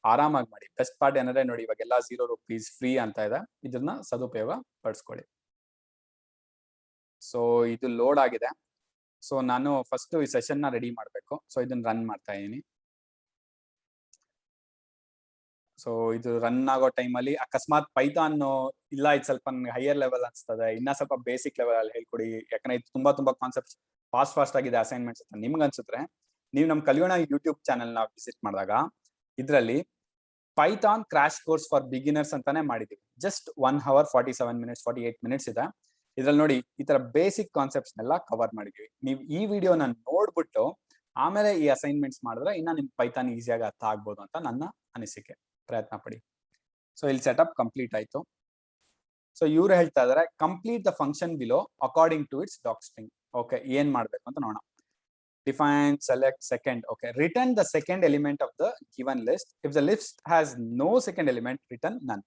ಆರಾಮಾಗಿ ಮಾಡಿ. ಬೆಸ್ಟ್ ಪಾರ್ಟ್ ಏನಂದ್ರೆ ನೋಡಿ, ಇವಾಗೆಲ್ಲ ₹0 ಫ್ರೀ ಅಂತ ಇದೆ, ಇದನ್ನ ಸದುಪಯೋಗ ಪಡಿಸ್ಕೊಳ್ಳಿ. ಸೊ ಇದು ಲೋಡ್ ಆಗಿದೆ. ಸೊ ನಾನು ಫಸ್ಟ್ ಈ ಸೆಷನ್ ನ ರೆಡಿ ಮಾಡ್ಬೇಕು. ಸೊ ಇದನ್ನ ರನ್ ಮಾಡ್ತಾ ಇದೀನಿ. ಸೊ ಇದು ರನ್ ಆಗೋ ಟೈಮಲ್ಲಿ ಅಕಸ್ಮಾತ್ ಪೈಥಾನ್ ಇಲ್ಲ, ಇದು ಸ್ವಲ್ಪ ಹೈಯರ್ ಲೆವೆಲ್ ಅನ್ಸ್ತದೆ, ಇನ್ನ ಸ್ವಲ್ಪ ಬೇಸಿಕ್ ಲೆವೆಲ್ ಅಲ್ಲಿ ಹೇಳ್ಕೊಡಿ, ಯಾಕಂದ್ರೆ ಇದು ತುಂಬಾ ಕಾನ್ಸೆಪ್ಟ್ ಫಾಸ್ಟ್ ಆಗಿದೆ ಅಸೈನ್ಮೆಂಟ್ಸ್ ಅಂತ ನಿಮ್ಗೆ ಅನ್ಸುತ್ತೆ, ನೀವು ನಮ್ ಕಲಿಯೋಣ ಯೂಟ್ಯೂಬ್ ಚಾನೆಲ್ ನ ವಿಸಿಟ್ ಮಾಡಿದಾಗ ಇದರಲ್ಲಿ Python crash course for beginners ಅಂತಾನೆ ಮಾಡಿದೀವಿ. ಜಸ್ಟ್ 1 hour 47 minutes 48 minutes ಇದೆ. ಇದ್ರಲ್ಲಿ ನೋಡಿ ಈ ತರ ಬೇಸಿಕ್ ಕಾನ್ಸೆಪ್ಟ್ಸ್ ನೆಲ್ಲ ಕವರ್ ಮಾಡಿದೀವಿ. ನೀವು ಈ ವಿಡಿಯೋನ ನೋಡ್ಬಿಟ್ಟು ಆಮೇಲೆ ಈ ಅಸೈನ್ಮೆಂಟ್ಸ್ ಮಾಡಿದ್ರೆ ಇನ್ನ ನಿಮ್ ಪೈಥಾನ್ ಈಸಿಯಾಗಿ ಅರ್ಥ ಆಗ್ಬೋದು ಅಂತ ನನ್ನ ಅನಿಸಿಕೆ. ಪ್ರಯತ್ನ ಪಡಿ. ಸೊ ಇಲ್ಲಿ ಸೆಟಪ್ ಕಂಪ್ಲೀಟ್ ಆಯ್ತು. ಸೊ ಇವ್ರು ಹೇಳ್ತಾ ಇದಾರೆ complete the function below according to its doc string. Okay, ಏನ್ ಮಾಡ್ಬೇಕು ಅಂತ ನೋಡೋಣ. Define, select second. Okay, return the second element of the given list. If the list has no second element, return none.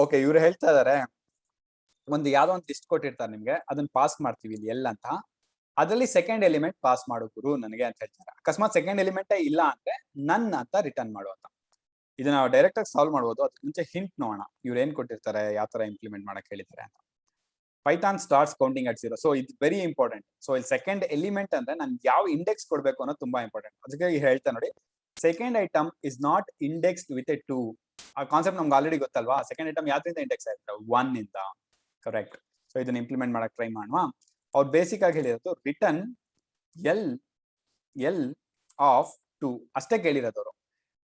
Okay, ಇವ್ರು ಹೇಳ್ತಾ ಇದಾರೆ ಒಂದು ಯಾವ್ದೋ ಒಂದು ಲಿಸ್ಟ್ ಕೊಟ್ಟಿರ್ತಾರೆ ನಿಮ್ಗೆ, ಅದನ್ನ ಪಾಸ್ ಮಾಡ್ತೀವಿ ಇಲ್ಲಿ ಎಲ್ ಅಂತ, ಅದರಲ್ಲಿ ಸೆಕೆಂಡ್ ಎಲಿಮೆಂಟ್ ಪಾಸ್ ಮಾಡು ಗುರು ನನಗೆ ಅಂತ ಹೇಳ್ತಾರೆ. ಅಕಸ್ಮಾತ್ ಸೆಕೆಂಡ್ ಎಲಿಮೆಂಟ್ ಇಲ್ಲ ಅಂದ್ರೆ ನನ್ ಅಂತ ರಿಟರ್ನ್ ಮಾಡು ಅಂತ. ಇದನ್ನ ನಾವು ಡೈರೆಕ್ಟ್ ಆಗಿ ಸಾಲ್ವ್ ಮಾಡ್ಬೋದು. ಅದಕ್ಕೆ ಮುಂಚೆ ಹಿಂಟ್ ನೋಡೋಣ, ಇವ್ರು ಏನ್ ಕೊಟ್ಟಿರ್ತಾರೆ, ಯಾವ ತರ ಇಂಪ್ಲಿಮೆಂಟ್ ಮಾಡಕ್ ಹೇಳಿದ್ದಾರೆ ಅಂತ. Python starts counting at 0. So ಇದು ವೆರಿ ಇಂಪಾರ್ಟೆಂಟ್. ಸೊ ಇಲ್ಲಿ ಸೆಕೆಂಡ್ ಎಲಿಮೆಂಟ್ ಅಂದ್ರೆ ನನ್ ಯಾವ ಇಂಡೆಕ್ಸ್ ಕೊಡ್ಬೇಕು ಅನ್ನೋದು ತುಂಬಾ ಇಂಪಾರ್ಟೆಂಟ್. ಅದಕ್ಕೆ ಹೇಳ್ತಾ ನೋಡಿ, second item is not indexed with A 2. ಆ ಕಾನ್ಸೆಪ್ಟ್ ನಮ್ಗೆ ಆಲ್ರೆಡಿ ಗೊತ್ತಲ್ವಾ. ಸೆಕೆಂಡ್ ಐಟಮ್ ಯಾವ್ದ್ರಿಂದ ಇಂಡೆಕ್ಸ್ ಆಯ್ತು, 1 ಇಂದ. ಕರೆಕ್ಟ್. ಸೊ ಇದನ್ನ ಇಂಪ್ಲಿಮೆಂಟ್ ಮಾಡಕ್ ಟ್ರೈ ಮಾಡುವ. ಅವ್ರು ಬೇಸಿಕ್ ಆಗಿ ಹೇಳಿರೋದು ರಿಟರ್ನ್ ಎಲ್ ಆಫ್ 2 ಅಷ್ಟೇ ಕೇಳಿರೋದವರು.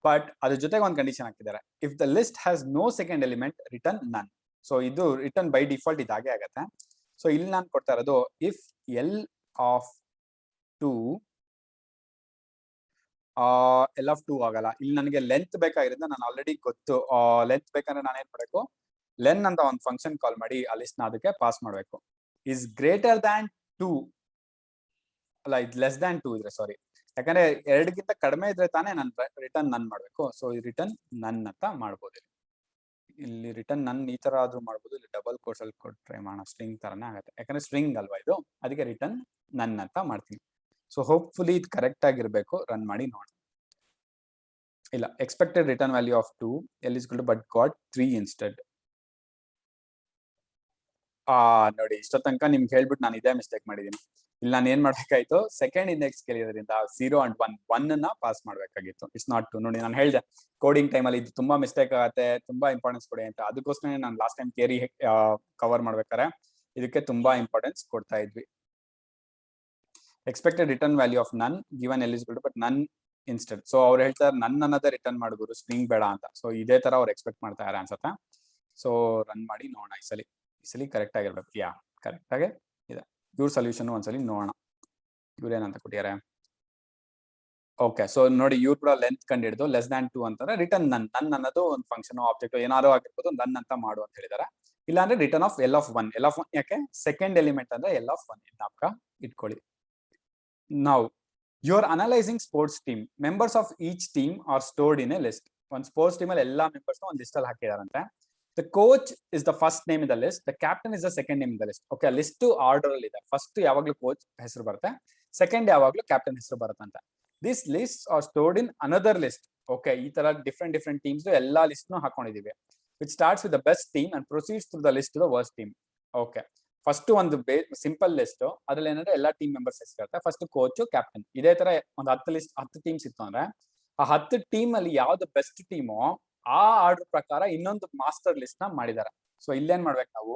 ಬಟ್ ಅದ್ರ ಜೊತೆಗೆ ಒಂದು ಕಂಡೀಷನ್ ಹಾಕಿದ್ದಾರೆ, if the list has no second element return none. So ಇದು ರಿಟರ್ನ್ ಬೈ ಡಿಫಾಲ್ಟ್ ಇದಾಗೆ ಆಗತ್ತೆ. ಸೊ ಇಲ್ಲಿ ನಾನು ಕೊಡ್ತಾ ಇರೋದು ಇಫ್ ಎಲ್ ಆಫ್ 2 ಆಗಲ್ಲ. ಇಲ್ಲಿ ನನಗೆ ಲೆಂತ್ ಬೇಕಾಗಿರೋದ್ರಿಂದ ನಾನು ಆಲ್ರೆಡಿ ಗೊತ್ತು. ಲೆಂತ್ ಬೇಕಂದ್ರೆ ನಾನು ಏನ್ ಮಾಡಬೇಕು, ಲೆನ್ ಅಂತ ಒಂದು ಫಂಕ್ಷನ್ ಕಾಲ್ ಮಾಡಿ ಆ ಲಿಸ್ಟ್ ನ ಅದಕ್ಕೆ ಪಾಸ್ ಮಾಡಬೇಕು. ಇಸ್ ಗ್ರೇಟರ್ ದ್ಯಾನ್ 2 ಅಲ್ಲ, ಇದು ಲೆಸ್ ದ್ಯಾನ್ 2 ಇದ್ರೆ ಸಾರಿ, ಯಾಕಂದ್ರೆ 2ಗಿಂತ ಕಡಿಮೆ ಇದ್ರೆ ತಾನೇ ನಾನು ರಿಟರ್ನ್ ನನ್ ಮಾಡ್ಬೇಕು. ಸೊ ಈ ರಿಟರ್ನ್ ನನ್ ಅಂತ ಮಾಡ್ಬೋದು. ಇಲ್ಲಿ ರಿಟರ್ನ್ ನನ್ ಈ ತರ ಆದ್ರೂ ಮಾಡ್ಬೋದು. ಇಲ್ಲಿ ಡಬಲ್ ಕೋರ್ಸ್ ಅಲ್ಲಿ ಟ್ರೈ ಮಾಡೋಣ, ಸ್ಟ್ರಿಂಗ್ ತರನೇ ಆಗತ್ತೆ, ಯಾಕಂದ್ರೆ ಸ್ಟ್ರಿಂಗ್ ಅಲ್ವಾ ಇದು, ಅದಕ್ಕೆ ರಿಟರ್ನ್ ನನ್ ಅಂತ ಮಾಡ್ತೀನಿ. ಸೊ ಹೋಪ್ಫುಲಿ ಇದು ಕರೆಕ್ಟ್ ಆಗಿರ್ಬೇಕು. ರನ್ ಮಾಡಿ ನೋಡಿ. ಇಲ್ಲ, expected return value of 2 L is good but got 3 instead. ನೋಡಿ ಇಷ್ಟೋ ತನಕ ನಿಮ್ಗೆ ಹೇಳ್ಬಿಟ್ಟು ನಾನು ಇದೇ ಮಿಸ್ಟೇಕ್ ಮಾಡಿದೀನಿ. ಇಲ್ಲಿ ನಾನು ಏನ್ ಮಾಡ್ಬೇಕಾಯ್ತು, ಸೆಕೆಂಡ್ ಇಂಡೆಕ್ಸ್ ಕೇಳಿದ್ರಿಂದ 0 and 1 ನ ಪಾಸ್ ಮಾಡ್ಬೇಕಾಗಿತ್ತು. It's not 2. ನೋಡಿ ನಾನು ಹೇಳ್ದೆ ಕೋಡಿಂಗ್ ಟೈಮ್ ಅಲ್ಲಿ ಇದು ತುಂಬಾ ಮಿಸ್ಟೇಕ್ ಆಗತ್ತೆ, ತುಂಬಾ ಇಂಪಾರ್ಟೆನ್ಸ್ ಕೊಡಿ ಅಂತ. ಅದಕ್ಕೋಸ್ಕರ ನಾನು ಲಾಸ್ಟ್ ಟೈಮ್ ಥಿಯರಿ ಕವರ್ ಮಾಡ್ಬೇಕಾರೆ ಇದಕ್ಕೆ ತುಂಬಾ ಇಂಪಾರ್ಟೆನ್ಸ್ ಕೊಡ್ತಾ ಇದ್ವಿ. ಎಕ್ಸ್ಪೆಕ್ಟೆಡ್ ರಿಟರ್ನ್ ವ್ಯಾಲ್ಯೂ ಆಫ್ ನನ್ ಗಿವನ್ ಎಲಿಜಿಬಲ್ ಬಟ್ ನನ್ ಇನ್ಸ್ಟೆಡ್. ಸೊ ಅವ್ರು ಹೇಳ್ತಾರೆ ನನ್ ಅನ್ನೋದೇ ರಿಟರ್ನ್ ಮಾಡಿದ್ರು, ಸ್ಟ್ರಿಂಗ್ ಬೇಡ ಅಂತ. ಸೊ ಇದೇ ತರ ಅವ್ರು ಎಕ್ಸ್ಪೆಕ್ಟ್ ಮಾಡ್ತಾ ಇದಾರೆ ಅನ್ಸುತ್ತೆ. ಸೊ ರನ್ ಮಾಡಿ ನೋಡೋಣ. ಈ ಸಲಿ ಕರೆಕ್ಟ್ ಆಗಿರ್ಬೇಕು. ಕರೆಕ್ಟ್ ಆಗಿ ಇದೆ. ಇವ್ರ ಸೊಲ್ಯೂಷನ್ ಒಂದ್ಸಲಿ ನೋಡೋಣ, ಇವ್ರೇನಂತ ಕೊಟ್ಟಿದ್ದಾರೆ. ಓಕೆ, ಸೊ ನೋಡಿ ಇವ್ರು ಕೂಡ ಲೆಂತ್ ಕಂಡು ಹಿಡಿದು ಲೆಸ್ ದ್ಯಾನ್ 2 ಅಂತಂದ್ರೆ ರಿಟರ್ನ್ ನನ್ ಅನ್ನೋದು ಒಂದು ಫಂಕ್ಷನ್ ಆಬ್ಜೆಕ್ಟ್ ಏನಾದ್ರು ಆಗಿರ್ಬೋದು, ನನ್ ಅಂತ ಮಾಡು ಅಂತ ಹೇಳಿದಾರೆ. ಇಲ್ಲ ಅಂದ್ರೆ return of L of 1. L of 1 ಯಾಕೆ, ಸೆಕೆಂಡ್ ಎಲಿಮೆಂಟ್ ಅಂದ್ರೆ ಎಲ್ ಆಫ್ 1 ಜ್ಞಾಪಕ ಇಟ್ಕೊಳ್ಳಿ. ನಾವು you are analysing sports team. Members of each team are stored in a list. ಒಂದು ಸ್ಪೋರ್ಟ್ಸ್ ಟೀಮ್ ಅಲ್ಲಿ ಎಲ್ಲಾ ಮೆಂಬರ್ಸ್ ಒಂದು ಲಿಸ್ಟ್ ಅಲ್ಲಿ ಹಾಕಿದಾರಂತೆ. The coach is the first name in the list. The captain is the second name in the list. Okay, list order ಅಲ್ಲಿ ಇದೆ. First ಯಾವಾಗ್ಲೂ coach ಹೆಸರು ಬರುತ್ತೆ, ಸೆಕೆಂಡ್ ಯಾವಾಗ್ಲೂ ಕ್ಯಾಪ್ಟನ್ ಹೆಸರು ಬರುತ್ತಂತ. This list are stored in another list. Okay, ಈ ತರ ಡಿಫ್ರೆಂಟ್ ಟೀಮ್ಸ್ ಎಲ್ಲಾ ಲಿಸ್ಟ್ ನು ಹಾಕೊಂಡಿದೀವಿ. Which starts with the best team and proceeds through the list to the worst team. Okay, first ಒಂದು ಸಿಂಪಲ್ ಲಿಸ್ಟ್, ಅದ್ರಲ್ಲಿ ಏನಂದ್ರೆ ಎಲ್ಲಾ ಟೀಮ್ ಮೆಂಬರ್ಸ್ ಹೆಸರು ಇರುತ್ತೆ. First coach, captain. ಇದೇ ತರ ಒಂದು 10 ಟೀಮ್ಸ್ ಇತ್ತು ಅಂದ್ರೆ ಆ 10 ಟೀಮ್ ಅಲ್ಲಿ ಯಾವ್ದು ಬೆಸ್ಟ್ ಟೀಮೋ ಆ ಆರ್ಡರ್ ಪ್ರಕಾರ ಇನ್ನೊಂದು ಮಾಸ್ಟರ್ ಲಿಸ್ಟ್ ನ ಮಾಡಿದ್ದಾರೆ. ಸೊ ಇಲ್ಲೇನ್ ಮಾಡ್ಬೇಕು ನಾವು,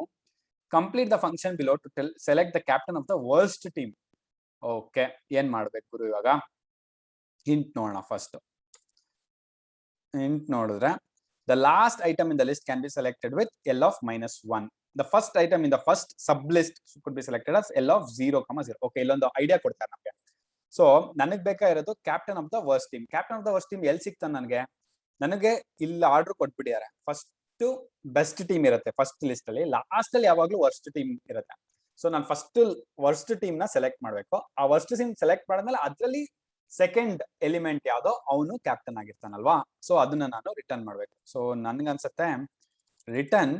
complete the function below to select the captain of the worst team. Okay, ಏನ್ ಮಾಡ್ಬೇಕು ಗುರು ಇವಾಗ, ಹಿಂಟ್ ನೋಡೋಣ. ಫಸ್ಟ್ ಹಿಂಟ್ ನೋಡಿದ್ರೆ the last item in the list can be selected with L of -1. The first item in the first sub list could be selected as L of 0, 0. Okay, ಇಲ್ಲೊಂದು idea ಕೊಡ್ತಾರೆ ನಮಗೆ. So ನನಗ್ ಬೇಕಾಗಿರೋದು captain of the worst team. Captain of the worst team ಎಲ್ಲಿ ಸಿಗ್ತಾನೆ ನನಗೆ ಇಲ್ಲಿ order ಕೊಟ್ಬಿಟ್ಟಿದ್ದಾರೆ. First best team ಇರುತ್ತೆ ಫಸ್ಟ್ ಲಿಸ್ಟ್ ಅಲ್ಲಿ, ಲಾಸ್ಟ್ ಅಲ್ಲಿ ಯಾವಾಗ್ಲೂ ವರ್ಸ್ಟ್ ಟೀಮ್ ಇರುತ್ತೆ. ಸೊ ನಾನು ಫಸ್ಟ್ ವರ್ಸ್ಟ್ ಟೀಮ್ ನ ಸೆಲೆಕ್ಟ್ ಮಾಡ್ಬೇಕು. ಆ ವರ್ಸ್ಟ್ ಟೀಮ್ ಸೆಲೆಕ್ಟ್ ಮಾಡಿದ್ಮೇಲೆ ಅದ್ರಲ್ಲಿ ಸೆಕೆಂಡ್ ಎಲಿಮೆಂಟ್ ಯಾವ್ದೋ ಅವನು ಕ್ಯಾಪ್ಟನ್ ಆಗಿರ್ತಾನಲ್ವಾ, ಸೊ ಅದನ್ನ ನಾನು ರಿಟರ್ನ್ ಮಾಡ್ಬೇಕು. ಸೊ ನನ್ಗನ್ಸುತ್ತೆ ರಿಟರ್ನ್,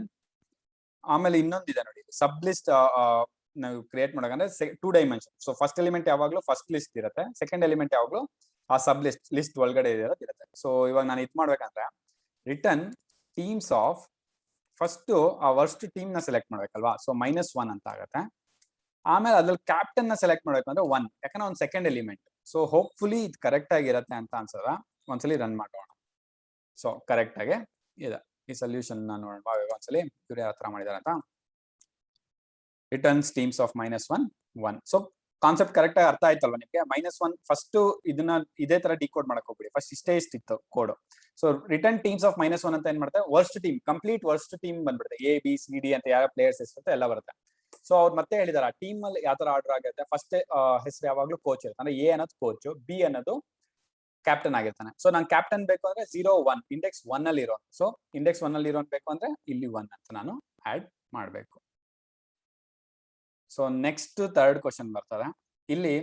ಆಮೇಲೆ ಇನ್ನೊಂದಿದೆ ನೋಡಿ ಸಬ್ ಲಿಸ್ಟ್ ನಾವು ಕ್ರಿಯೇಟ್ ಮಾಡೋಕಂದ್ರೆ 2 ಡೈಮೆನ್ಷನ್. ಸೊ ಫಸ್ಟ್ ಎಲಿಮೆಂಟ್ ಯಾವಾಗ್ಲೂ ಫಸ್ಟ್ ಲಿಸ್ಟ್ ಇರುತ್ತೆ, ಸೆಕೆಂಡ್ ಎಲಿಮೆಂಟ್ ಯಾವಾಗ್ಲೂ ಆ ಸಬ್ ಲಿಸ್ಟ್ ಒಳಗಡೆ ಇರುತ್ತೆ. ಸೊ ಇವಾಗ ನಾನು ಇದು ಮಾಡ್ಬೇಕಂದ್ರೆ ರಿಟರ್ನ್ ಟೀಮ್ಸ್ ಆಫ್, ಫಸ್ಟ್ ಆ ವರ್ಸ್ಟ್ ಟೀಮ್ ನ ಸೆಲೆಕ್ಟ್ ಮಾಡ್ಬೇಕಲ್ವಾ, ಸೊ -1 ಅಂತ ಆಗುತ್ತೆ. ಆಮೇಲೆ ಅದ್ರಲ್ಲಿ ಕ್ಯಾಪ್ಟನ್ ನ ಸೆಲೆಕ್ಟ್ ಮಾಡ್ಬೇಕು ಅಂದ್ರೆ 1, ಯಾಕಂದ್ರೆ ಒಂದು ಸೆಕೆಂಡ್ ಎಲಿಮೆಂಟ್. ಸೊ ಹೋಪ್ಫುಲಿ ಇದು ಕರೆಕ್ಟ್ ಆಗಿರುತ್ತೆ ಅಂತ ಅನ್ಸದ. ಒಂದ್ಸಲಿ ರನ್ ಮಾಡೋಣ. ಸೊ ಕರೆಕ್ಟ್ ಆಗಿ ಇದೆ ಈ ಸೊಲ್ಯೂಷನ್ ನೋಡೋಣ ಒಂದ್ಸಲಿ ಇವ್ರು ಯಾವ ತರ ಮಾಡಿದಾರೆ ಅಂತ. Returns teams of -1 1. So concept correct ಆಗಿ ಅರ್ಥ ಆಯ್ತಲ್ವಾ ನಿಮ್ಗೆ? -1 ಫಸ್ಟ್ ಇದನ್ನ ಇದೇ ತರ ಡಿಕೋಡ್ ಮಾಡಕ್ ಹೋಗ್ಬಿಡಿ, ಫಸ್ಟ್ ಇಷ್ಟಿತ್ತು code. So return teams of -1 ಅಂತ ಏನ್ ಮಾಡ್ತಾರೆ, worst team, complete worst team ಬಂದ್ಬಿಡುತ್ತೆ. A B C D ಅಂತ ಯಾವ ಪ್ಲೇಯರ್ಸ್ ಇರುತ್ತೆ ಎಲ್ಲ ಬರುತ್ತೆ. ಸೊ ಅವ್ರು ಮತ್ತೆ ಹೇಳಿದಾರೆ ಆ ಟೀಮ್ ಅಲ್ಲಿ ಯಾವ ತರ ಆರ್ಡರ್ ಆಗುತ್ತೆ. ಫಸ್ಟ್ ಹೆಸರು ಯಾವಾಗ್ಲೂ ಕೋಚ್ ಇರುತ್ತೆ, ಅಂದ್ರೆ A ಅನ್ನೋದು ಕೋಚ್, B ಅನ್ನೋದು ಕ್ಯಾಪ್ಟನ್ ಆಗಿರ್ತಾನೆ. ಸೊ ನಾನು ಕ್ಯಾಪ್ಟನ್ ಬೇಕು ಅಂದ್ರೆ 0 1 ಇಂಡೆಕ್ಸ್ 1 ಅಲ್ಲಿ ಇರೋ, ಸೊ ಇಂಡೆಕ್ಸ್ 1 ಅಲ್ಲಿ ಇರೋನ್ ಬೇಕು ಅಂದ್ರೆ ಇಲ್ಲಿ 1 ಅಂತ ನಾನು ಆಡ್ ಮಾಡ್ಬೇಕು. ಸೊ ನೆಕ್ಸ್ಟ್ ಥರ್ಡ್ ಕ್ವಶನ್ ಬರ್ತದೆ ಇಲ್ಲಿ.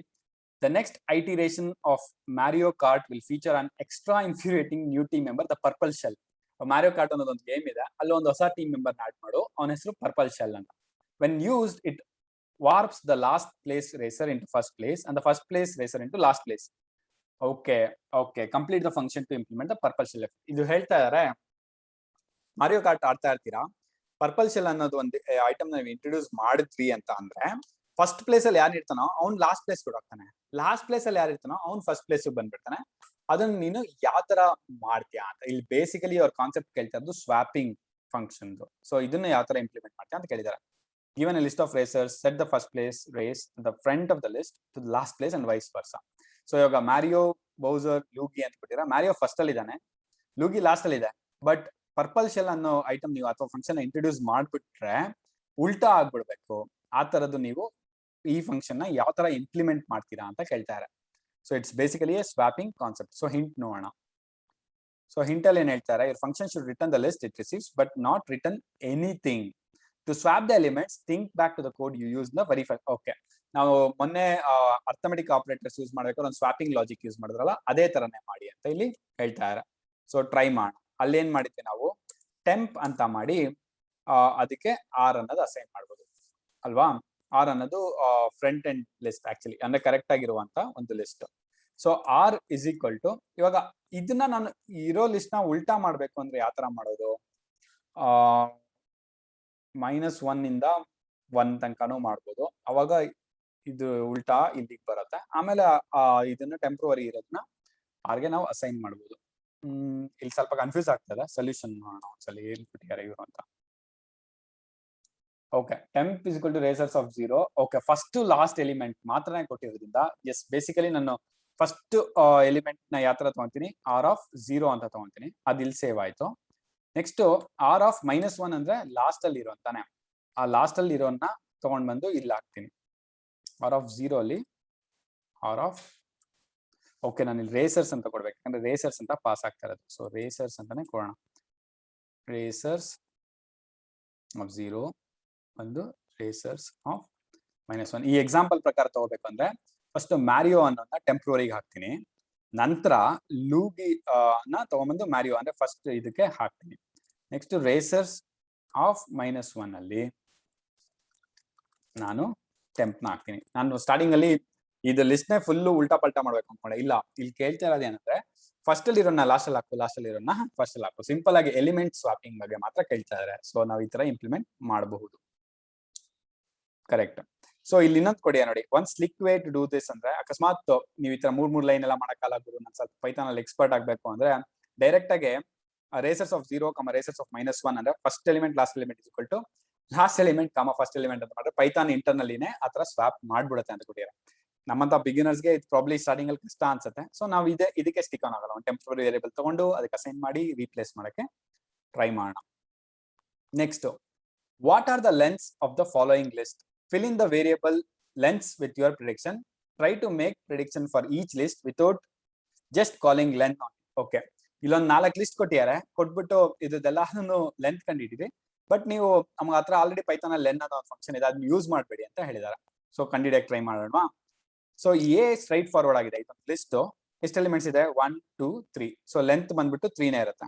The next iteration of Mario Kart will feature an extra infuriating new team member, the purple shell. Mario Kart ಅನ್ನೋದು ಒಂದು ಗೇಮ್ ಇದೆ, ಅಲ್ಲಿ ಒಂದು ಹೊಸ ಟೀಮ್ ಮೆಂಬರ್ ಆಡ್ ಮಾಡು, ಅವನ ಹೆಸರು ಪರ್ಪಲ್ ಶೆಲ್ ಅಂತ. When used it warps the last place racer into first place and the first place racer into last place. Okay complete the function to implement the purple shell. ಇದು ಹೇಳ್ತಾ ಇದಾರೆ ಮಾರಿಯೋ cart ಆಡ್ತಾ ಇರ್ತೀರಾ, purple shell ಅನ್ನೋದು ಒಂದು item ನಾವು introduce ಮಾಡಿದ್ವಿ ಅಂತ ಅಂದ್ರೆ ಫಸ್ಟ್ ಪ್ಲೇಸ್ ಅಲ್ಲಿ ಯಾರು ಇರ್ತಾನೋ ಅವ್ನು ಲಾಸ್ಟ್ ಪ್ಲೇಸ್ ಹೋಗ್ತಾನೆ, ಲಾಸ್ಟ್ ಪ್ಲೇಸ್ ಅಲ್ಲಿ ಯಾರು ಇರ್ತಾನೋ ಅವ್ನು ಫಸ್ಟ್ ಪ್ಲೇಸ್ ಬಂದ್ಬಿಡ್ತಾನೆ. ಅದನ್ನ ನೀನು ಯಾವ ತರ ಮಾಡ್ತೀಯಾ ಅಂತ ಇಲ್ಲಿ ಬೇಸಿಕಲಿ ಅವ್ರ ಕಾನ್ಸೆಪ್ಟ್ ಕೇಳ್ತಾ ಇದ್ದು ಸ್ವಾಪಿಂಗ್ ಫಂಕ್ಷನ್. ಸೊ ಇದನ್ನ ಯಾವ ತರ ಇಂಪ್ಲಿಮೆಂಟ್ ಮಾಡ್ತೀಯಾ ಅಂತ ಕೇಳಿದಾರೆ. Given a list of racers, set the first place race the front of the list to the last place and vice versa. So ಇವಾಗ ಮ್ಯಾರಿಯೋ, ಬೌಸರ್, ಲೂಗಿ ಅಂತ ಕೊಟ್ಟಿರ. ಮ್ಯಾರಿಯೋ ಫಸ್ಟ್ ಅಲ್ಲಿ ಇದ್ದಾನೆ, ಲೂಗಿ ಲಾಸ್ಟ್ ಅಲ್ಲಿ ಇದೆ. ಬಟ್ ಪರ್ಪಲ್ ಶೆಲ್ ಅನ್ನೋ ಐಟಮ್ ನೀವು ಅಥವಾ function introduce ಮಾಡ್ಬಿಟ್ರೆ ಉಲ್ಟಾ ಆಗ್ಬಿಡ್ಬೇಕು. ಆ ತರದ್ದು ನೀವು ಈ ಫಂಕ್ಷನ್ ನ ಯಾವ ತರ ಇಂಪ್ಲಿಮೆಂಟ್ ಮಾಡ್ತೀರಾ ಅಂತ ಕೇಳ್ತಾರೆ. So it's basically A swapping concept. So hint ನೋಡೋಣ. ಸೊ ಹಿಂಟ್ ಅಲ್ಲಿ ಏನ್ ಹೇಳ್ತಾರೆ, your function should return the list it receives but not return anything. To swap the elements, think back to the code you used the very first. Okay, ನಾವು ಮೊನ್ನೆ arithmetic operators use ಮಾಡ್ಬೇಕಾದ್ರೆ ಒಂದು swapping logic use ಮಾಡಿದ್ರಲ್ಲ, ಅದೇ ತರನೇ ಮಾಡಿ ಅಂತ ಇಲ್ಲಿ ಹೇಳ್ತಾರೆ. ಸೊ ಟ್ರೈ ಮಾಡೋಣ. ಅಲ್ಲಿ ಏನ್ ಮಾಡಿದ್ವಿ ನಾವು, ಟೆಂಪ್ ಅಂತ ಮಾಡಿ ಅದಕ್ಕೆ ಆರ್ ಅನ್ನೋದು ಅಸೈನ್ ಮಾಡ್ಬೋದು ಅಲ್ವಾ. ಆರ್ ಅನ್ನೋದು ಫ್ರಂಟ್ ಎಂಡ್ ಲಿಸ್ಟ್ ಆಕ್ಚುಲಿ, ಅಂದ್ರೆ ಕರೆಕ್ಟ್ ಆಗಿರುವಂತ ಒಂದು list. So R is equal to, ಇವಾಗ ಇದನ್ನ ನಾನು ಇರೋ ಲಿಸ್ಟ್ ನ ಉಲ್ಟಾ ಮಾಡ್ಬೇಕು ಅಂದ್ರೆ ಯಾವ ತರ ಮಾಡೋದು, -1 ಇಂದ 1 ತನಕನೂ ಮಾಡ್ಬೋದು. ಅವಾಗ ಇದು ಉಲ್ಟಾ ಇಲ್ಲಿಗೆ ಬರುತ್ತೆ. ಆಮೇಲೆ ಇದನ್ನ ಟೆಂಪ್ರವರಿ ಇರೋದನ್ನ ಆರ್ಗೆ ನಾವು ಅಸೈನ್ ಮಾಡ್ಬೋದು. ಇಲ್ಲಿ ಸ್ವಲ್ಪ ಕನ್ಫ್ಯೂಸ್ ಆಗ್ತದೆ. ಸೊಲ್ಯೂಷನ್ ನೋಡೋಣ ಒಂದ್ಸಲಿ ಏನ್ ಕೊಟ್ಟಿದ್ದಾರೆ ಇವರು ಅಂತ. Okay, temp is equal to racers of 0. Okay, first last element ಮಾತ್ರನೇ ಕೊಟ್ಟಿರೋದ್ರಿಂದ ಎಸ್ ಬೇಸಿಕಲಿ ನಾನು ಫಸ್ಟ್ ಎಲಿಮೆಂಟ್ ನ ಯಾವ ತರ ತಗೊಂತೀನಿ, R(0) ಅಂತ ತಗೊಂತೀನಿ. ಅದು ಇಲ್ಲಿ ಸೇವ್ ಆಯ್ತು. ನೆಕ್ಸ್ಟ್ R(-1) ಅಂದ್ರೆ ಲಾಸ್ಟ್ ಅಲ್ಲಿ ಇರೋಂತಾನೆ, ಆ ಲಾಸ್ಟ್ ಅಲ್ಲಿ ಇರೋನ್ನ ತಗೊಂಡ್ ಬಂದು ಇಲ್ಲಿ ಹಾಕ್ತೀನಿ. R(0) ಅಲ್ಲಿ ಓಕೆ, ನಾನು ಇಲ್ಲಿ ರೇಸರ್ಸ್ ಅಂತ ಕೊಡ್ಬೇಕು, ಯಾಕಂದ್ರೆ ರೇಸರ್ಸ್ ಅಂತ ಪಾಸ್ ಆಗ್ತಾ ಇರೋದು. ಸೊ ರೇಸರ್ಸ್ ಅಂತಾನೆ ಕೊಡೋಣ. ರೇಸರ್ಸ್ ಆಫ್ 0 ಒಂದು ರೇಸರ್ಸ್ ಆಫ್ -1. ಈ ಎಕ್ಸಾಂಪಲ್ ಪ್ರಕಾರ ತಗೋಬೇಕು ಅಂದ್ರೆ ಫಸ್ಟ್ ಮ್ಯಾರಿಯೋ ಅನ್ನೋದನ್ನ ಟೆಂಪ್ರವರಿಗೆ ಹಾಕ್ತೀನಿ, ನಂತರ ಲೂಗಿ ನ ತಗೊಂಡ್ಬಂದು ಮ್ಯಾರಿಯೋ ಅಂದ್ರೆ ಫಸ್ಟ್ ಇದಕ್ಕೆ ಹಾಕ್ತೀನಿ. ನೆಕ್ಸ್ಟ್ ರೇಸರ್ಸ್ ಆಫ್ -1 ಅಲ್ಲಿ ನಾನು ಟೆಂಪ್ ನ ಹಾಕ್ತೀನಿ. ನಾನು ಸ್ಟಾರ್ಟಿಂಗ್ ಅಲ್ಲಿ ಇದು ಲಿಸ್ಟ್ ನೇ ಫುಲ್ ಉಲ್ಟಾ ಪಲ್ಟಾ ಮಾಡ್ಬೇಕು ಅನ್ಕೊಂಡೆ. ಇಲ್ಲ, ಇಲ್ಲಿ ಕೇಳ್ತಾ ಇರೋದು ಏನಂದ್ರೆ ಫಸ್ಟ್ ಅಲ್ಲಿ ಇರೋನ್ನ ಲಾಸ್ಟ್ ಅಲ್ಲಿ ಹಾಕು, ಲಾಸ್ಟ್ ಅಲ್ಲಿ ಇರೋನ್ನ ಫಸ್ಟ್ ಅಲ್ಲಿ ಹಾಕು. ಸಿಂಪಲ್ ಆಗಿ ಎಲಿಮೆಂಟ್ ಸ್ವಾಪಿಂಗ್ ಬಗ್ಗೆ ಮಾತ್ರ ಕೇಳ್ತಾ ಇದಾರೆ. ಸೊ ನಾವು ಈ ತರ ಇಂಪ್ಲಿಮೆಂಟ್ ಮಾಡಬಹುದು. ಕರೆಕ್ಟ್. ಸೊ ಇಲ್ಲಿ ಇನ್ನೊಂದು ಕೊಡಿ ನೋಡಿ, one slick way to do this ಅಂದ್ರೆ, ಅಕಸ್ಮಾತ್ ನೀವು ಈ ತರ 3 ಲೈನ್ ಎಲ್ಲ ಮಾಡಕ್ಕಾಗಲ್ಲ ಗುರು, ನಾನು ಸ್ವಲ್ಪ ಪೈಥಾನ್ ಅಲ್ಲಿ ಎಕ್ಸ್ಪರ್ಟ್ ಆಗ್ಬೇಕು ಅಂದ್ರೆ ಡೈರೆಕ್ಟ್ ಆಗಿ ರೇಸರ್ಸ್ ಆಫ್ 0, ರೇಸರ್ಸ್ ಆಫ್ -1 ಅಂದ್ರೆ first element last element is equal to last element first element ಅಂತ ಮಾಡಿದ್ರೆ ಪೈಥಾನ್ ಇಂಟರ್ನಲ್ಲಿನೇ ಆತರ ಸ್ವಾಪ್ ಮಾಡ್ಬಿಡುತ್ತೆ ಅಂತ ಕೊಟ್ಟಿದ್ದಾರೆ. ನಮ್ಮಂತ ಬಿಗಿನರ್ಸ್ಗೆ ಇದು ಪ್ರಾಬ್ಲಿ ಸ್ಟಾರ್ಟಿಂಗ್ ಅಲ್ಲಿ ಕಷ್ಟ ಅನ್ಸುತ್ತೆ. ಸೊ ನಾವು ಇದಕ್ಕೆ ಸ್ಟಿಕ್ ಆನ್ ಆಗಲ್ಲ, ಒಂದು ಟೆಂಪರರಿ ವೇರಿಯಬಲ್ ತಗೊಂಡು ಅದಕ್ಕೆ ಅಸೈನ್ ಮಾಡಿ ರೀಪ್ಲೇಸ್ ಮಾಡಕ್ಕೆ ಟ್ರೈ ಮಾಡೋಣ. Next, what are the lengths of the following list? Fill in the variable lengths with your prediction. Try to make prediction for each list without just calling length. Okay, ಇಲ್ಲೊಂದು 4 list ಕೊಟ್ಟಿದ್ದಾರೆ, ಕೊಟ್ಬಿಟ್ಟು ಇದೆಲ್ಲ length ಕಂಡಿದ್ದೀವಿ, but ನೀವು ನಮ್ಗೆ ಹತ್ರ already Python len ಅನ್ನೋ ಒಂದು function ಇದೆ, ಅದನ್ನ ಯೂಸ್ ಮಾಡಬೇಡಿ ಅಂತ ಹೇಳಿದ್ದಾರೆ. ಸೊ ಕಂಡಿಡಿಯಕ್ಕೆ ಟ್ರೈ ಮಾಡೋಣ. ಸೊ ಎ ಸ್ಟ್ರೈಟ್ ಫಾರ್ವರ್ಡ್ ಆಗಿದೆ. ಇದೊಂದು ಲಿಸ್ಟ್ ಎಷ್ಟು ಎಲಿಮೆಂಟ್ಸ್ ಇದೆ? 1 2 3. ಸೊ ಲೆಂತ್ ಬಂದ್ಬಿಟ್ಟು 3ನೇ ಇರುತ್ತೆ.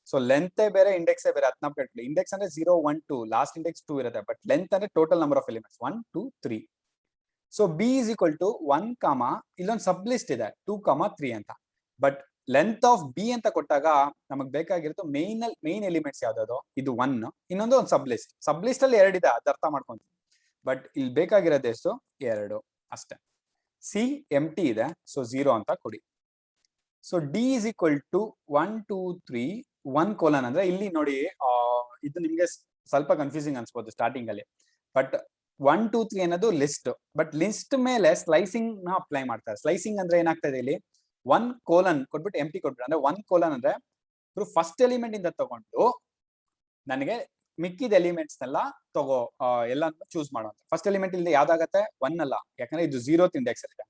ಸೊ ಲೆಂತ್ ಬೇರೆ ಇಂಡೆಕ್ಸ್ ಬೇರೆ. ಅದನ್ನ ಕೇಳ್ಕೊಳ್ಳಿ. ಇಂಡೆಕ್ಸ್ ಅಂದ್ರೆ 0 1 2, ಲಾಸ್ಟ್ ಇಂಡೆಕ್ಸ್ 2 ಇರುತ್ತೆ, ಬಟ್ ಲೆಂತ್ ಅಂದ್ರೆ total number of elements 1 2 3. So B is equal to 1, ಇಲ್ಲೊಂದು ಸಬ್ ಲಿಸ್ಟ್ ಇದೆ 2, 3 ಅಂತ. ಬಟ್ ಲೆಂತ್ ಆಫ್ ಬಿ ಅಂತ ಕೊಟ್ಟಾಗ ನಮಗ್ ಬೇಕಾಗಿರೋದು ಮೇನ್ ಎಲಿಮೆಂಟ್ಸ್ ಯಾವ್ದು? ಇದು 1, ಇನ್ನೊಂದು ಒಂದು ಸಬ್ ಲಿಸ್ಟ್. ಸಬ್ ಲಿಸ್ಟ್ ಅಲ್ಲಿ 2 ಇದೆ, ಅದ್ ಅರ್ಥ ಮಾಡ್ಕೊಂತೀವಿ. ಬಟ್ ಇಲ್ಲಿ ಬೇಕಾಗಿರೋದು ಎಷ್ಟು? 2 ಅಷ್ಟೇ. ಸಿ ಎಂಟಿ ಇದೆ, ಸೊ 0 ಅಂತ ಕೊಡಿ. So D is equal to 1 2 3 1 colon ಅಂದ್ರೆ ಇಲ್ಲಿ ನೋಡಿ, ಇದು ನಿಮ್ಗೆ ಸ್ವಲ್ಪ ಕನ್ಫ್ಯೂಸಿಂಗ್ ಅನ್ಸ್ಬೋದು ಸ್ಟಾರ್ಟಿಂಗ್ ಅಲ್ಲಿ. ಬಟ್ 1 2 3 ಅನ್ನೋದು ಲಿಸ್ಟ್, ಬಟ್ ಲಿಸ್ಟ್ ಮೇಲೆ ಸ್ಲೈಸಿಂಗ್ ನ ಅಪ್ಲೈ ಮಾಡ್ತಾರೆ. ಸ್ಲೈಸಿಂಗ್ ಅಂದ್ರೆ ಏನಾಗ್ತದೆ ಇಲ್ಲಿ? 1 ಕೋಲನ್ ಕೊಟ್ಬಿಟ್ಟು ಎಂಟಿ ಕೊಟ್ಬಿಟ್ಟು, ಅಂದ್ರೆ 1 ಕೋಲನ್ ಅಂದ್ರೆ ಫಸ್ಟ್ ಎಲಿಮೆಂಟ್ ಇಂದ ತಗೊಂಡು ನನಗೆ ಮಿಕ್ಕಿದ ಎಲಿಮೆಂಟ್ಸ್ ನೆಲ್ಲ ತಗೋ, ಎಲ್ಲ ಚೂಸ್ ಮಾಡುವಂತ. ಫಸ್ಟ್ ಎಲಿಮೆಂಟ್ ಇಲ್ಲಿ ಯಾವ್ದಾಗತ್ತೆ? 1 ಅಲ್ಲ, ಯಾಕಂದ್ರೆ ಇದು 0th ಇಂಡೆಕ್ಸ್ ಇದೆ.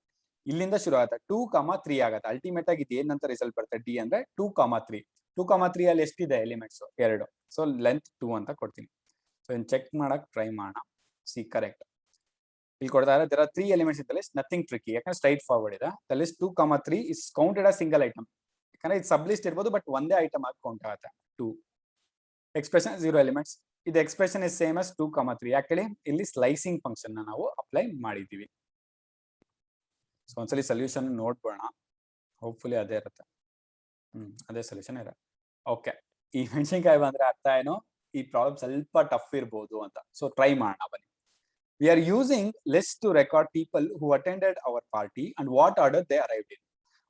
ಇಲ್ಲಿಂದ ಶುರು ಆಗುತ್ತೆ 2, 3 ಆಗತ್ತೆ. ಅಲ್ಟಿಮೇಟ್ ಆಗಿ ಇದು ಏನಂತ ರಿಸಲ್ಟ್ ಬರುತ್ತೆ? ಡಿ ಅಂದ್ರೆ 2, 3. 2, 3 ಅಲ್ಲಿ ಎಷ್ಟಿದೆ ಎಲಿಮೆಂಟ್ಸ್? 2. ಸೊ ಲೆಂತ್ 2 ಅಂತ ಕೊಡ್ತೀನಿ. ಸೊ ಇದನ್ನ ಚೆಕ್ ಮಾಡಕ್ ಟ್ರೈ ಮಾಡೋಣ. C correct. ಇಲ್ಲಿ ಕೊಡ್ತಾ ಇದೆ there are 3 elements in the list, nothing tricky, ಯಾಕಂದ್ರೆ ಸ್ಟ್ರೈಟ್ ಫಾರ್ವರ್ಡ್ ಇದೆ. The list 2, 3 is counted as single item. ಯಾಕಂದ್ರೆ ಇದು ಸಬ್ ಲಿಸ್ಟ್ ಇರ್ಬೋದು, ಬಟ್ ಒಂದೇ ಐಟಮ್ ಆಗಿ ಕೌಂಟ್ ಆಗುತ್ತೆ. 2 ಎಕ್ಸ್ಪ್ರೆಷನ್ 0 ಎಲಿಮೆಂಟ್ಸ್. ಇದು ಎಕ್ಸ್ಪ್ರೆಷನ್ ಇಸ್ ಸೇಮ್ as 2, 3. ಯಾಕಂದ್ರೆ ಇಲ್ಲಿ ಸ್ಲೈಸಿಂಗ್ ಫಂಕ್ಷನ್ ನಾವು ಅಪ್ಲೈ ಮಾಡಿದೀವಿ. ಸೊ ಒಂದ್ಸಲಿ ಸೊಲ್ಯೂಷನ್ ನೋಡ್ಬೋಣ. ಹೋಪ್ಫುಲಿ ಅದೇ ಇರುತ್ತೆ. ಅದೇ ಸೊಲ್ಯೂಷನ್ ಇದೆ. ಓಕೆ, ಈ ಮೆಣಸಿನ್ಕಾಯಿ ಬಂದ್ರೆ ಅರ್ಥ ಏನು? ಈ ಪ್ರಾಬ್ಲಮ್ ಸ್ವಲ್ಪ ಟಫ್ ಇರ್ಬೋದು ಅಂತ. ಸೊ ಟ್ರೈ ಮಾಡೋಣ ಬನ್ನಿ. We are using lists to record people who attended our party and what order they arrived in.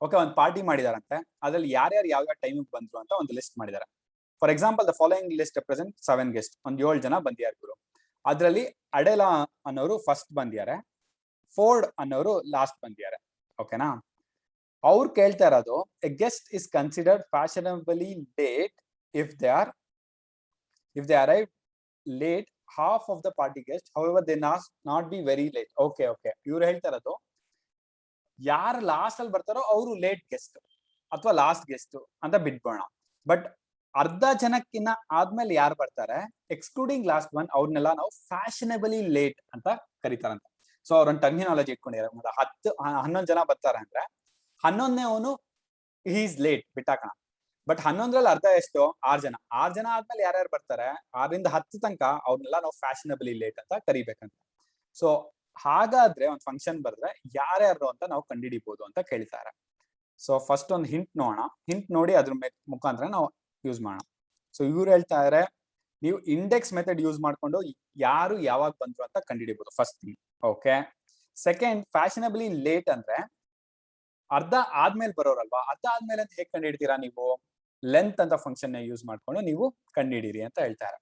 Okay, ಒಂದು ಪಾರ್ಟಿ ಮಾಡಿದಾರಂತೆ, ಅದ್ರಲ್ಲಿ ಯಾರ್ಯಾರು ಯಾವ ಟೈಮಿಗೆ ಬಂದ್ರು ಅಂತ ಒಂದು ಲಿಸ್ಟ್ ಮಾಡಿದ್ದಾರೆ. For example, the following list represent 7 guest. ಒಂದು 7 ಜನ ಬಂದಿದ್ದಾರೆ ಗುರು. ಅದರಲ್ಲಿ ಅಡೆಲಾ ಅನ್ನೋರು ಫಸ್ಟ್ ಬಂದಿದ್ದಾರೆ, ಫೋರ್ಡ್ ಅನ್ನೋರು ಲಾಸ್ಟ್ ಬಂದಿದ್ದಾರೆ. ಓಕೆನಾ? ಅವ್ರು ಕೇಳ್ತಾ ಇರೋದು, a guest is considered fashionably late if they arrive late half of the party guests, however they not be very late. Okay, ಇವ್ರು ಹೇಳ್ತಾ ಇರೋದು ಯಾರು ಲಾಸ್ಟ್ ಅಲ್ಲಿ ಬರ್ತಾರೋ ಅವರು ಲೇಟ್ ಗೆಸ್ಟ್ ಅಥವಾ ಲಾಸ್ಟ್ ಗೆಸ್ಟ್ ಅಂತ ಬಿಟ್ಬೋಣ. ಬಟ್ ಅರ್ಧ ಜನಕ್ಕಿನ್ನ ಆದ್ಮೇಲೆ ಯಾರು ಬರ್ತಾರೆ, ಎಕ್ಸ್ಕ್ಲೂಡಿಂಗ್ ಲಾಸ್ಟ್ ಒನ್, ಅವ್ರನ್ನೆಲ್ಲ ನಾವು ಫ್ಯಾಷನಬಲಿ ಲೇಟ್ ಅಂತ ಕರೀತಾರಂತ. ಸೊ ಅವ್ರೊಂದು ಟರ್ಮಿನಾಲಜಿ ಇಟ್ಕೊಂಡಿದ್ದಾರೆ. 11 ಜನ ಬರ್ತಾರೆ ಅಂದ್ರೆ 11ನೇ ಅವನು ಈಸ್ ಲೇಟ್ ಬಿಟ್ಟಾಕಣ. ಬಟ್ 11ರಲ್ಲಿ ಅರ್ಧ ಎಷ್ಟು? 6 ಜನ. 6 ಜನ ಆದ್ಮೇಲೆ ಯಾರ್ಯಾರು ಬರ್ತಾರೆ, 6ರಿಂದ 10 ತನಕ ಅವ್ರನ್ನೆಲ್ಲ ನಾವು ಫ್ಯಾಷನಬಲಿ ಲೇಟ್ ಅಂತ ಕರಿಬೇಕಂತ. ಸೊ ಹಾಗಾದ್ರೆ ಒಂದು ಫಂಕ್ಷನ್ ಬರೆದ್ರೆ ಯಾರ್ಯಾರು ಅಂತ ನಾವು ಕಂಡುಹಿಡಿಬಹುದು ಅಂತ ಕೇಳ್ತಾರೆ. ಸೊ ಫಸ್ಟ್ ಒಂದು ಹಿಂಟ್ ನೋಡೋಣ. ಹಿಂಟ್ ನೋಡಿ ಅದ್ರ ಮುಖಾಂತರ ನಾವು ಯೂಸ್ ಮಾಡೋಣ. ಸೊ ಇವ್ರು ಹೇಳ್ತಾ ಇದಾರೆ, ನೀವು ಇಂಡೆಕ್ಸ್ ಮೆಥಡ್ ಯೂಸ್ ಮಾಡ್ಕೊಂಡು ಯಾರು ಯಾವಾಗ ಬಂದ್ರು ಅಂತ ಕಂಡುಹಿಡಿಬಹುದು first thing. Okay. Second, fashionably late ಅಂದ್ರೆ ಅರ್ಧ ಆದ್ಮೇಲೆ ಬರೋರಲ್ವಾ, ಅರ್ಧ ಆದ್ಮೇಲೆ ಅಂತ ಹೇಗೆ ಕಂಡುಹಿಡ್ತೀರಾ ನೀವು? ಲೆಂತ್ ಅಂತ ಫಂಕ್ಷನ್ ಯೂಸ್ ಮಾಡ್ಕೊಂಡು ನೀವು ಕಂಡುಹಿಡೀರಿ ಅಂತ ಹೇಳ್ತಾರೆ.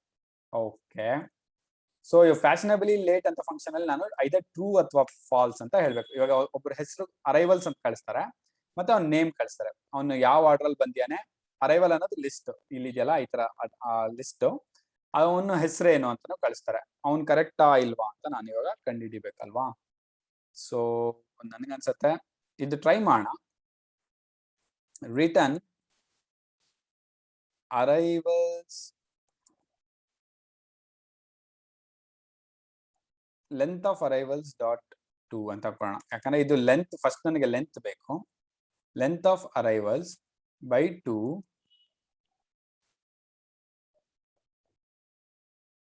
ಓಕೆ. ಸೊ ಫ್ಯಾಷನಬಲಿ ಲೇಟ್ ಅಂತ ಫಂಕ್ಷನ್ ಅಲ್ಲಿ ನಾನು ಐದರ್ ಟ್ರೂ ಅಥವಾ ಫಾಲ್ಸ್ ಅಂತ ಹೇಳ್ಬೇಕು. ಇವಾಗ ಒಬ್ಬರ ಹೆಸರು ಅರೈವಲ್ಸ್ ಅಂತ ಕಳಿಸ್ತಾರೆ, ಮತ್ತೆ ಅವ್ನ ನೇಮ್ ಕಳಿಸ್ತಾರೆ. ಅವನು ಯಾವ ಆರ್ಡರ್ ಅಲ್ಲಿ ಬಂದಿಯಾನೆ, ಅರೈವಲ್ ಅನ್ನೋದು ಲಿಸ್ಟ್ ಇಲ್ಲಿದೆಯಲ್ಲ, ಈ ತರ ಲಿಸ್ಟ್, ಅವನ ಹೆಸರೇನು ಅಂತಾನು ಕಳಿಸ್ತಾರೆ. ಅವ್ನ್ ಕರೆಕ್ಟಾ ಇಲ್ವಾ ಅಂತ ನಾನು ಇವಾಗ ಕಂಡುಹಿಡಿಬೇಕಲ್ವಾ. ಸೊ ನನ್ಗನ್ಸತ್ತೆ ಇದು ಟ್ರೈ ಮಾಡೋಣ. Return arrivals length of arrivals dot two ಅಂತ ಕೊಡೋಣ. ಯಾಕಂದ್ರೆ ಇದು ಲೆಂತ್, ಫಸ್ಟ್ ನನಗೆ ಲೆಂತ್ ಬೇಕು. ಲೆಂತ್ ಆಫ್ ಅರೈವಲ್ಸ್ ಬೈ 2,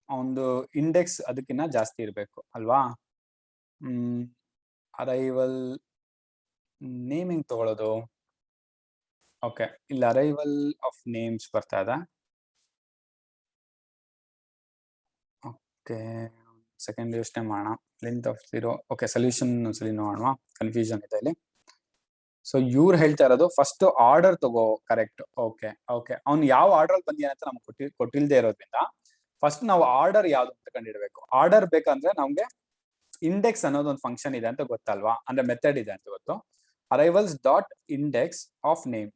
ಒಂದು ಇಂಡೆಕ್ಸ್ ಅದಕ್ಕಿಂತ ಜಾಸ್ತಿ ಇರಬೇಕು ಅಲ್ವಾ. ಅರೈವಲ್ ನೇಮ್ ಹೆಂಗ್ ತಗೊಳ್ಳೋದು? ಓಕೆ, ಇಲ್ಲಿ ಅರೈವಲ್ ಆಫ್ ನೇಮ್ಸ್ ಬರ್ತಾ ಇದೆ. ಓಕೆ, ಸೆಕೆಂಡ್ ಯೋಚನೆ ಮಾಡೋಣ. Length of 0. ಓಕೆ, ಸೊಲ್ಯೂಷನ್ ಒಂದ್ಸಲಿ ನೋಡೋಣ, ಕನ್ಫ್ಯೂಷನ್ ಇದೆ ಇಲ್ಲಿ. ಸೊ ಇವ್ರು ಹೇಳ್ತಾ ಇರೋದು ಫಸ್ಟ್ ಆರ್ಡರ್ ತಗೋ. ಕರೆಕ್ಟ್. ಓಕೆ, ಅವ್ನು ಯಾವ ಆರ್ಡರ್ ಅಲ್ಲಿ ಬಂದಿಯಾನೆ ಅಂತ ನಮ್ಗೆ ಕೊಟ್ಟಿಲ್ದೇ ಇರೋದ್ರಿಂದ ಫಸ್ಟ್ ನಾವು ಆರ್ಡರ್ ಯಾವ್ದು ಅಂತ ಕಂಡಿಡ್ಬೇಕು. ಆರ್ಡರ್ ಬೇಕಂದ್ರೆ ನಮ್ಗೆ ಇಂಡೆಕ್ಸ್ ಅನ್ನೋದು ಒಂದು ಫಂಕ್ಷನ್ ಇದೆ ಅಂತ ಗೊತ್ತಲ್ವಾ, ಅಂದ್ರೆ ಮೆಥಡ್ ಇದೆ ಅಂತ ಗೊತ್ತು. Arrivals dot index of name.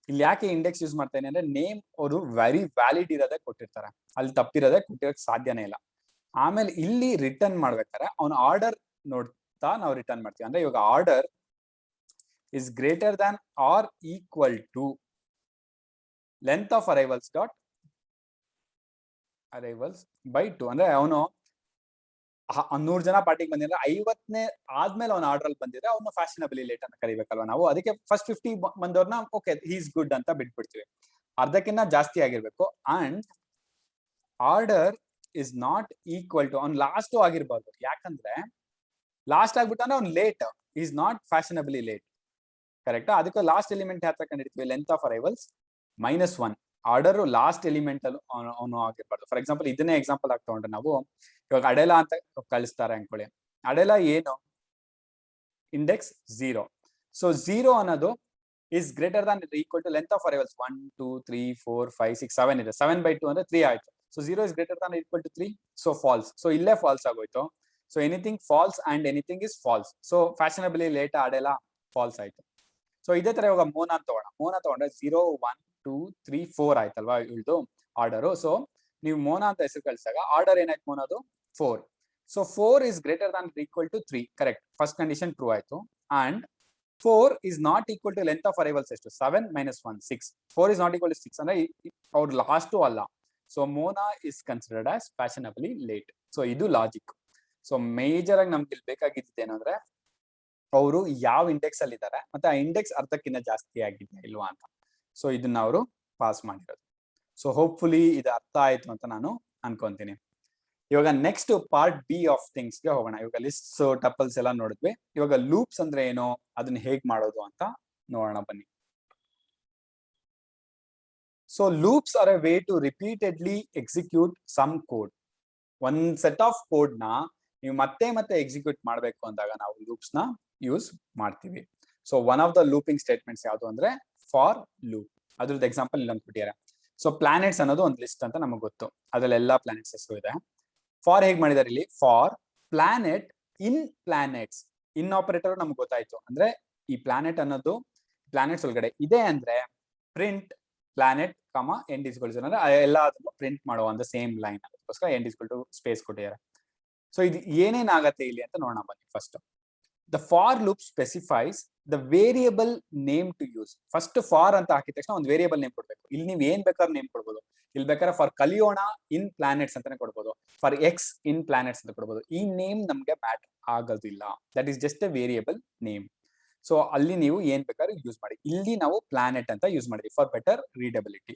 ಇಲ್ಲಿ ಯಾಕೆ ಇಂಡೆಕ್ಸ್ ಯೂಸ್ ಮಾಡ್ತೇನೆ ಅಂದ್ರೆ, ನೇಮ್ ಅವರು ವೆರಿ ವ್ಯಾಲಿಡ್ ಇರೋದೇ ಕೊಟ್ಟಿರ್ತಾರೆ, ಅಲ್ಲಿ ತಪ್ಪಿರೋದೇ ಕೊಟ್ಟಿರೋಕ್ ಸಾಧ್ಯನೇ ಇಲ್ಲ. ಆಮೇಲೆ ಇಲ್ಲಿ ರಿಟರ್ನ್ ಮಾಡ್ಬೇಕಾದ್ರೆ ಅವ್ನ ಆರ್ಡರ್ ನೋಡ್ತಾ ನಾವು ರಿಟರ್ನ್ ಮಾಡ್ತೀವಿ. ಅಂದ್ರೆ ಇವಾಗ order is greater than or equal to length of arrivals dot arrivals by 2. ಅಂದ್ರೆ ಅವನು 100 ಜನ ಪಾರ್ಟಿಗೆ ಬಂದಿದ್ರೆ 50ನೇ ಆದ್ಮೇಲೆ ಅವ್ನ ಆರ್ಡರ್ ಅಲ್ಲಿ ಬಂದಿದ್ರೆ ಅವ್ನು ಫ್ಯಾಷನಬಲಿ ಲೇಟ್ ಅಂತ ಕರಿಬೇಕಲ್ವಾ ನಾವು. ಅದಕ್ಕೆ ಫಸ್ಟ್ 50 ಬಂದವ್ರನ್ನ ಓಕೆ ಹೀಸ್ ಗುಡ್ ಅಂತ ಬಿಟ್ಬಿಡ್ತೀವಿ. ಅರ್ಧಕ್ಕಿಂತ ಜಾಸ್ತಿ ಆಗಿರ್ಬೇಕು. And order is not equal to ಅವ್ನು ಲಾಸ್ಟ್ ಆಗಿರ್ಬಾರ್ದು. ಯಾಕಂದ್ರೆ ಲಾಸ್ಟ್ ಆಗ್ಬಿಟ್ಟು ಅಂದ್ರೆ ಅವ್ನು late, is not fashionably late. ಕರೆಕ್ಟಾ? ಅದಕ್ಕೆ ಲಾಸ್ಟ್ ಎಲಿಮೆಂಟ್ ಯಾವ ತರ ಕಂಡಿಡ್ತೀವಿ? Length of arrivals -1. Order last element ಅಲ್ಲಿ ಅವನು ಆಗಿರ್ಬಾರ್ದು. ಫಾರ್ ಎಕ್ಸಾಂಪಲ್ ಇದನ್ನೇ ಎಕ್ಸಾಂಪಲ್ ಆಗಿ ತಗೊಂಡ್ರೆ ನಾವು ಇವಾಗ ಅಡೆಲ ಅಂತ ಕಳಿಸ್ತಾರೆ ಅನ್ಕೊಳ್ಳಿ. ಅಡೆಲ ಏನು? ಇಂಡೆಕ್ಸ್ 0. ಸೊ 0 ಅನ್ನೋದು is greater than equal to length of arrivals 1 2 3 4 5 6 7 ಇದೆ. 7/2 ಅಂದ್ರೆ 3 ಆಯ್ತು. So 0 is greater than equal to 3. So false. So ಇಲ್ಲೇ ಫಾಲ್ಸ್ ಆಗೋಯ್ತು. So anything false and anything is false. So fashionably late Adela false ಆಯ್ತು. So ಇದೇ ತರ ಇವಾಗ ಮೋನಾ ತಗೋಣ. ಮೋನಾ ತಗೊಂಡ್ರೆ 0 1 2 3 4 ಆಯ್ತಲ್ವಾ ಇಳ್ದು ಆರ್ಡರ್. ಸೊ ನೀವು ಮೋನಾ ಅಂತ ಹೆಸರು ಕಳಿಸಿದಾಗ ಆರ್ಡರ್ ಏನಾಯ್ತು? ಮೋನಾದು 4. So 4 is greater than equal to 3. Correct. First condition true ಆಯ್ತು. And 4 is not equal to length of arrivals ಎಷ್ಟು? 7 - 1 6. 4 ಇಸ್ ನಾಟ್ ಈಕ್ವಲ್ ಟು 6 ಅಂದ್ರೆ ಅವ್ರು ಲಾಸ್ಟು ಅಲ್ಲ. So Mona is considered as fashionably late. So ಇದು logic. So major ಆಗಿ ನಮ್ಗೆ ಇಲ್ಲಿ ಬೇಕಾಗಿದ್ದು ಏನಂದ್ರೆ ಅವರು ಯಾವ ಇಂಡೆಕ್ಸ್ ಅಲ್ಲಿ ಇದ್ದಾರೆ ಮತ್ತೆ ಆ ಇಂಡೆಕ್ಸ್ ಅರ್ಧಕ್ಕಿಂತ ಜಾಸ್ತಿ ಆಗಿದೆಯಾ ಇಲ್ವಾ ಅಂತ. ಸೊ ಇದನ್ನ ಅವರು ಪಾಸ್ ಮಾಡಿರೋದು. ಸೊ ಹೋಪ್ಫುಲಿ ಇದು ಅರ್ಥ ಆಯ್ತು ಅಂತ ನಾನು ಅನ್ಕೊಂತೀನಿ. ಇವಾಗ next part B of things ಗೆ ಹೋಗೋಣ. ಇವಾಗ ಲಿಸ್ಟ್ಸ್ ಟಪಲ್ಸ್ ಎಲ್ಲ ನೋಡಿದ್ವಿ. ಇವಾಗ ಲೂಪ್ಸ್ ಅಂದ್ರೆ ಏನು, ಅದನ್ನ ಹೇಗ್ ಮಾಡೋದು ಅಂತ ನೋಡೋಣ ಬನ್ನಿ. So loops are a way to repeatedly execute some code. ಒಂದ್ ಸೆಟ್ ಆಫ್ ಕೋಡ್ ನ ನೀವು ಮತ್ತೆ ಮತ್ತೆ ಎಕ್ಸಿಕ್ಯೂಟ್ ಮಾಡ್ಬೇಕು ಅಂದಾಗ ನಾವು ಲೂಪ್ಸ್ ನ ಯೂಸ್ ಮಾಡ್ತೀವಿ. So one of the looping statements ಯಾವುದು ಅಂದ್ರೆ ಫಾರ್ ಲೂಪ್. ಅದ್ರದ್ದು ಎಕ್ಸಾಂಪಲ್ ಇಲ್ಲೊಂದು ಕೊಟ್ಟಿದ್ದಾರೆ. ಸೊ ಪ್ಲಾನೆಟ್ಸ್ ಅನ್ನೋದು ಒಂದು ಲಿಸ್ಟ್ ಅಂತ ನಮಗೆ ಗೊತ್ತು. ಅದ್ರಲ್ಲಿ ಎಲ್ಲಾ ಪ್ಲಾನೆಟ್ಸ್ ಹೆಸರು ಇದೆ. ಫಾರ್ ಹೇಗ್ ಮಾಡಿದಾರೆ ಇಲ್ಲಿ? For planet in planets. In operator ನಮ್ಗೆ ಗೊತ್ತಾಯ್ತು. ಅಂದ್ರೆ ಈ ಪ್ಲಾನೆಟ್ ಅನ್ನೋದು ಪ್ಲಾನೆಟ್ಸ್ ಒಳಗಡೆ ಇದೆ ಅಂದ್ರೆ ಪ್ರಿಂಟ್ ಪ್ಲಾನೆಟ್ ಎಂಡ್ ಇಸ್ ಅಂದ್ರೆ ಎಲ್ಲದನ್ನು ಪ್ರಿಂಟ್ ಮಾಡುವ ಒಂದು ಸೇಮ್ ಲೈನ್. ಅದಕ್ಕೋಸ್ಕರ ಎಂಡ್ ಇಸ್ ಟು ಸ್ಪೇಸ್ ಕೊಟ್ಟಿದ್ದಾರೆ. ಸೊ ಇದು ಏನೇನಾಗತ್ತೆ ಇಲ್ಲಿ ಅಂತ ನೋಡೋಣ ಬನ್ನಿ. First the for loop specifies the variable name to use. First for ಅಂತ ಹಾಕಿದ ತಕ್ಷಣ ಒಂದು ವೇರಿಯಬಲ್ ನೇಮ್ ಕೊಡ್ಬೇಕು. ಇಲ್ಲಿ ನೀವು ಏನ್ ಬೇಕಾದ್ರೆ ನೇಮ್ ಕೊಡ್ಬೋದು. ಇಲ್ಲಿ ಬೇಕಾದ್ರೆ ಫಾರ್ ಕಲಿಯೋಣ ಇನ್ ಪ್ಲಾನೆಟ್ಸ್ ಅಂತಾನೆ ಕೊಡ್ಬೋದು. ಫಾರ್ ಎಕ್ಸ್ ಇನ್ ಪ್ಲಾನೆಟ್ಸ್ ಅಂತ ಕೊಡ್ಬೋದು. ಈ ನೇಮ್ ನಮ್ಗೆ ಮ್ಯಾಟರ್ ಆಗೋದಿಲ್ಲ. That is just A variable name. So ಅಲ್ಲಿ ನೀವು ಏನ್ ಬೇಕಾದ್ರೆ ಯೂಸ್ ಮಾಡಿ. ಇಲ್ಲಿ ನಾವು ಪ್ಲಾನೆಟ್ ಅಂತ ಯೂಸ್ ಮಾಡಿದ್ವಿ ಫಾರ್ ಬೆಟರ್ ರೀಡಬಿಲಿಟಿ.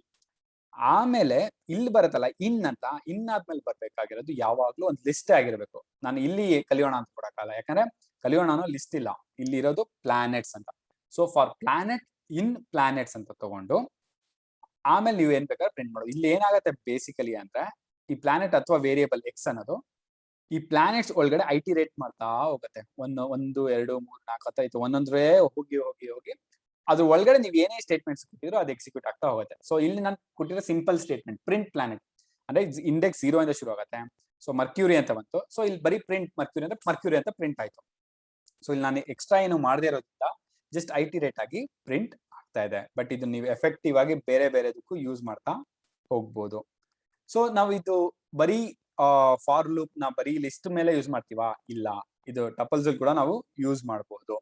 ಆಮೇಲೆ ಇಲ್ಲಿ ಬರುತ್ತಲ್ಲ ಇನ್ ಅಂತ, ಇನ್ ಆದ್ಮೇಲೆ ಬರ್ಬೇಕಾಗಿರೋದು ಯಾವಾಗ್ಲೂ ಒಂದು ಲಿಸ್ಟ್ ಆಗಿರ್ಬೇಕು. ನಾನು ಇಲ್ಲಿ ಕಲಿಯೋಣ ಅಂತ ಕೊಡಕ್ಕಾಗಲ್ಲ, ಯಾಕಂದ್ರೆ ಕಲಿಯೋಣ ಅನ್ನೋ ಲಿಸ್ಟ್ ಇಲ್ಲ. ಇಲ್ಲಿ ಇರೋದು ಪ್ಲಾನೆಟ್ಸ್ ಅಂತ. So for planet in planets ಅಂತ ತಗೊಂಡು ಆಮೇಲೆ ನೀವು ಏನ್ ಬೇಕಾದ್ರೆ ಪ್ರಿಂಟ್ ಮಾಡೋದು. ಇಲ್ಲಿ ಏನಾಗುತ್ತೆ ಬೇಸಿಕಲಿ ಅಂದ್ರೆ ಈ ಪ್ಲಾನೆಟ್ ಅಥವಾ ವೇರಿಯಬಲ್ ಎಕ್ಸ್ ಅನ್ನೋದು ಈ ಪ್ಲಾನೆಟ್ಸ್ ಒಳಗಡೆ ಐಟಿರೇಟ್ ಮಾಡ್ತಾ ಹೋಗುತ್ತೆ. 1 2 3 4 5 ಒಂದೊಂದ್ರೆ ಹೋಗಿ ಹೋಗಿ ಹೋಗಿ ಅದ್ರ ಒಳಗಡೆ ನೀವು ಏನೇ ಸ್ಟೇಟ್ಮೆಂಟ್ಸ್ ಕೊಟ್ಟಿದ್ರು ಅದು ಎಕ್ಸಿಕ್ಯೂಟ್ ಆಗ್ತಾ ಹೋಗುತ್ತೆ. ಸೊ ಇಲ್ಲಿ ನಾನು ಕೊಟ್ಟಿರೋ ಸಿಂಪಲ್ ಸ್ಟೇಟ್ಮೆಂಟ್ ಪ್ರಿಂಟ್ ಪ್ಲಾನೆಟ್ ಅಂದ್ರೆ ಇಂಡೆಕ್ಸ್ 0 ಇಂದ ಶುರು ಆಗುತ್ತೆ. ಸೊ ಮರ್ಕ್ಯೂರಿ ಅಂತ ಬಂತು. ಸೊ ಇಲ್ಲಿ ಬರೀ ಪ್ರಿಂಟ್ ಮರ್ಕ್ಯೂರಿ ಅಂದ್ರೆ ಮರ್ಕ್ಯೂರಿ ಅಂತ ಪ್ರಿಂಟ್ ಆಯ್ತು. ಸೊ ಇಲ್ಲಿ ನಾನು ಎಕ್ಸ್ಟ್ರಾ ಏನು ಮಾಡದೇ ಇರೋದ್ರಿಂದ ಜಸ್ಟ್ ಐಟಿರೇಟ್ ಆಗಿ ಪ್ರಿಂಟ್ ಆಗ್ತಾ ಇದೆ. ಬಟ್ ಇದು ನೀವು ಎಫೆಕ್ಟಿವ್ ಆಗಿ ಬೇರೆ ಬೇರೆದಕ್ಕೂ ಯೂಸ್ ಮಾಡ್ತಾ ಹೋಗ್ಬೋದು. ಸೊ ನಾವು ಇದು ಬರೀ ಫಾರ್ ಲೂಪ್ ನ ಬರೀ ಲಿಸ್ಟ್ ಮೇಲೆ ಯೂಸ್ ಮಾಡ್ತೀವಾ? ಇಲ್ಲ, ಇದು ಟಪಲ್ಸ್ ಕೂಡ ನಾವು ಯೂಸ್ ಮಾಡಬಹುದು.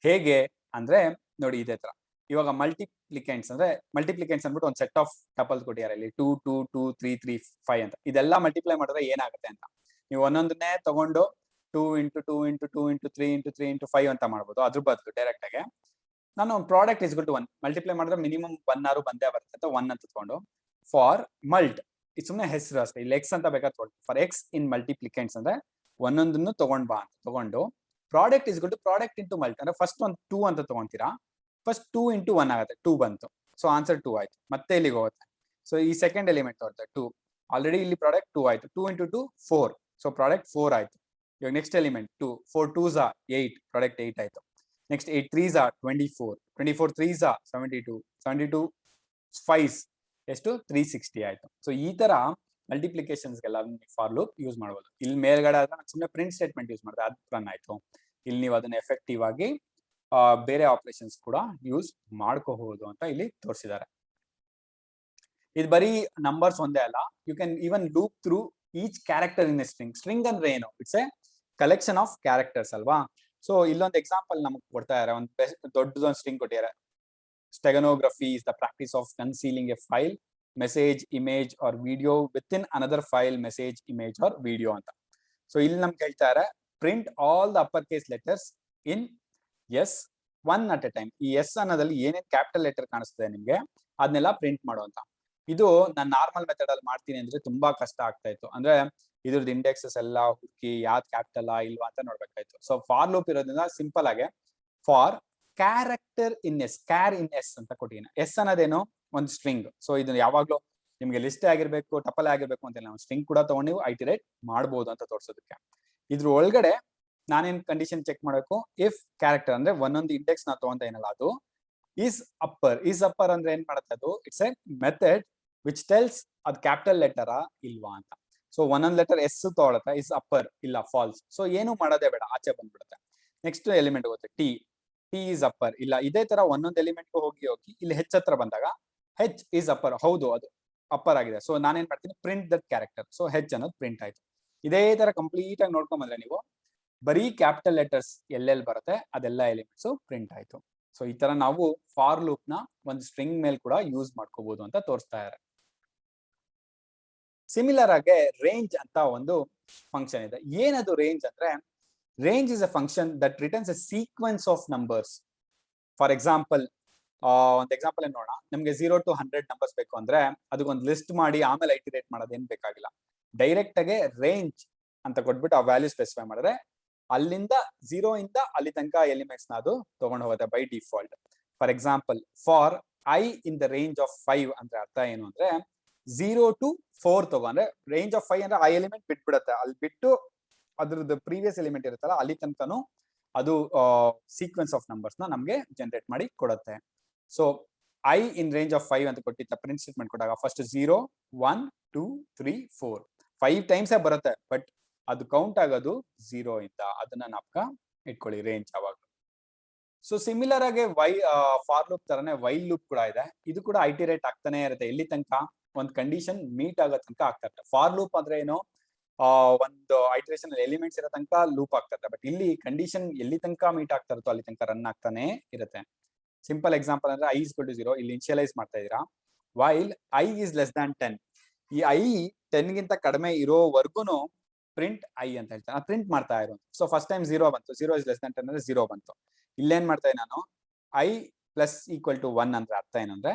ಹೇಗೆ ಅಂದ್ರೆ ನೋಡಿ ಇದೇ ತರ. ಇವಾಗ ಮಲ್ಟಿಪ್ಲಿಕೆಂಟ್ಸ್ ಅಂದ್ಬಿಟ್ಟು ಒಂದು ಸೆಟ್ ಆಫ್ ಟಪಲ್ಸ್ ಕೊಟ್ಟಿದ್ದಾರೆ. ಇಲ್ಲಿ 2 2 2 3 3 5 ಅಂತ. ಇದೆಲ್ಲ ಮಲ್ಟಿಪ್ಲೈ ಮಾಡಿದ್ರೆ ಏನಾಗುತ್ತೆ ಅಂತ ನೀವು ಒಂದೊಂದನ್ನೇ ತಗೊಂಡು 2 × 2 × 2 × 3 × 3 × 5 ಅಂತ ಮಾಡ್ಬೋದು. ಅದ್ರ ಬದಲು ಡೈರೆಕ್ಟ್ ಆಗಿ ನಾನು ಪ್ರಾಡಕ್ಟ್ ಇಸ್ ಟು 1 ಮಲ್ಟಿಪ್ಲೈ ಮಾಡಿದ್ರೆ ಮಿನಿಮಮ್ 1 ಆರು ಬಂದೇ ಬರುತ್ತೆ ಅಂತ 1 ಅಂತ ತಗೊಂಡು ಫಾರ್ ಮಲ್ಟ್ ಇದು ಸುಮ್ಮನೆ ಹೆಸರು ಅಷ್ಟೇ. ಇಲ್ಲಿ ಎಕ್ಸ್ ಅಂತ ಬೇಕಾದ್ರೆ ತಗೊಳ್ಳಿ. ಫಾರ್ ಎಕ್ಸ್ ಇನ್ ಮಲ್ಟಿಪ್ಲಿಕೆಂಟ್ಸ್ ಅಂದ್ರೆ ಒಂದೊಂದನ್ನು ತಗೊಂಡ್ ಬಾ ಅಂತ ತಗೊಂಡು product is to product into mult ಅಂದ್ರೆ ಫಸ್ಟ್ ಒಂದು 2 ಅಂತ ತಗೊಂತೀರಾ. ಫಸ್ಟ್ 2 × 1 ಆಗುತ್ತೆ. 2 ಬಂತು. ಸೊ ಆನ್ಸರ್ 2 ಆಯ್ತು. ಮತ್ತೆ ಇಲ್ಲಿಗೆ ಹೋಗುತ್ತೆ. ಸೊ ಈ ಸೆಕೆಂಡ್ ಎಲಿಮೆಂಟ್ ತಗೊಳ್ತಾರೆ 2. ಆಲ್ರೆಡಿ ಇಲ್ಲಿ ಪ್ರಾಡಕ್ಟ್ 2 ಆಯ್ತು. 2 × 2 4. ಸೊ ಪ್ರಾಡಕ್ಟ್ 4 ಆಯ್ತು. ಇವಾಗ next element 2. 4 2s are 8. Product 8 ಆಯ್ತು. Next 8 3s are 24. 24 3s are 72. 72 5s ಎಷ್ಟು 360 ಆಯ್ತು. ಸೊ ಈ ತರ ಮಲ್ಟಿಪ್ಲಿಕೇಶನ್ಸ್ಗೆಲ್ಲ ಫಾರ್ ಲೂಪ್ ಯೂಸ್ ಮಾಡಬಹುದು. ಇಲ್ಲಿ ಮೇಲ್ಗಡೆ ಆದ್ರೆ ಸುಮ್ಮನೆ ಪ್ರಿಂಟ್ ಸ್ಟೇಟ್ಮೆಂಟ್ ಯೂಸ್ ಮಾಡಿದ್ರೆ ಅದು ರನ್ ಆಯ್ತು. ಇಲ್ಲಿ ನೀವು ಅದನ್ನ ಎಫೆಕ್ಟಿವ್ ಆಗಿ ಬೇರೆ ಆಪರೇಷನ್ಸ್ ಕೂಡ ಯೂಸ್ ಮಾಡ್ಕೋಬಹುದು ಅಂತ ಇಲ್ಲಿ ತೋರಿಸಿದ್ದಾರೆ. ಇದು ಬರೀ ನಂಬರ್ಸ್ ಒಂದೇ ಅಲ್ಲ. You can even loop through each character in a string. String ಅಂದ್ರೆ ಏನು? It's a collection of characters ಅಲ್ವಾ. ಸೊ ಇಲ್ಲೊಂದು ಎಕ್ಸಾಂಪಲ್ ನಮಗೆ ಕೊಡ್ತಾ ಇದಾರೆ, ಒಂದು ದೊಡ್ಡದೊಂದು ಸ್ಟ್ರಿಂಗ್ ಕೊಟ್ಟಿದ್ದಾರೆ. Steganography is the practice of concealing a file, message, image or video within another file, message, image or video ಅಂತ. ಸೊ ಇಲ್ಲಿ ನಮ್ಗೆ ಹೇಳ್ತಾ ಇದಾರೆ print all the upper case letters in S one at A time. ಈ S ಅನ್ನೋದಲ್ಲಿ ಏನೇನ್ capital letter ಕಾಣಿಸ್ತದೆ ನಿಮ್ಗೆ ಅದನ್ನೆಲ್ಲ ಪ್ರಿಂಟ್ ಮಾಡುವಂತ. ಇದು ನಾನು ನಾರ್ಮಲ್ ಮೆಥಡ್ ಅಲ್ಲಿ ಮಾಡ್ತೀನಿ ಅಂದ್ರೆ ತುಂಬಾ ಕಷ್ಟ ಆಗ್ತಾ ಇತ್ತು. ಅಂದ್ರೆ ಇದ್ರದ್ದು ಇಂಡೆಕ್ಸಸ್ ಎಲ್ಲ ಹುಡುಕಿ ಯಾವ್ದು ಕ್ಯಾಪಿಟಲ್ ಇಲ್ವಾ ಅಂತ ನೋಡ್ಬೇಕಾಯ್ತು. ಸೊ ಫಾರ್ ಲೂಪ್ ಇರೋದ್ರಿಂದ ಸಿಂಪಲ್ ಆಗಿ for character in S, char in S ಅಂತ ಕೊಟ್ಟಿದ್ದೀನಿ. ಎಸ್ ಅನ್ನೋದೇನು ಒಂದು ಸ್ಟ್ರಿಂಗ್. ಸೊ ಇದನ್ನ ಯಾವಾಗ್ಲೂ ನಿಮ್ಗೆ ಲಿಸ್ಟ್ ಆಗಿರ್ಬೇಕು, ಟಪಲ್ ಆಗಿರ್ಬೇಕು ಅಂತ ನಾವು ಸ್ಟ್ರಿಂಗ್ ಕೂಡ ತಗೊಂಡು ನೀವು ಐಟಿರೇಟ್ ಮಾಡ್ಬೋದು ಅಂತ ತೋರ್ಸೋದಕ್ಕೆ. ಇದ್ರ ಒಳಗಡೆ ನಾನೇನ್ ಕಂಡೀಷನ್ ಚೆಕ್ ಮಾಡಬೇಕು, ಇಫ್ ಕ್ಯಾರೆಕ್ಟರ್ ಅಂದ್ರೆ ಒಂದೊಂದು ಇಂಡೆಕ್ಸ್ ನಾವು ತಗೊಂತ ಏನಲ್ಲ ಅದು ಈಸ್ ಅಪ್ಪರ್. ಈಸ್ ಅಪ್ಪರ್ ಅಂದ್ರೆ ಏನ್ ಮಾಡುತ್ತೆ ಅದು, it's A method which tells ಅದ್ ಕ್ಯಾಪಿಟಲ್ ಲೆಟರಾ ಇಲ್ವಾ ಅಂತ. ಸೊ ಒಂದೊಂದು ಲೆಟರ್ ಎಸ್ ತಗೊಳತ್ತೆ, ಇಸ್ ಅಪ್ಪರ್ ಇಲ್ಲ ಫಾಲ್ಸ್. ಸೊ ಏನು ಮಾಡೋದೇ ಬೇಡ, ಆಚೆ ಬಂದ್ಬಿಡುತ್ತೆ. ನೆಕ್ಸ್ಟ್ ಎಲಿಮೆಂಟ್ ಹೋಗುತ್ತೆ ಟಿ, ಟಿ ಈಸ್ ಅಪ್ಪರ್ ಇಲ್ಲ. ಇದೇ ತರ ಒಂದೊಂದು ಎಲಿಮೆಂಟ್ ಹೋಗಿ ಇಲ್ಲಿ ಹೆಚ್ ಹತ್ರ ಬಂದಾಗ ಹೆಚ್ ಈಸ್ ಅಪ್ಪರ್, ಹೌದು ಅದು ಅಪ್ಪರ್ ಆಗಿದೆ. ಸೊ ನಾನೇನ್ ಮಾಡ್ತೀನಿ, print that character. So H ಅನ್ನೋದು ಪ್ರಿಂಟ್ ಆಯ್ತು. ಇದೇ ತರ ಕಂಪ್ಲೀಟ್ ಆಗಿ ನೋಡ್ಕೊಂಡ್ ಬಂದ್ರೆ ನೀವು ಬರೀ ಕ್ಯಾಪಿಟಲ್ ಲೆಟರ್ಸ್ ಎಲ್ಲೆಲ್ಲಿ ಬರುತ್ತೆ ಅದೆಲ್ಲ ಎಲಿಮೆಂಟ್ಸ್ ಪ್ರಿಂಟ್ ಆಯ್ತು. ಸೊ ಈ ತರ ನಾವು ಫಾರ್ ಲೂಪ್ ನ ಒಂದು ಸ್ಟ್ರಿಂಗ್ ಮೇಲೆ ಕೂಡ ಯೂಸ್ ಮಾಡ್ಕೋಬಹುದು ಅಂತ ತೋರಿಸ್ತಾ ಇದ್ದಾರೆ. ಸಿಮಿಲರ್ ಆಗಿ ರೇಂಜ್ ಅಂತ ಒಂದು ಫಂಕ್ಷನ್ ಇದೆ. ಏನದು ರೇಂಜ್ ಅಂದ್ರೆ, range is a function that returns a sequence of numbers. For example ಒಂದು ಎಕ್ಸಾಂಪಲ್ ಏನ್ ನೋಡೋಣ. ನಿಮ್ಗೆ 0 to 100 ನಂಬರ್ಸ್ ಬೇಕು ಅಂದ್ರೆ ಅದಕ್ಕೊಂದು ಲಿಸ್ಟ್ ಮಾಡಿ ಆಮೇಲೆ ಐಟಿರೇಟ್ ಮಾಡೋದೇನ್ ಬೇಕಾಗಿಲ್ಲ. ಡೈರೆಕ್ಟ್ ಆಗಿ ರೇಂಜ್ ಅಂತ ಕೊಟ್ಬಿಟ್ಟು ಆ ವ್ಯಾಲ್ಯೂ ಸ್ಪೆಸಿಫೈ ಮಾಡಿದ್ರೆ ಅಲ್ಲಿಂದ 0 ಇಂದ ಅಲ್ಲಿ ತನಕ ಎಲಿಮೆಂಟ್ಸ್ ನ ಅದು ತಗೊಂಡು ಹೋಗುತ್ತೆ by default. For example for I in the range of 5 ಅಂದ್ರೆ ಅರ್ಥ ಏನು ಅಂದ್ರೆ 0 to 4 ತಗೊಂಡ್ರೆ ರೇಂಜ್ ಆಫ್ 5 ಅಂದ್ರೆ ಆ ಎಲಿಮೆಂಟ್ ಬಿಟ್ಬಿಡುತ್ತೆ. ಅಲ್ಲಿ ಬಿಟ್ಟು ಅದ್ರದ್ದು ಪ್ರೀವಿಯಸ್ ಎಲಿಮೆಂಟ್ ಇರುತ್ತಲ್ಲ ಅಲ್ಲಿ ತನಕನು ಅದು ಸೀಕ್ವೆನ್ಸ್ ಆಫ್ ನಂಬರ್ಸ್ ನ ನಮ್ಗೆ ಜನರೇಟ್ ಮಾಡಿ ಕೊಡುತ್ತೆ. So I in range of 5 ಅಂತ ಕೊಟ್ಟಿದ್ದ ಪ್ರಿಂಟ್ ಸ್ಟೇಟ್ಮೆಂಟ್ ಕೊಟ್ಟಾಗ ಫಸ್ಟ್ 0 1 2 3 4 5 ಟೈಮ್ಸ್ ಬರುತ್ತೆ, ಬಟ್ ಅದು ಕೌಂಟ್ ಆಗೋದು 0 ಇಂದ. ಅದನ್ನ ನಾಪ್ಕ ಇಟ್ಕೊಳ್ಳಿ ರೇಂಜ್ ಅವಾಗ. ಸೊ ಸಿಮಿಲರ್ ಆಗಿ ಫಾರ್ ಲೂಪ್ ತರನೇ ವೈಲ್ ಲೂಪ್ ಕೂಡ ಇದೆ. ಇದು ಕೂಡ ಐಟಿರೇಟ್ ಆಗ್ತಾನೆ ಇರುತ್ತೆ ಎಲ್ಲಿ ತನಕ ಒಂದು ಕಂಡೀಷನ್ ಮೀಟ್ ಆಗೋ ತನಕ ಆಗ್ತಾ ಇರುತ್ತೆ. ಫಾರ್ ಲೂಪ್ ಅಂದ್ರೆ ಏನು, ಒಂದು ಐಟರೇಷನ್ ಎಲಿಮೆಂಟ್ಸ್ ಇರೋ ತನಕ ಲೂಪ್ ಆಗ್ತಾ ಇರುತ್ತೆ. ಬಟ್ ಇಲ್ಲಿ ಕಂಡೀಷನ್ ಎಲ್ಲಿ ತನಕ ಮೀಟ್ ಆಗ್ತಾ ಇರುತ್ತೋ ಅಲ್ಲಿ ತನಕ ರನ್ ಆಗ್ತಾನೆ ಇರುತ್ತೆ. ಸಿಂಪಲ್ ಎಕ್ಸಾಂಪಲ್ ಅಂದ್ರೆ ಐ ಇಸ್ ಟು 0 ಇಲ್ಲಿ ಇನಿಷಿಯಲೈಸ್ ಮಾಡ್ತಾ ಇದೀರಾ. While I is less than 10, ಈ ಐ 10 ಗಿಂತ ಕಡಿಮೆ ಇರೋವರೆಗೂ ಪ್ರಿಂಟ್ ಐ ಅಂತ ಹೇಳ್ತಾರೆ, ಪ್ರಿಂಟ್ ಮಾಡ್ತಾ ಇರೋದು. ಸೊ ಫಸ್ಟ್ ಟೈಮ್ 0 ಬಂತು, 0 ಇಸ್ ಲೆಸ್ ದ್ಯಾನ್ 10 ಅಂದ್ರೆ 0 ಬಂತು. ಇಲ್ಲೇನ್ ಮಾಡ್ತಾ ಇದ್ದೀನಿ ನಾನು, ಐ ಪ್ಲಸ್ ಈಕ್ವಲ್ ಟು 1 ಅಂದ್ರೆ ಅರ್ಥ ಏನಂದ್ರೆ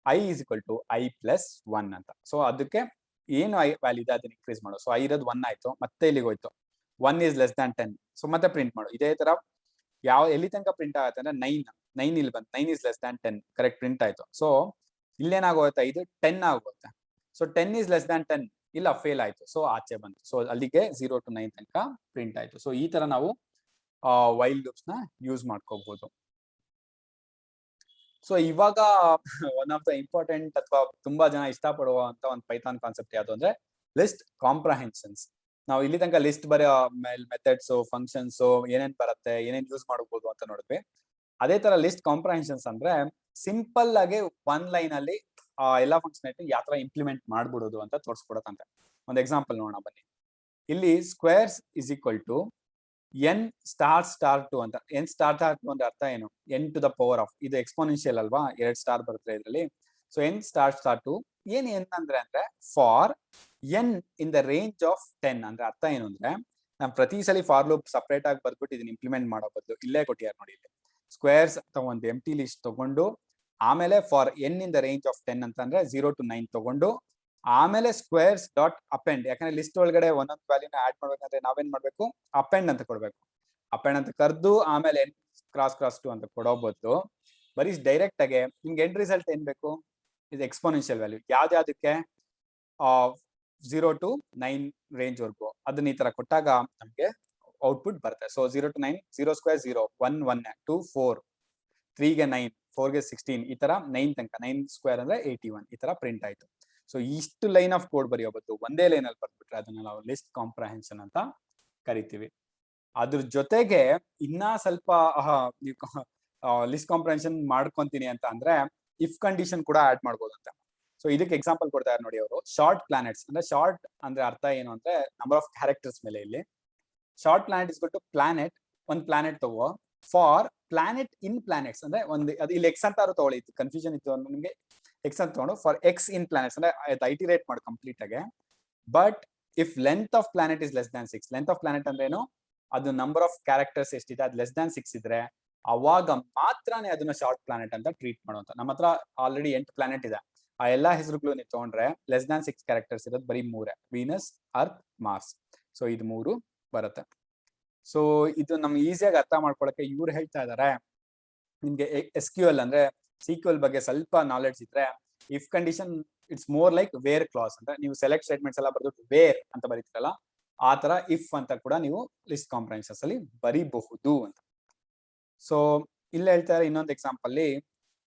I is equal to I plus 1 ಅಂತ. ಸೊ ಅದಕ್ಕೆ ಏನು ಐ ವ್ಯಾಲ್ಯೂ ಇದೆ ಅದನ್ನ ಇನ್ಕ್ರೀಸ್ ಮಾಡು. ಸೊ ಐ ಇರೋದು 1 ಆಯ್ತು, ಮತ್ತೆ ಇಲ್ಲಿಗೆ ಹೋಯ್ತು 1 ಇಸ್ ಲೆಸ್ ದ್ಯಾನ್ 10. ಸೊ ಮತ್ತೆ ಪ್ರಿಂಟ್ ಮಾಡು. ಇದೇ ತರ ಎಲ್ಲಿ ತನಕ ಪ್ರಿಂಟ್ ಆಗುತ್ತೆ ಅಂದ್ರೆ 9 ಇಲ್ಲಿ ಬಂತು, 9 is less than 10 correct print ಆಯ್ತು. ಸೊ ಇಲ್ಲೇನಾಗೋಗುತ್ತೆ, ಇದು 10 ಆಗೋಗುತ್ತೆ. ಸೊ 10 ಇಸ್ ಲೆಸ್ ದ್ಯಾನ್ 10 ಇಲ್ಲ ಫೇಲ್ ಆಯ್ತು, ಸೊ ಆಚೆ ಬಂತು. ಸೊ ಅಲ್ಲಿಗೆ 0 to 9 ತನಕ ಪ್ರಿಂಟ್ ಆಯ್ತು. ಸೊ ಈ ತರ ನಾವು ವೈಲ್ ಲೂಪ್ಸ್ ನ ಯೂಸ್ ಮಾಡ್ಕೋಬಹುದು. ಸೊ ಇವಾಗ ಒನ್ ಆಫ್ ದ ಇಂಪಾರ್ಟೆಂಟ್ ಅಥವಾ ತುಂಬಾ ಜನ ಇಷ್ಟಪಡುವಂತ ಒಂದು ಪೈಥಾನ್ ಕಾನ್ಸೆಪ್ಟ್ ಯಾವುದು ಅಂದ್ರೆ ಲಿಸ್ಟ್ ಕಾಂಪ್ರಹೆನ್ಷನ್ಸ್. ನಾವು ಇಲ್ಲಿ ತನಕ ಲಿಸ್ಟ್ ಬರೆಯೋ ಮೆಥಡ್ಸ್, ಫಂಕ್ಷನ್ಸ್ ಏನೇನ್ ಬರುತ್ತೆ, ಏನೇನ್ ಯೂಸ್ ಮಾಡಬಹುದು ಅಂತ ನೋಡಿದ್ವಿ. ಅದೇ ತರ ಲಿಸ್ಟ್ ಕಾಂಪ್ರಹೆನ್ಷನ್ಸ್ ಅಂದ್ರೆ ಸಿಂಪಲ್ ಆಗಿ ಒನ್ ಲೈನ್ ಅಲ್ಲಿ ಎಲ್ಲಾ ಫಂಕ್ಷನಾಲಿಟಿ ಯಾವ ತರ ಇಂಪ್ಲಿಮೆಂಟ್ ಮಾಡ್ಬಿಡೋದು ಅಂತ ತೋರಿಸ್ಕೊಡತ್ತಂತೆ. ಒಂದು ಎಕ್ಸಾಂಪಲ್ ನೋಡೋಣ ಬನ್ನಿ. ಇಲ್ಲಿ squares is equal to N star two ಅಂತ. ಎನ್ ಸ್ಟಾರ್ ಟು ಅಂದ್ರೆ ಅರ್ಥ ಏನು, N to the power of, ಇದು ಎಕ್ಸ್ಪೋನೆನ್ಷಿಯಲ್ ಅಲ್ವಾ, 2 ಸ್ಟಾರ್ ಬರುತ್ತೆ ಇದರಲ್ಲಿ. ಸೊ ಎನ್ ಸ್ಟಾರ್ ಟು ಏನ್ ಅಂದ್ರೆ for N in the range of 10 ಅಂದ್ರೆ ಅರ್ಥ ಏನು ಅಂದ್ರೆ ನಾನು ಪ್ರತಿ ಸಲ ಫಾರ್ ಲೂಪ್ ಸಪರೇಟ್ ಆಗಿ ಬರ್ಬಿಟ್ಟು ಇದನ್ನ ಇಂಪ್ಲಿಮೆಂಟ್ ಮಾಡೋ ಬದಲು ಇಲ್ಲೇ ಕೊಟ್ಟಿದ್ದಾರೆ ನೋಡಿ, ಇಲ್ಲಿ ಸ್ಕ್ವೇರ್ಸ್ ಅಥವಾ ಒಂದು ಎಂಟಿ ಲಿಸ್ಟ್ ತಗೊಂಡು ಆಮೇಲೆ for N in the range of 10 ಅಂತಂದ್ರೆ 0 to 9 ತಗೊಂಡು ಆಮೇಲೆ ಸ್ಕ್ವೇರ್ಸ್ ಡಾಟ್ ಅಪೆಂಡ್. ಯಾಕಂದ್ರೆ ಲಿಸ್ಟ್ ಒಳಗಡೆ ಒಂದೊಂದು ವ್ಯಾಲ್ಯೂನ ಆಡ್ ಮಾಡ್ಬೇಕಂದ್ರೆ ನಾವೇನ್ ಮಾಡ್ಬೇಕು, ಅಪೆಂಡ್ ಅಂತ ಕೊಡ್ಬೇಕು. ಅಪೆಂಡ್ ಅಂತ ಕರೆದು ಆಮೇಲೆ ಕ್ರಾಸ್ ಟು ಅಂತ ಕೊಡೋ ಬದಲು ಬರೀ ಡೈರೆಕ್ಟ್ ಆಗಿ ನಿಮ್ಗೆ ಎಂಡ್ ರಿಸಲ್ಟ್ ಏನ್ ಬೇಕು, ಇದು ಎಕ್ಸ್ಪೋನೆನ್ಷಿಯಲ್ ವ್ಯಾಲ್ಯೂ ಯಾವ್ದಾದಕ್ಕೆ 0 to 9 ರೇಂಜ್ ವರ್ಗು ಅದನ್ನ ಈ ತರ ಕೊಟ್ಟಾಗ ನಮ್ಗೆ ಔಟ್ಪುಟ್ ಬರುತ್ತೆ. ಸೊ 0 to 9, 0 ಸ್ಕ್ವೇರ್ 0, 1 1, 2 4, 3 ಗೆ 9, 4 ಗೆ 16, ಈ ತರ 9 ತನಕ 9 ಸ್ಕ್ವೇರ್ ಅಂದ್ರೆ 81 ಈ ತರ ಪ್ರಿಂಟ್ ಆಯ್ತು. ಸೊ ಇಷ್ಟು ಲೈನ್ ಆಫ್ ಕೋಡ್ ಬರೆಯೋ ಬದಲು ಒಂದೇ ಲೈನ್ ಅಲ್ಲಿ ಬರ್ಬಿಟ್ರೆ ಅದನ್ನ ನಾವು ಲಿಸ್ಟ್ ಕಾಂಪ್ರಹೆನ್ಷನ್ ಅಂತ ಕರಿತೀವಿ. ಅದ್ರ ಜೊತೆಗೆ ಇನ್ನ ಸ್ವಲ್ಪ ಲಿಸ್ಟ್ ಕಾಂಪ್ರಹೆನ್ಷನ್ ಮಾಡ್ಕೊಂತೀನಿ ಅಂತ ಅಂದ್ರೆ ಇಫ್ ಕಂಡೀಷನ್ ಕೂಡ ಆಡ್ ಮಾಡ್ಬೋದು ಅಂತ. ಸೊ ಇದಕ್ಕೆ ಎಕ್ಸಾಂಪಲ್ ಕೊಡ್ತಾರೆ ನೋಡಿ ಅವರು, ಶಾರ್ಟ್ ಪ್ಲಾನೆಟ್ಸ್ ಅಂದ್ರೆ ಶಾರ್ಟ್ ಅಂದ್ರೆ ಅರ್ಥ ಏನು ಅಂದ್ರೆ ನಂಬರ್ ಆಫ್ ಕ್ಯಾರೆಕ್ಟರ್ಸ್ ಮೇಲೆ ಇಲ್ಲಿ short planet is to planet, ಒಂದು ಪ್ಲಾನೆಟ್ ತಗೋ ಫಾರ್ ಪ್ಲಾನೆಟ್ ಇನ್ ಪ್ಲಾನೆಟ್ಸ್ ಅಂದ್ರೆ ಒಂದು ಅದು ಇಲ್ಲಿ ಎಕ್ಸ್ ಅಂತ ತಗೊಳ್ಳಿ, ಕನ್ಫ್ಯೂಷನ್ ಇತ್ತು ನಿಮಗೆ ಎಕ್ಸ್ ಅಂತ ತಗೊಂಡು ಫಾರ್ ಎಕ್ಸ್ ಇನ್ ಪ್ಲಾನೆಟ್ಸ್ ಅಂದ್ರೆ ಐಟಿರೇಟ್ ಮಾಡಿ ಕಂಪ್ಲೀಟ್ ಆಗಿ. But if length of planet is less than 6, length of planet ಅಂದ್ರೆ ಏನು, ಅದು ನಂಬರ್ ಆಫ್ ಕ್ಯಾರೆಕ್ಟರ್ಸ್ ಎಷ್ಟಿದೆ ಅದು ಲೆಸ್ ದ್ಯಾನ್ 6 ಇದ್ರೆ ಅವಾಗ ಮಾತ್ರನೇ ಅದನ್ನ ಶಾರ್ಟ್ ಪ್ಲಾನೆಟ್ ಅಂತ ಟ್ರೀಟ್ ಮಾಡುವಂತ. ನಮ್ಮ ಹತ್ರ ಆಲ್ರೆಡಿ 8 ಪ್ಲಾನೆಟ್ ಇದೆ, ಆ ಎಲ್ಲಾ ಹೆಸರುಗಳು ನೀವು ತಗೊಂಡ್ರೆ ಲೆಸ್ ದ್ಯಾನ್ 6 ಕ್ಯಾರೆಕ್ಟರ್ಸ್ ಇರೋದು ಬರೀ 3, ವೀನಸ್, ಅರ್ತ್, ಮಾರ್ಸ್. ಸೊ ಇದು 3 ಬರುತ್ತೆ. ಸೊ ಇದು ನಮ್ಗೆ ಈಸಿಯಾಗಿ ಅರ್ಥ ಮಾಡ್ಕೊಳಕ್ಕೆ ಇವ್ರು ಹೇಳ್ತಾ ಇದಾರೆ, ನಿಮ್ಗೆ SQL ಅಂದ್ರೆ SQL ಬಗ್ಗೆ ಸ್ವಲ್ಪ ನಾಲೆಡ್ಜ್ ಇದ್ರೆ if condition it's more like where class ಅಂತ, ನೀವು ಸೆಲೆಕ್ಟ್ ಸ್ಟೇಟ್ಮೆಂಟ್ಸ್ ಎಲ್ಲ ಬರೆದು ವೇರ್ ಅಂತ ಬರೀತಿರಲ್ಲ ಆ ತರ ಇಫ್ ಅಂತ ಕೂಡ ನೀವು ಲಿಸ್ಟ್ ಕಾಂಪ್ರಹೆನ್ಷನ್ಸ್ ಅಲ್ಲಿ ಬರೀಬಹುದು ಅಂತ. ಸೊ ಇಲ್ಲಿ ಹೇಳ್ತಾರೆ ಇನ್ನೊಂದು example,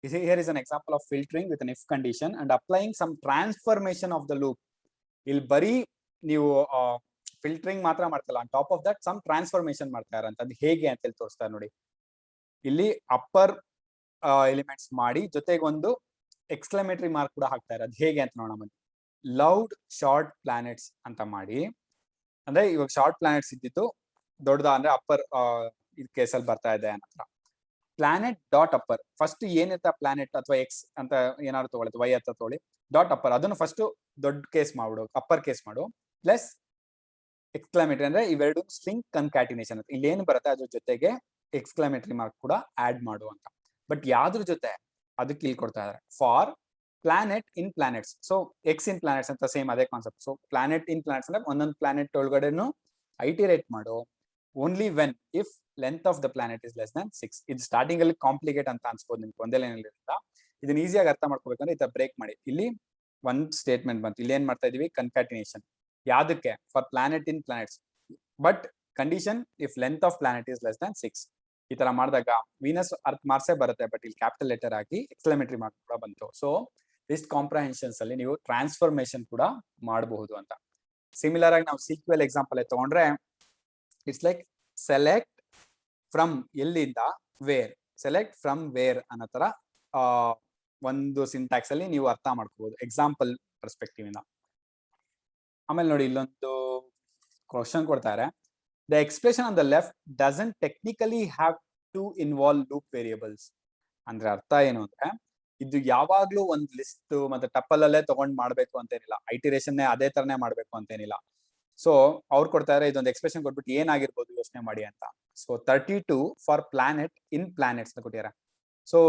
here is an example of filtering with an if condition and applying some transformation of the loop. ಇಲ್ಲಿ ಬರೀ ನೀವು ಫಿಲ್ಟರಿಂಗ್ ಮಾತ್ರ ಮಾಡ್ತಲ್ಲ, on top of that some transformation ಮಾಡ್ತಾರೆ ಅಂತ. ಅದು ಹೇಗೆ ಅಂತ ಹೇಳಿ ತೋರಿಸ್ತಾರೆ ನೋಡಿ. ಇಲ್ಲಿ ಅಪ್ಪರ್ ಎಲಿಮೆಂಟ್ಸ್ ಮಾಡಿ ಜೊತೆಗೆ ಒಂದು ಎಕ್ಸ್ಕ್ಲಮೇಟರಿ ಮಾರ್ಕ್ ಕೂಡ ಹಾಕ್ತಾರೆ. ಅದು ಹೇಗೆ ಅಂತ ನೋಡೋಣ ಬನ್ನಿ. ಲೌಡ್ ಶಾರ್ಟ್ ಪ್ಲಾನೆಟ್ಸ್ ಅಂತ ಮಾಡಿ, ಅಂದ್ರೆ ಇವಾಗ ಶಾರ್ಟ್ ಪ್ಲಾನೆಟ್ಸ್ ಇದ್ದಿತ್ತು ದೊಡ್ಡದ ಅಂದ್ರೆ ಅಪ್ಪರ್ ಇದ್ ಕೇಸಲ್ಲಿ ಬರ್ತಾ ಇದೆ ಅನ್ನತ್ರ. ಪ್ಲಾನೆಟ್ ಡಾಟ್ ಅಪ್ಪರ್ ಫಸ್ಟ್ ಏನಿರ್ತಾ ಪ್ಲಾನೆಟ್ ಅಥವಾ ಎಕ್ಸ್ ಅಂತ ಏನಾದ್ರು ತಗೊಳ್ಳಿ, ವೈ ಅಂತ ತಗೊಳ್ಳಿ, ಡಾಟ್ ಅಪ್ಪರ್ ಅದನ್ನು ಫಸ್ಟ್ ದೊಡ್ಡ ಕೇಸ್ ಮಾಡು, ಅಪ್ಪರ್ ಕೇಸ್ ಮಾಡು, ಪ್ಲಸ್ ಎಕ್ಸ್ಕ್ಲಮೇಟರಿ ಅಂದ್ರೆ ಇವೆರಡು ಸ್ಟ್ರಿಂಗ್ ಕನ್ಕ್ಯಾಟಿನೇಷನ್ ಅಂತ ಇಲ್ಲಿ ಏನು ಬರುತ್ತೆ ಅದ್ರ ಜೊತೆಗೆ ಎಕ್ಸ್ಕ್ಲಮೇಟರಿ ಮಾರ್ಕ್ ಕೂಡ ಆಡ್ ಮಾಡು ಅಂತ. ಬಟ್ ಯಾವ್ದ್ರ ಜೊತೆ ಅದಕ್ಕೆ ಇಲ್ಲಿ ಕೊಡ್ತಾ ಇದಾರೆ, for planet in planets. So X in planets ಅಂತ ಸೇಮ್ ಅದೇ concept. So planet in planets ಅಂದ್ರೆ ಒಂದೊಂದು ಪ್ಲಾನೆಟ್ ಒಳಗಡೆನು ಐಟಿರೇಟ್ ಮಾಡು, only when if length of the planet is less than 6. ಇದು ಸ್ಟಾರ್ಟಿಂಗ್ ಅಲ್ಲಿ ಕಾಂಪ್ಲಿಕೇಟ್ ಅಂತ ಅನ್ಸ್ಬೋದು ನಿಮ್ಗೆ ಒಂದೇ ಲೈನ್ ಅಲ್ಲಿ. ಇದನ್ನ ಈಸಿಯಾಗಿ ಅರ್ಥ ಮಾಡ್ಕೋಬೇಕಂದ್ರೆ ಈ ಬ್ರೇಕ್ ಮಾಡಿ. ಇಲ್ಲಿ ಒಂದ್ ಸ್ಟೇಟ್ಮೆಂಟ್ ಬಂತು, ಇಲ್ಲಿ ಏನ್ ಮಾಡ್ತಾ ಇದೀವಿ, ಕನ್ಕ್ಯಾಟಿನೇಷನ್. ಯಾವ್ದಕ್ಕೆ, for planet in planets, but condition if length of planet is less than 6. ಈ ತರ ಮಾಡಿದಾಗ ವೀನಸ್, ಅರ್ತ್, ಮಾರ್ಸೇ ಬರುತ್ತೆ, ಬಟ್ ಇಲ್ಲಿ ಕ್ಯಾಪಿಟಲ್ ಲೆಟರ್ ಆಗಿ ಎಕ್ಸ್ಕ್ಲಮೇಟರಿ ಮಾರ್ಕ್ ಕೂಡ ಬಂತು. ಸೊ ಲಿಸ್ಟ್ ಕಾಂಪ್ರಹೆನ್ಷನ್ಸ್ ಅಲ್ಲಿ ನೀವು ಟ್ರಾನ್ಸ್ಫಾರ್ಮೇಶನ್ ಕೂಡ ಮಾಡಬಹುದು ಅಂತ. ಸಿಮಿಲರ್ ಆಗಿ ನಾವು SQL ಎಕ್ಸಾಂಪಲ್ ತಗೊಂಡ್ರೆ ಇಟ್ಸ್ ಲೈಕ್ ಸೆಲೆಕ್ಟ್ ಫ್ರಮ್ ಎಲ್ಲಿಂದ ವೇರ್, ಸೆಲೆಕ್ಟ್ ಫ್ರಮ್ ವೇರ್ ಅನ್ನೋ ತರ ಒಂದು ಸಿಂಟ್ಯಾಕ್ಸ್ ಅಲ್ಲಿ ನೀವು ಅರ್ಥ ಮಾಡ್ಕೋಬಹುದು ಎಕ್ಸಾಂಪಲ್ ಪರ್ಸ್ಪೆಕ್ಟಿವ್ ಇಂದ. ಆಮೇಲೆ ನೋಡಿ ಇಲ್ಲೊಂದು ಕ್ವಶನ್ ಕೊಡ್ತಾರೆ, the expression on the left doesn't technically have to involve loop variables. ಅಂದ್ರೆ ಅರ್ಥ ಏನು ಅಂದ್ರೆ ಇದು ಯಾವಾಗ್ಲೂ ಒಂದ್ ಲಿಸ್ಟ್ ಮತ್ತೆ ಟಪಲ್ ಅಲ್ಲೇ ತಗೊಂಡ್ ಮಾಡ್ಬೇಕು ಅಂತೇನಿಲ್ಲ, ಐಟಿರೇಷನ್ ಅದೇ ತರನೇ ಮಾಡ್ಬೇಕು ಅಂತೇನಿಲ್ಲ. ಸೊ ಅವ್ರು ಕೊಡ್ತಾರೆ ಇದೊಂದು ಎಕ್ಸ್ಪ್ರೆಷನ್ ಕೊಟ್ಬಿಟ್ಟು ಏನಾಗಿರ್ಬೋದು ಯೋಚನೆ ಮಾಡಿ ಅಂತ. So 32 for planet in planets ಅಂತ ಕೊಟ್ಟಿದ್ದಾರೆ. ಸೊ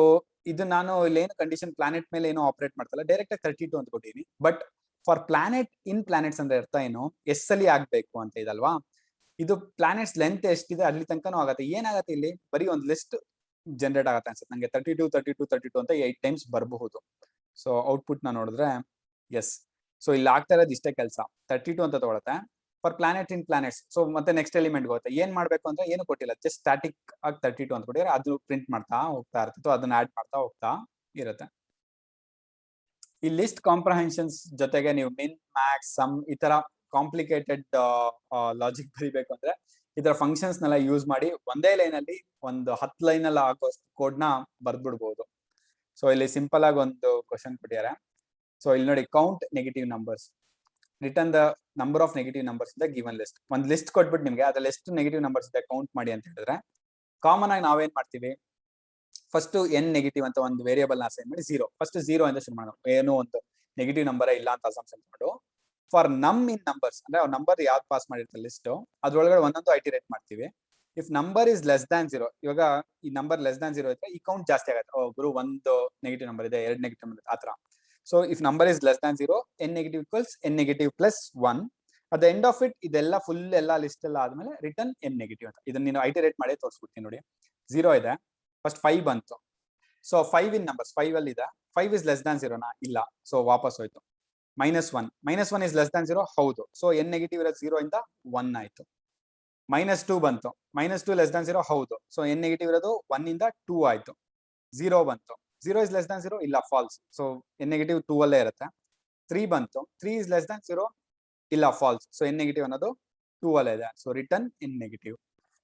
ಇದು ನಾನು ಇಲ್ಲೇನು ಕಂಡೀಷನ್ ಪ್ಲಾನೆಟ್ ಮೇಲೆ ಏನೋ ಆಪರೇಟ್ ಮಾಡ್ತಲ್ಲ, ಡೈರೆಕ್ಟ್ ಆಗಿ 32 ಅಂತ ಕೊಟ್ಟಿದ್ದೀನಿ. But for planet in planets ಅಂದ್ರೆ ಅರ್ಥ ಏನು, ಎಸ್ ಅಲ್ಲಿ ಆಗ್ಬೇಕು ಅಂತ ಇದಲ್ವಾ. ಇದು ಪ್ಲಾನೆಟ್ಸ್ ಲೆಂತ್ ಎಷ್ಟಿದೆ ಅಲ್ಲಿ ತನಕನೂ ಆಗತ್ತೆ. ಏನಾಗತ್ತೆ ಇಲ್ಲಿ ಬರೀ ಒಂದು ಲಿಸ್ಟ್ ಜನರೇಟ್ ಆಗತ್ತೆ ಅನ್ಸುತ್ತೆ ನಂಗೆ, 32 32 32 ಅಂತ 8 ಟೈಮ್ಸ್ ಬರಬಹುದು. ಸೊ ಔಟ್ಪುಟ್ ನ ನೋಡಿದ್ರೆ ಎಸ್. ಸೊ ಇಲ್ಲಿ ಆಗ್ತಾ ಇರೋದು ಇಷ್ಟೇ ಕೆಲಸ, 32 ಅಂತ ತಗೊಳುತ್ತೆ for planet in planets. So ಮತ್ತೆ ನೆಕ್ಸ್ಟ್ ಎಲಿಮೆಂಟ್ ಹೋಗುತ್ತೆ, ಏನ್ ಮಾಡ್ಬೇಕು ಅಂತ ಏನು ಕೊಟ್ಟಿಲ್ಲ, ಜಸ್ಟ್ ಸ್ಟಾಟಿಕ್ ಆಗಿ 32 ಅಂತ ಕೊಟ್ಟಿದ್ರೆ ಅದು ಪ್ರಿಂಟ್ ಮಾಡ್ತಾ ಹೋಗ್ತಾ ಇರುತ್ತೆ, ಅದನ್ನ ಆಡ್ ಮಾಡ್ತಾ ಹೋಗ್ತಾ ಇರುತ್ತೆ. ಈ ಲಿಸ್ಟ್ ಕಾಂಪ್ರಹೆನ್ಷನ್ಸ್ ಜೊತೆಗೆ ನೀವು ಮಿನ್, ಮ್ಯಾಕ್ಸ್, ಸಮ್ ಈ ತರ ಕಾಂಪ್ಲಿಕೇಟೆಡ್ ಲಾಜಿಕ್ ಬರೀಬೇಕು ಅಂದ್ರೆ ಇದರ ಫಂಕ್ಷನ್ಸ್ ನೆಲ್ಲ ಯೂಸ್ ಮಾಡಿ ಒಂದೇ ಲೈನ್ ಅಲ್ಲಿ ಒಂದು 10 ಲೈನ್ ಅಲ್ಲಿ ಆಗೋ ಕೋಡ್ ನ ಬರ್ದ್ಬಿಡ್ಬಹುದು. ಸೊ ಇಲ್ಲಿ ಸಿಂಪಲ್ ಆಗಿ ಒಂದು ಕ್ವಶನ್ ಕೊಟ್ಟಿದ್ದಾರೆ. ಸೊ ಇಲ್ಲಿ ನೋಡಿ, count negative numbers, return the number of negative numbers ಇಂದ ಗಿವನ್ ಲಿಸ್ಟ್. ಒಂದು ಲಿಸ್ಟ್ ಕೊಟ್ಬಿಟ್ಟು ನಿಮ್ಗೆ ಅದ್ರಲ್ಲಿ ಎಷ್ಟು ನೆಗೆಟಿವ್ ನಂಬರ್ಸ್ ಇದೆ ಕೌಂಟ್ ಮಾಡಿ ಅಂತ ಹೇಳಿದ್ರೆ, ಕಾಮನ್ ಆಗಿ ನಾವೇನ್ ಮಾಡ್ತೀವಿ, ಫಸ್ಟ್ n ನೆಗೆಟಿವ್ ಅಂತ ಒಂದು ವೇರಿಯೇಬಲ್ ನ ಅಸೈನ್ ಮಾಡಿ 0 ಫಸ್ಟ್ 0 ಇಂದ ಶುರು ಮಾಡೋಣ, ಏನೋ ಒಂದು ನೆಗೆಟಿವ್ ನಂಬರ್ ಇಲ್ಲ ಅಂತ ಅಸಂಪ್ಷನ್ ಮಾಡು. ಫಾರ್ ನಮ್ ಇನ್ ನಂಬರ್ಸ್ ಅಂದ್ರೆ ಅವ್ರ ನಂಬರ್ ಯಾವ್ದು ಪಾಸ್ ಮಾಡಿರ್ತಾರೆ ಲಿಸ್ಟ್ ಅದ್ರೊಳಗಡೆ ಒಂದೊಂದು ಐಟಿರೇಟ್ ಮಾಡ್ತೀವಿ. If number is less than 0, ಇವಾಗ ಈ ನಂಬರ್ ಲೆಸ್ ದ್ಯಾನ್ 0 ಇದ್ರೆ ಈ ಕೌಂಟ್ ಜಾಸ್ತಿ ಆಗುತ್ತೆ. ಗುರು ಒಂದು ನೆಗೆಟಿವ್ ನಂಬರ್ ಇದೆ, 2 ನೆಗೆಟಿವ್ ನಂಬರ್ ಆತರ. So if number is less than 0, n negative equals n negative plus 1. At the end of it ಇದೆಲ್ಲ ಫುಲ್ ಎಲ್ಲ ಲಿಸ್ಟ್ ಎಲ್ಲ ಆದ್ಮೇಲೆ ರಿಟರ್ನ್ n ನೆಗೆಟಿವ್ ಅಂತ. ಇದನ್ನ ನೀನು ಐಟಿರೇಟ್ ಮಾಡಿ ತೋರಿಸ್ಬಿಡ್ತೀನಿ ನೋಡಿ. 0 ಇದೆ, ಫಸ್ಟ್ 5 ಬಂತು. ಸೊ 5 ಇನ್ ನಂಬರ್ಸ್ 5 ಅಲ್ಲಿ ಇದೆ, 5 ಇಸ್ ಲೆಸ್ ದ್ಯಾನ್ 0 ನಾ ಇಲ್ಲ, ಸೊ ವಾಪಸ್ ಹೋಯ್ತು. -1, -1 ಇಸ್ ಲೆಸ್ ದ್ಯಾನ್ 0 ಹೌದು, ಸೊ n ನೆಗೆಟಿವ್ ಇರೋದು 0 ಇಂದ 1 ಆಯ್ತು. -2 ಬಂತು, -2 ಲೆಸ್ ದ್ಯಾನ್ 0 ಹೌದು, ಸೊ n ನೆಗೆಟಿವ್ ಇರೋದು 1 ಇಂದ 2 ಆಯ್ತು. 0 ಬಂತು, 0 ಇಸ್ ಲೆಸ್ ದ್ಯಾನ್ 0 ಇಲ್ಲ ಫಾಲ್ಸ್, ಸೊ n ನೆಗೆಟಿವ್ 2 ಅಲ್ಲೇ ಇರುತ್ತೆ. 3 ಬಂತು, 3 ಇಸ್ ಲೆಸ್ ದ್ಯಾನ್ 0 ಇಲ್ಲ ಫಾಲ್ಸ್, ಸೊ n ನೆಗೆಟಿವ್ ಅನ್ನೋದು 2 ಅಲ್ಲೇ ಇದೆ, so return n negative.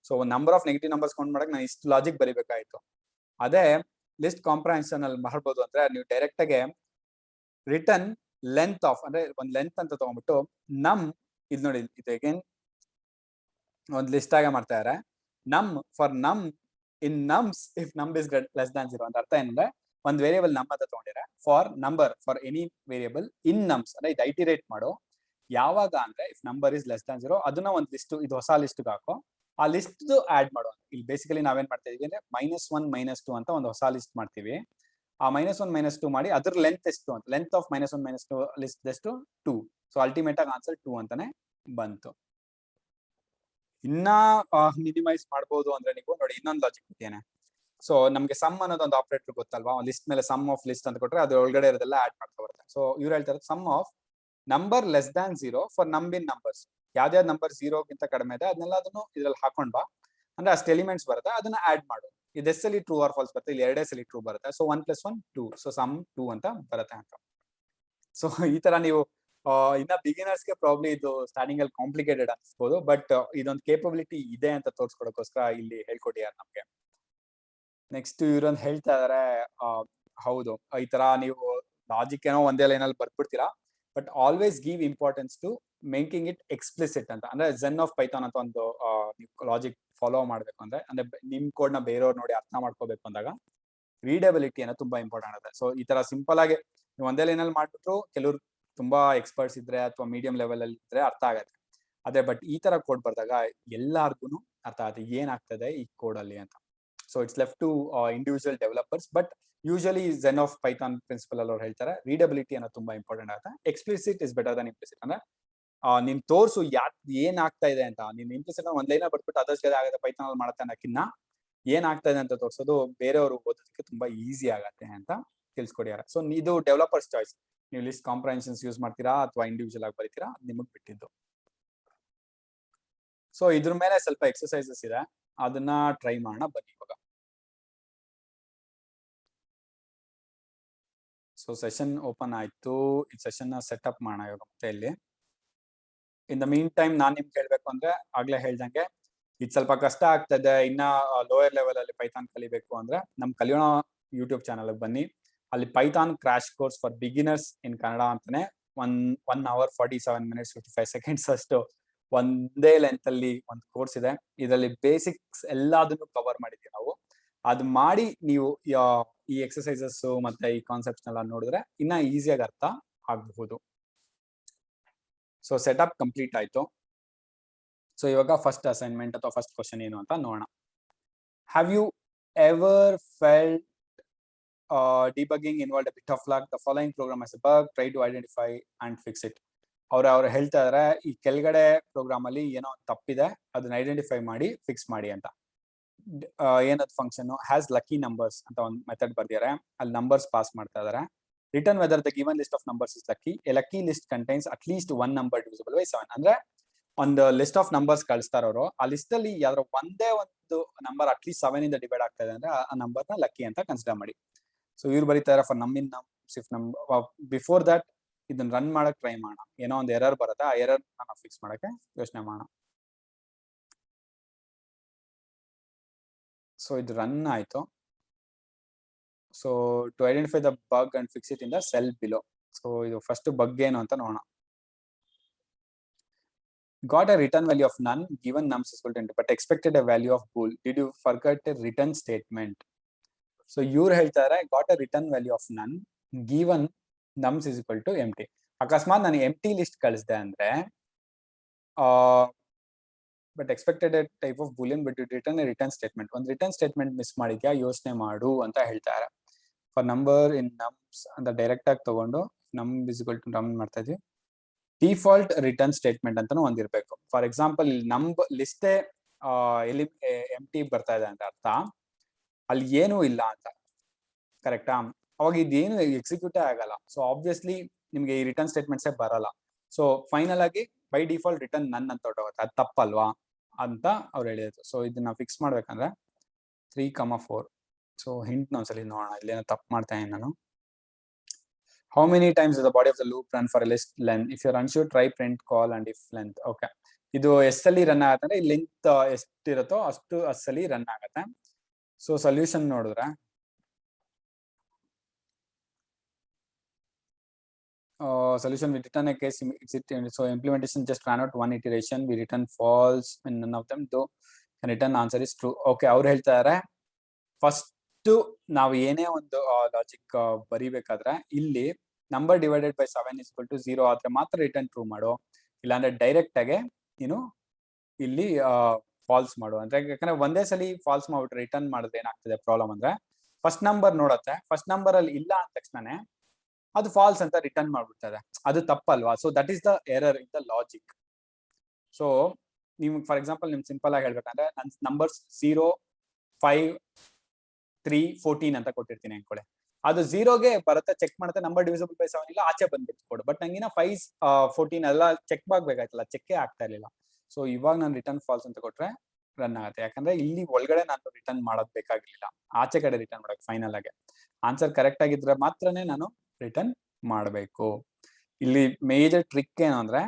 So number of negative numbers count ಮಾಡಕ್ ನಾನು ಇಷ್ಟು ಲಾಜಿಕ್ ಬರೀಬೇಕಾಯ್ತು. ಅದೇ ಲಿಸ್ಟ್ ಕಾಂಪ್ರಹೆನ್ಷನ್ ಅಲ್ಲಿ ಮಾಡ್ಬೋದು ಅಂದ್ರೆ ನೀವು ಡೈರೆಕ್ಟ್ ಆಗಿ ರಿಟರ್ನ್ ಲೆಂತ್ ಆಫ್ ಅಂದ್ರೆ ಒಂದು ಲೆಂತ್ ಅಂತ ತಗೊಂಡ್ಬಿಟ್ಟು ನಮ್ ಇದು ನೋಡಿ, ಇದು ಅಗೇನ್ ಒಂದು ಲಿಸ್ಟ್ ಆಗಿ ಮಾಡ್ತಾ ಇದಾರೆ. Num for num in nums if num is less than 0 ಅಂತ ಅರ್ಥ ಏನಂದ್ರೆ ಒಂದು ವೇರಿಯೇಬಲ್ ನಮ್ ಅಂತ ತಗೊಂಡಿರ for number for any variable in nums ಅಂದ್ರೆ ಇದು ಐಟಿರೇಟ್ ಮಾಡೋ ಯಾವಾಗ ಅಂದ್ರೆ if number is less than 0 ಅದನ್ನ ಒಂದು ಲಿಸ್ಟ್ ಇದು ಹೊಸ ಲಿಸ್ಟ್ ಹಾಕೋ ಆ ಲಿಸ್ಟ್ ಆಡ್ ಮಾಡೋ. ಇಲ್ಲಿ ಬೇಸಿಕಲಿ ನಾವೇನ್ ಮಾಡ್ತಾ ಇದೀವಿ ಅಂದ್ರೆ -1 -2 ಅಂತ ಒಂದು ಹೊಸ ಲಿಸ್ಟ್ ಮಾಡ್ತೀವಿ. ಆ -1 -2 ಮಾಡಿ ಅದ್ರ ಲೆಂತ್ ಎಷ್ಟು ಅಂತ ಲೆಂತ್ ಆಫ್ -1 -2 ಲಿಸ್ಟ್ ಎಷ್ಟು 2. ಸೊ ಅಲ್ಟಿಮೇಟ್ ಆಗಿ ಆನ್ಸರ್ 2 ಅಂತಾನೆ ಬಂತು. ಇನ್ನ ಮಿನಿಮೈಸ್ ಮಾಡ್ಬೋದು ಅಂದ್ರೆ ನೀವು ನೋಡಿ ಇನ್ನೊಂದು ಲಾಜಿಕ್ ಇದ್ದೇನೆ. ಸೊ ನಮ್ಗೆ ಸಮ್ ಅನ್ನೋದು ಒಂದು ಆಪರೇಟರ್ ಗೊತ್ತಲ್ವಾ, ಲಿಸ್ಟ್ ಮೇಲೆ ಸಮ್ ಆಫ್ ಲಿಸ್ಟ್ ಅಂತ ಕೊಟ್ರೆ ಅದ್ರ ಒಳಗಡೆ ಇರೋದೆಲ್ಲ ಆಡ್ ಮಾಡ್ತಾ ಬರುತ್ತೆ. ಸೊ ಇವ್ರು ಹೇಳ್ತಾರೆ sum of number less than 0 for num in numbers. ಯಾವ್ದಾವ್ದು number 0 ಗಿಂತ ಕಡಿಮೆ ಇದೆ ಅದನ್ನೆಲ್ಲ ಅದನ್ನು ಇದ್ರಲ್ಲಿ ಹಾಕೊಂಡ್ ಬಾ ಅಂದ್ರೆ ಅಷ್ಟು ಎಲಿಮೆಂಟ್ಸ್ ಬರುತ್ತೆ ಅದನ್ನ ಆಡ್ ಮಾಡು. ಇದು ಎಷ್ಟಲ್ಲಿ ಟ್ರೂ ಆರ್ ಫಾಲ್ಸ್ ಬರುತ್ತೆ, ಇಲ್ಲಿ ಎರಡೇ ಸಲ ಟ್ರೂ ಬರುತ್ತೆ. ಸೊ 1 + 1 2, ಸೊ ಸಮ್ 2 ಅಂತ ಬರುತ್ತೆ ಅಂತ. ಸೊ ಈ ತರ ನೀವು ಇನ್ನ ಬಿಗಿನರ್ಸ್ಗೆ ಪ್ರಾಬ್ಲಿ ಇದು ಸ್ಟಾರ್ಟಿಂಗ್ ಅಲ್ಲಿ ಕಾಂಪ್ಲಿಕೇಟೆಡ್ ಅನ್ಸ್ಬೋದು, ಬಟ್ ಇದೊಂದು ಕೇಪಬಿಲಿಟಿ ಇದೆ ಅಂತ ತೋರ್ಸ್ಕೊಡಕ್ಕೋಸ್ಕರ ಇಲ್ಲಿ ಹೇಳ್ಕೊಟ್ಟಿದ್ದಾರೆ ನಮ್ಗೆ. ನೆಕ್ಸ್ಟ್ ಇವ್ರೊಂದು ಹೇಳ್ತಾ ಇದಾರೆ ಹೌದು ಈ ತರ ನೀವು ಲಾಜಿಕ್ ಏನೋ ಒಂದೇ ಲೈನಲ್ಲಿ ಬರ್ಬಿಡ್ತೀರಾ, but always give importance to making it explicit ಅಂತ. ಅಂದ್ರೆ ಝೆನ್ ಆಫ್ ಪೈಥಾನ್ ಅಂತ ಒಂದು ಲಾಜಿಕ್ ಫಾಲೋ ಮಾಡ್ಬೇಕು ಅಂದ್ರೆ ನಿಮ್ ಕೋಡ್ ನ ಬೇರೆಯವ್ರು ನೋಡಿ ಅರ್ಥ ಮಾಡ್ಕೋಬೇಕು ಅಂದಾಗ ರೀಡಬಿಲಿಟಿ ಅನ್ನೋ ತುಂಬಾ ಇಂಪಾರ್ಟೆಂಟ್ ಆಗುತ್ತೆ. ಸೊ ಈ ತರ ಸಿಂಪಲ್ ಆಗಿ ನೀವು ಒಂದೇ ಲೈನಲ್ಲಿ ಮಾಡ್ಬಿಟ್ರು ಕೆಲವ್ರು ತುಂಬಾ ಎಕ್ಸ್ಪರ್ಟ್ಸ್ ಇದ್ರೆ ಅಥವಾ ಮೀಡಿಯಂ ಲೆವೆಲ್ ಅಲ್ಲಿ ಇದ್ರೆ ಅರ್ಥ ಆಗತ್ತೆ. ಅದೇ ಬಟ್ ಈ ತರ ಕೋಡ್ ಬರ್ದಾಗ ಎಲ್ಲಾರ್ಗು ಅರ್ಥ ಆಗುತ್ತೆ ಏನಾಗ್ತದೆ ಈ ಕೋಡ್ ಅಲ್ಲಿ ಅಂತ. So it's left to individual developers, but usually Zen of Python principle ಅಲ್ಲಿ ಅವ್ರು ಹೇಳ್ತಾರೆ ರೀಡಬಿಲಿಟಿ ಅನ್ನೋ ತುಂಬಾ ಇಂಪಾರ್ಟೆಂಟ್ ಆಗುತ್ತೆ. Explicit is better than implicit. ಅಂದ್ರೆ ನೀನ್ ತೋರ್ಸು ಏನ್ ಆಗ್ತಾ ಇದೆ ಅಂತ. ನೀನ್ ಇಂಪ್ಲಿಸಿಟ್ ಒಂದ್ ಲೈನ್ ಬರ್ಬಿಟ್ಟು ಅದಷ್ಟೇ ಆಗುತ್ತೆ ಪೈಥಾನ್ ಅಲ್ಲಿ ಮಾಡತ್ತೆ ಅನ್ನೋಕ್ಕಿನ್ನ ಏನ್ ಆಗ್ತಾ ಇದೆ ಅಂತ ತೋರ್ಸೋದು ಬೇರೆಯವರು ಓದೋದಕ್ಕೆ ತುಂಬಾ ಈಸಿ ಆಗತ್ತೆ ಅಂತ ತಿಳ್ಸ್ಕೊಡ್ಯಾರ. ಸೊ ಇದು ಡೆವಲಪರ್ಸ್ ಚಾಯ್ಸ್, ನೀವು ಲಿಸ್ಟ್ ಕಾಂಪ್ರಹೆನ್ಷನ್ಸ್ ಯೂಸ್ ಮಾಡ್ತೀರಾ ಅಥವಾ ಇಂಡಿವಿಜುವಲ್ ಆಗಿ ಬರೀತೀರಾ ನಿಮಗ್ ಬಿಟ್ಟಿದ್ದು. ಸೊ ಇದ್ರ ಮೇಲೆ ಸ್ವಲ್ಪ ಎಕ್ಸರ್ಸೈಸಸ್ ಇದೆ, ಅದನ್ನ ಟ್ರೈ ಮಾಡೋಣ ಬನ್ನಿ ಇವಾಗ. ಸೊ ಸೆಷನ್ ಓಪನ್ ಆಯ್ತು, ಈ ಸೆಷನ್ ನ ಸೆಟಪ್ ಮಾಡೋಣ ಇವಾಗ ಮತ್ತೆ ಇಲ್ಲಿ. ಇನ್ ದ ಮೀನ್ ಟೈಮ್ ನಾನ್ ನಿಮ್ಗೆ ಹೇಳ್ಬೇಕು ಅಂದ್ರೆ ಆಗ್ಲೇ ಹೇಳ್ದಂಗೆ ಇದು ಸ್ವಲ್ಪ ಕಷ್ಟ ಆಗ್ತದೆ. ಇನ್ನ ಲೋಯರ್ ಲೆವೆಲ್ ಅಲ್ಲಿ ಪೈಥಾನ್ ಕಲಿಬೇಕು ಅಂದ್ರೆ ನಮ್ ಕಲಿಯೋಣ ಯೂಟ್ಯೂಬ್ ಚಾನಲ್ ಬನ್ನಿ. ಅಲ್ಲಿ Python crash course for beginners in Kannada ಅಂತಾನೆ 1 hour 47 minutes 55 seconds ಅಷ್ಟು ಒಂದೇ ಲೆಂತ್ ಅಲ್ಲಿ ಒಂದು ಕೋರ್ಸ್ ಇದೆ. ಇದರಲ್ಲಿ ಬೇಸಿಕ್ಸ್ ಎಲ್ಲದನ್ನು ಕವರ್ ಮಾಡಿದೀವಿ ನಾವು. ಅದು ಮಾಡಿ ನೀವು ಈ ಎಕ್ಸರ್ಸೈಸಸ್ ಮತ್ತೆ ಈ ಕಾನ್ಸೆಪ್ಟ್ಸ್ ಎಲ್ಲ ನೋಡಿದ್ರೆ ಇನ್ನ ಈಸಿಯಾಗಿ ಅರ್ಥ ಆಗಬಹುದು. ಸೊ ಸೆಟಪ್ ಕಂಪ್ಲೀಟ್ ಆಯ್ತು. ಸೊ ಇವಾಗ ಫಸ್ಟ್ ಅಸೈನ್ಮೆಂಟ್ ಅಥವಾ ಫಸ್ಟ್ ಕ್ವಶನ್ ಏನು ಅಂತ ನೋಡೋಣ. Have you ever felt debugging involved a bit of luck? The following program has a bug. Try to identify and fix it. ಅವ್ರು ಹೇಳ್ತಾ ಇದಾರೆ ಈ ಕೆಳಗಡೆ ಪ್ರೋಗ್ರಾಮ್ ಅಲ್ಲಿ ಏನೋ ತಪ್ಪಿದೆ ಅದನ್ನ ಐಡೆಂಟಿಫೈ ಮಾಡಿ ಫಿಕ್ಸ್ ಮಾಡಿ ಅಂತ. ಏನದು ಫಂಕ್ಷನ್ ಹ್ಯಾಸ್ ಲಕ್ಕಿ ನಂಬರ್ಸ್ ಅಂತ ಒಂದು ಮೆಥಡ್ ಬರ್ದಿದ್ದಾರೆ, ಅಲ್ಲಿ ನಂಬರ್ಸ್ ಪಾಸ್ ಮಾಡ್ತಾ ಇದಾರೆ. Return whether the given list of numbers is lucky. A lucky list contains at least 1 number divisible by 7. ಅಂದ್ರೆ ಒಂದು ಲಿಸ್ಟ್ ಆಫ್ ನಂಬರ್ಸ್ ಕಳಿಸ್ತಾರ ಅವರು, ಆ ಲಿಸ್ಟ್ ಅಲ್ಲಿ ಯಾವ್ದಾರ ಒಂದೇ ಒಂದು ನಂಬರ್ ಅಟ್ಲೀಸ್ಟ್ 7 ಇಂದ ಡಿವೈಡ್ ಆಗ್ತಾ ಇದೆ ಅಂದ್ರೆ ಆ ನಂಬರ್ ನ ಲಕ್ಕಿ ಅಂತ ಕನ್ಸಿಡರ್ ಮಾಡಿ. ಸೊ ಇವ್ರು ಬರೀತಾರೆ for num in nums if before that ಇದನ್ನ ರನ್ ಮಾಡಕ್ ಟ್ರೈ ಮಾಡೋಣ. ಏನೋ ಒಂದು ಎರರ್ ಬರುತ್ತೆ, ಆ ಎರರ್ ನಾವು ಫಿಕ್ಸ್ ಮಾಡಕ್ಕೆ ಯೋಚನೆ ಮಾಡೋಣ. ಸೊ ಇದು ರನ್ ಆಯ್ತು. So to identify the bug and fix it in the cell below. So ಇದು ಫಸ್ಟ್ ಬಗ್ ಏನು ಅಂತ ನೋಡೋಣ. got a return value of none given nums is equal to 20 but expected a value of bool. Did you forget a return statement? So ಇವ್ರು ಹೇಳ್ತಾರೆ got a return value of none given nums is equal to empty. ಅಕಸ್ಮಾತ್ ನಾನು ಎಂಟಿ list ಕಳಿಸಿದೆ ಅಂದ್ರೆ but expected type of Boolean but written a return statement. ಒಂದು return statement miss ಮಾಡಿದ್ಯಾ ಯೋಚನೆ ಮಾಡು ಅಂತ ಹೇಳ್ತಾರೆ. ಫಾರ್ ನಂಬರ್ ಇನ್ ನಮ್ಸ್ ಅಂತ ಡೈರೆಕ್ಟ್ ಆಗಿ ತಗೊಂಡು ನಮ್ ಇಸ್ ಈಕ್ವಲ್ ಟು ನಮ್ ಮಾಡ್ತಾ ಇದ್ವಿ. ಡಿಫಾಲ್ಟ್ ರಿಟರ್ನ್ ಸ್ಟೇಟ್ಮೆಂಟ್ ಅಂತಾನು ಒಂದಿರ್ಬೇಕು. ಫಾರ್ ಎಕ್ಸಾಂಪಲ್ ನಂಬ್ ಲಿಸ್ಟೇ ಎಲ್ಲಿ ಎಂಟಿ ಬರ್ತಾ ಇದೆ ಅಂತ ಅರ್ಥ ಅಲ್ಲಿ ಏನೂ ಇಲ್ಲ ಅಂತ, ಕರೆಕ್ಟಾ? ಅವಾಗ ಇದೇನು ಎಕ್ಸಿಕ್ಯೂಟೇ ಆಗಲ್ಲ. ಸೊ ಆಬ್ವಿಯಸ್ಲಿ ನಿಮ್ಗೆ ಈ ರಿಟರ್ನ್ ಸ್ಟೇಟ್ಮೆಂಟ್ಸೇ ಬರಲ್ಲ. ಸೊ ಫೈನಲ್ ಆಗಿ ಬೈ ಡಿಫಾಲ್ಟ್ ರಿಟರ್ನ್ ನನ್ ಅಂತ ಹೊರಟೋಗುತ್ತೆ. ಅದು ತಪ್ಪಲ್ವಾ ಅಂತ ಅವ್ರು ಹೇಳಿದ್ರು. ಸೊ ಇದನ್ನ ಫಿಕ್ಸ್ ಮಾಡ್ಬೇಕಂದ್ರೆ 3, 4. ಸೊ ಹಿಂಟ್ ಒಂದ್ಸಲಿ ನೋಡೋಣ ಇಲ್ಲೇನೋ ತಪ್ಪು ಮಾಡ್ತಾ ಇದ್ದೀನಿ ನಾನು. How many times does the body of the loop run for a list length? If you're unsure, try print call and if length. Okay. ಇದು ಎಷ್ಟಲ್ಲಿ ರನ್ ಆಗತ್ತೆ ಅಂದ್ರೆ ಈ ಲೆಂತ್ ಎಷ್ಟಿರುತ್ತೋ ಅಷ್ಟು ಅಷ್ಟಲ್ಲಿ ರನ್ ಆಗತ್ತೆ. ಸೊ ಸೊಲ್ಯೂಷನ್ ನೋಡಿದ್ರೆ solution we return a case so implementation just ran out one iteration we return false when none of them though and return answer is true. Okay, ಅವ್ರು ಹೇಳ್ತಾರೆ first ನಾವು ಏನೇ ಒಂದು logic ಬರಿಬೇಕಾದ್ರೆ ಇಲ್ಲಿ number divided by 7 is equal to 0 ಆದ್ರೆ ಮಾತ್ರ return true ಮಾಡು, ಇಲ್ಲಾಂದ್ರೆ ಡೈರೆಕ್ಟ್ ಆಗಿ ನೀನು ಇಲ್ಲಿ ಫಾಲ್ಸ್ ಮಾಡು ಅಂದ್ರೆ ಯಾಕಂದ್ರೆ ಒಂದೇ ಸಲ ಫಾಲ್ಸ್ ಮಾಡ್ಬಿಟ್ರೆ ರಿಟರ್ನ್ ಮಾಡಿದ್ರೆ ಏನಾಗ್ತದೆ ಪ್ರಾಬ್ಲಮ್ ಅಂದ್ರೆ ಫಸ್ಟ್ ನಂಬರ್ ನೋಡತ್ತೆ, ಫಸ್ಟ್ ನಂಬರ್ ಅಲ್ಲಿ ಇಲ್ಲ ಅಂದ ತಕ್ಷಣನೇ ಅದು ಫಾಲ್ಸ್ ಅಂತ ರಿಟರ್ನ್ ಮಾಡ್ಬಿಡ್ತದೆ, ಅದು ತಪ್ಪಲ್ವಾ? So that is the error in the logic. So ನೀವು ಫಾರ್ ಎಕ್ಸಾಂಪಲ್ ನಿಮ್ ಸಿಂಪಲ್ ಆಗಿ ಹೇಳ್ಬೇಕಂದ್ರೆ ನನ್ ನಂಬರ್ಸ್ 0, 5, 3, 14 ಅಂತ ಕೊಟ್ಟಿರ್ತೀನಿ ಅನ್ಕೊಳ್ಳಿ, ಅದು 0ಗೆ ಬರುತ್ತೆ, ಚೆಕ್ ಮಾಡುತ್ತೆ ನಂಬರ್ ಡಿವಿಸಿಬಲ್ ಬೈ 7 ಇಲ್ಲ, ಆಚೆ ಬಂದ್ಬಿಟ್ಟು ಕೊಡು. ಬಟ್ ನಂಗಿನ 5, 14 ಎಲ್ಲ ಚೆಕ್ ಆಗ್ಬೇಕಾಯ್ತಲ್ಲ, ಚೆಕ್ ಆಗ್ತಾ ಇರ್ಲಿಲ್ಲ. ಸೊ ಇವಾಗ ನಾನು ರಿಟರ್ನ್ ಫಾಲ್ಸ್ ಅಂತ ಕೊಟ್ರೆ ರನ್ ಆಗುತ್ತೆ, ಯಾಕಂದ್ರೆ ಇಲ್ಲಿ ಒಳಗಡೆ ನಾನು ರಿಟರ್ನ್ ಮಾಡೋದ್ ಬೇಕಾಗಿರ್ಲಿಲ್ಲ, ಆಚೆ ಕಡೆ ರಿಟರ್ನ್ ಮಾಡಕ್ ಫೈನಲ್ ಆಗಿ ಆನ್ಸರ್ ಕರೆಕ್ಟ್ ಆಗಿದ್ರೆ ಮಾತ್ರನೇ ನಾನು ರಿಟರ್ನ್ ಮಾಡಬೇಕು. ಇಲ್ಲಿ ಮೇಜರ್ ಟ್ರಿಕ್ ಏನು ಅಂದ್ರೆ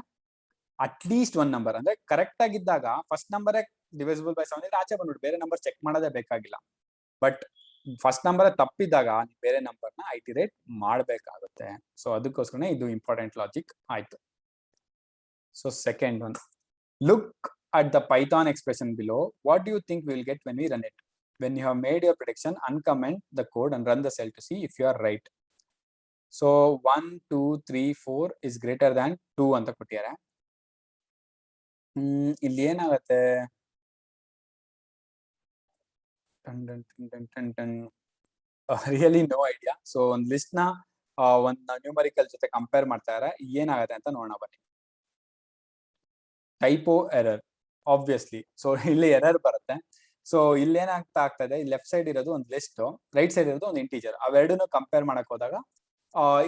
ಅಟ್ಲೀಸ್ಟ್ ಒನ್ ನಂಬರ್ ಅಂದ್ರೆ ಕರೆಕ್ಟ್ ಆಗಿದ್ದಾಗ ಫಸ್ಟ್ ನಂಬರ್ ಡಿವಿಸಿಬಲ್ ಬೈ 7 ಆಚೆ ಬಂದ್ಬಿಟ್ಟು ಬೇರೆ ನಂಬರ್ ಚೆಕ್ ಮಾಡೋದೇ ಬೇಕಾಗಿಲ್ಲ. ಬಟ್ ಫಸ್ಟ್ ನಂಬರ್ ತಪ್ಪಿದ್ದಾಗ ಬೇರೆ ನಂಬರ್ನ ಐಟಿರೇಟ್ ಮಾಡಬೇಕಾಗುತ್ತೆ. ಸೊ ಅದಕ್ಕೋಸ್ಕರ ಇದು ಇಂಪಾರ್ಟೆಂಟ್ ಲಾಜಿಕ್ ಆಯ್ತು. So second one, look at the Python expression below. What do you think we will get when we run it? When you have made your prediction, uncomment the code and run the cell to see if you are right. So 1, 2, 3, 4 is greater than 2 ಅಂತ ಕೊಟ್ಟಿದ್ದಾರೆ. ಇಲ್ಲಿ ಏನಾಗುತ್ತೆ, really no idea. So ಒಂದು list ನ ಒಂದು numerical ಜೊತೆ compare ಮಾಡ್ತಾ ಇದ್ದಾರೆ, ಏನಾಗುತ್ತೆ ಅಂತ ನೋಡೋಣ ಬನ್ನಿ. Typo error obviously. ಸೊ ಇಲ್ಲಿ ಎರರ್ ಬರುತ್ತೆ. ಸೊ ಇಲ್ಲಿ ಏನಾಗ್ತಾ ಆಗ್ತದೆ, ಲೆಫ್ಟ್ ಸೈಡ್ ಇರೋದು ಒಂದು ಲಿಸ್ಟ್, ರೈಟ್ ಸೈಡ್ ಇರೋದು ಒಂದು ಇಂಟೀಜರ್, ಅವೆರಡನ್ನು ಕಂಪೇರ್ ಮಾಡಕ್ ಹೋದಾಗ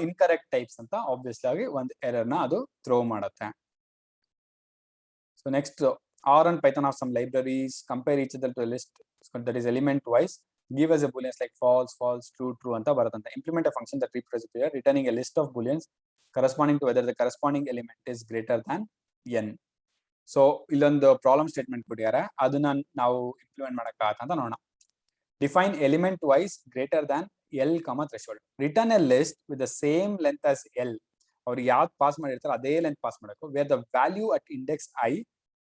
ಇನ್ಕರೆಕ್ಟ್ ಟೈಪ್ಸ್ ಅಂತ ಆಬ್ವಿಯಸ್ಲಿ ಆಗಿ ಒಂದು ಎರರ್ ನ ಅದು ಥ್ರೋ ಮಾಡುತ್ತೆ. So next, R and Python have some libraries, compare each other to a list that is element wise, give us a booleans like false, false, true, true ಅಂತ ಬರುತ್ತಂತೆ. Implement a function that represents here, returning a list of booleans corresponding to whether the corresponding element is greater than n. So ಇಲ್ಲೊಂದು problem statement ಕೊಟ್ಟಿದ್ದಾರೆ, ಅದನ್ನ ನಾವು implement ಮಾಡಕ್ಕಾಗತ್ತ ಅಂತ ನೋಡೋಣ. Define element wise greater than L comma threshold. Return a list with the same length as L. ಅವ್ರು ಯಾವ್ದು pass ಮಾಡಿರ್ತಾರೆ ಅದೇ ಲೆಂತ್ ಪಾಸ್ ಮಾಡಬೇಕು. Where the value at index I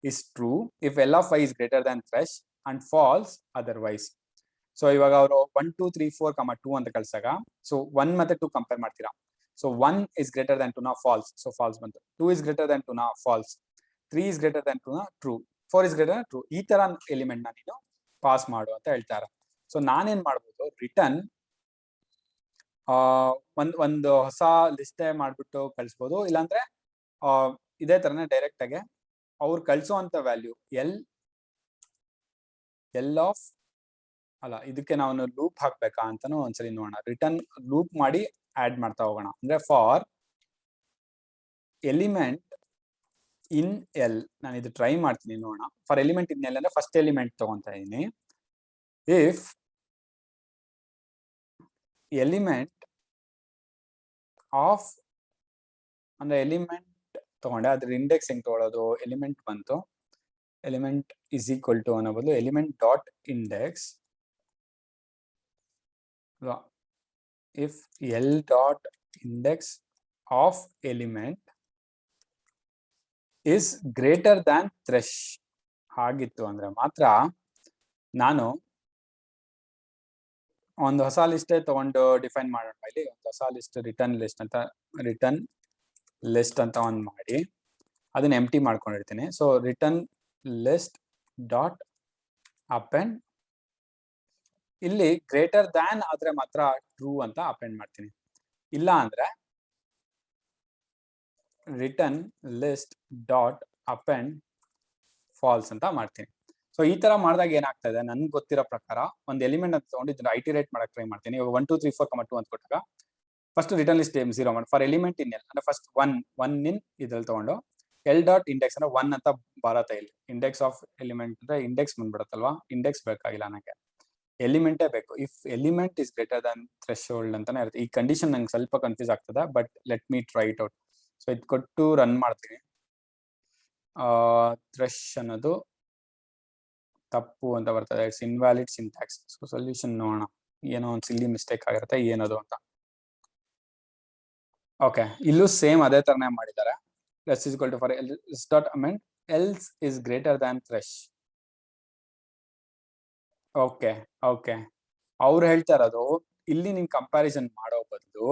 is true if L of I is greater than thresh and false otherwise. So ಇವಾಗ ಅವರು 1, 2, 3, 4, 2 ಅಂತ ಕಳ್ಸಾಗ, so 1 ಮತ್ತೆ 2 compare ಮಾಡ್ತೀರಾ. ಸೊ 1 is greater than 2 ನಾ ಫಾಲ್ಸ್, ಸೊ ಫಾಲ್ಸ್ ಬಂತು. 2 is greater than 2 ನಾ falls. 3 is greater than 2 ನಾ true. 4 is greater than true. ಈ ತರ ಎಲಿಮೆಂಟ್ ನ ನೀನು ಪಾಸ್ ಮಾಡು ಅಂತ ಹೇಳ್ತಾರೆ. ಸೊ ನಾನೇನ್ ಮಾಡ್ಬೋದು, ರಿಟರ್ನ್ ಒಂದು ಹೊಸ ಲಿಸ್ಟ್ ಮಾಡ್ಬಿಟ್ಟು ಕಳಿಸ್ಬೋದು, ಇಲ್ಲಾಂದ್ರೆ ಇದೇ ತರನೇ ಡೈರೆಕ್ಟ್ ಆಗಿ ಅವ್ರು ಕಳ್ಸೋಂತ ವ್ಯಾಲ್ಯೂ ಎಲ್ ಆಫ್ ಅಲ್ಲ, ಇದಕ್ಕೆ ನಾವು ಲೂಪ್ ಹಾಕ್ಬೇಕಾ ಅಂತಾನು ಒಂದ್ಸರಿ ನೋಡೋಣ. ರಿಟರ್ನ್ ಲೂಪ್ ಮಾಡಿ ಆಡ್ ಮಾಡ್ತಾ ಹೋಗೋಣ. ಅಂದ್ರೆ ಫಾರ್ ಎಲಿಮೆಂಟ್ ಇನ್ ಎಲ್, ನಾನು ಇದು ಟ್ರೈ ಮಾಡ್ತೀನಿ ನೋಡೋಣ. ಫಾರ್ ಎಲಿಮೆಂಟ್ ಇನ್ ಎಲ್ ಅಂದ್ರೆ ಫಸ್ಟ್ ಎಲಿಮೆಂಟ್ ತಗೊಂತಾ ಇದೀನಿ. ಇಫ್ ಎಲಿಮೆಂಟ್ ಆಫ್ ಅಂದ್ರೆ ಎಲಿಮೆಂಟ್ ತಗೊಂಡೆ, ಅದ್ರ ಇಂಡೆಕ್ಸ್ ಹೆಂಗ್ ತಗೊಳ್ಳೋದು, ಎಲಿಮೆಂಟ್ ಬಂತು, ಎಲಿಮೆಂಟ್ ಇಸ್ ಈಕ್ವಲ್ ಟು ಅನ್ನೋ ಬದಲು element dot index. If L dot index of element is greater than thresh ಆಗಿತ್ತು ಅಂದ್ರೆ ಮಾತ್ರ ನಾನು ಒಂದು ಹೊಸ ಲಿಸ್ಟ್ ತಗೊಂಡು ಡಿಫೈನ್ ಮಾಡೋಣ. ಇಲ್ಲಿ ಒಂದು ಹೊಸ ಲಿಸ್ಟ್ ರಿಟರ್ನ್ ಲಿಸ್ಟ್ ಅಂತ ಒಂದು ಮಾಡಿ ಅದನ್ನ ಎಂಟಿ ಮಾಡ್ಕೊಂಡಿರ್ತೀನಿ. So return list dot append, ಇಲ್ಲಿ ಗ್ರೇಟರ್ ದ್ಯಾನ್ ಆದ್ರೆ ಮಾತ್ರ ಟ್ರೂ ಅಂತ ಅಪೆಂಡ್ ಮಾಡ್ತೀನಿ, ಇಲ್ಲ ಅಂದ್ರೆ return list dot append false ಅಂತ ಮಾಡ್ತೀನಿ. ಸೊ ಈ ತರ ಮಾಡಿದಾಗ ಏನಾಗ್ತಾ ಇದೆ, ನನ್ಗೆ ಗೊತ್ತಿರೋ ಪ್ರಕಾರ ಒಂದು ಎಲಿಮೆಂಟ್ ಅಂತ ತಗೊಂಡು ಇದನ್ನ ಐಟಿರೇಟ್ ಮಾಡಕ್ ಟ್ರೈ ಮಾಡ್ತೀನಿ. ಇವಾಗ 1, 2, 3, 4, 2 ಅಂತ ಕೊಟ್ಟಾಗ ಫಸ್ಟ್ ರಿಟರ್ನ್ ಲಿಸ್ಟ್ 0 ಮಾಡಿ ಫಾರ್ ಎಲಿಮೆಂಟ್ ಇನ್ ಎಲ್ ಅಂದ್ರೆ ಫಸ್ಟ್ ಒನ್ ಇನ್ ಇದ್ರಲ್ಲಿ ತಗೊಂಡು ಎಲ್ ಡಾಟ್ ಇಂಡೆಕ್ಸ್ ಅಂದ್ರೆ 1 ಅಂತ ಬರತ್ತೆ. ಇಲ್ಲಿ ಇಂಡೆಕ್ಸ್ ಆಫ್ ಎಲಿಮೆಂಟ್ ಅಂದ್ರೆ ಇಂಡೆಕ್ಸ್ ಬಂದ್ಬಿಡತ್ತಲ್ವಾ, ಇಂಡೆಕ್ಸ್ ಬೇಕಾಗಿಲ್ಲ ನನಗೆ, ಎಲಿಮೆಂಟೇ ಬೇಕು. If element is greater than threshold ಅಂತಾನೆ ಇರುತ್ತೆ. ಈ ಕಂಡೀಷನ್ ನಂಗೆ ಸ್ವಲ್ಪ ಕನ್ಫ್ಯೂಸ್ ಆಗ್ತದೆ, but let me try it out. So ಇದು ಕೊಟ್ಟು ರನ್ ಮಾಡ್ತೀನಿ. ಥ್ರೆಶ್ ಅನ್ನೋದು ತಪ್ಪು ಅಂತ ಬರ್ತದೆ, it's invalid syntax. So solution ನೋಡೋಣ, ಏನೋ ಒಂದು ಸಿಲ್ಲಿ ಮಿಸ್ಟೇಕ್ ಆಗಿರುತ್ತೆ ಏನದು ಅಂತ. ಓಕೆ, ಇಲ್ಲೂ ಸೇಮ್ ಅದೇ ತರನೇ ಮಾಡಿದ್ದಾರೆ. Less is equal to for else dot amend else is greater than thresh. Okay okay, ಅವ್ರು ಹೇಳ್ತಾ ಇರೋದು ಇಲ್ಲಿ ನೀನ್ ಕಂಪ್ಯಾರಿಸನ್ ಮಾಡೋ ಬದಲು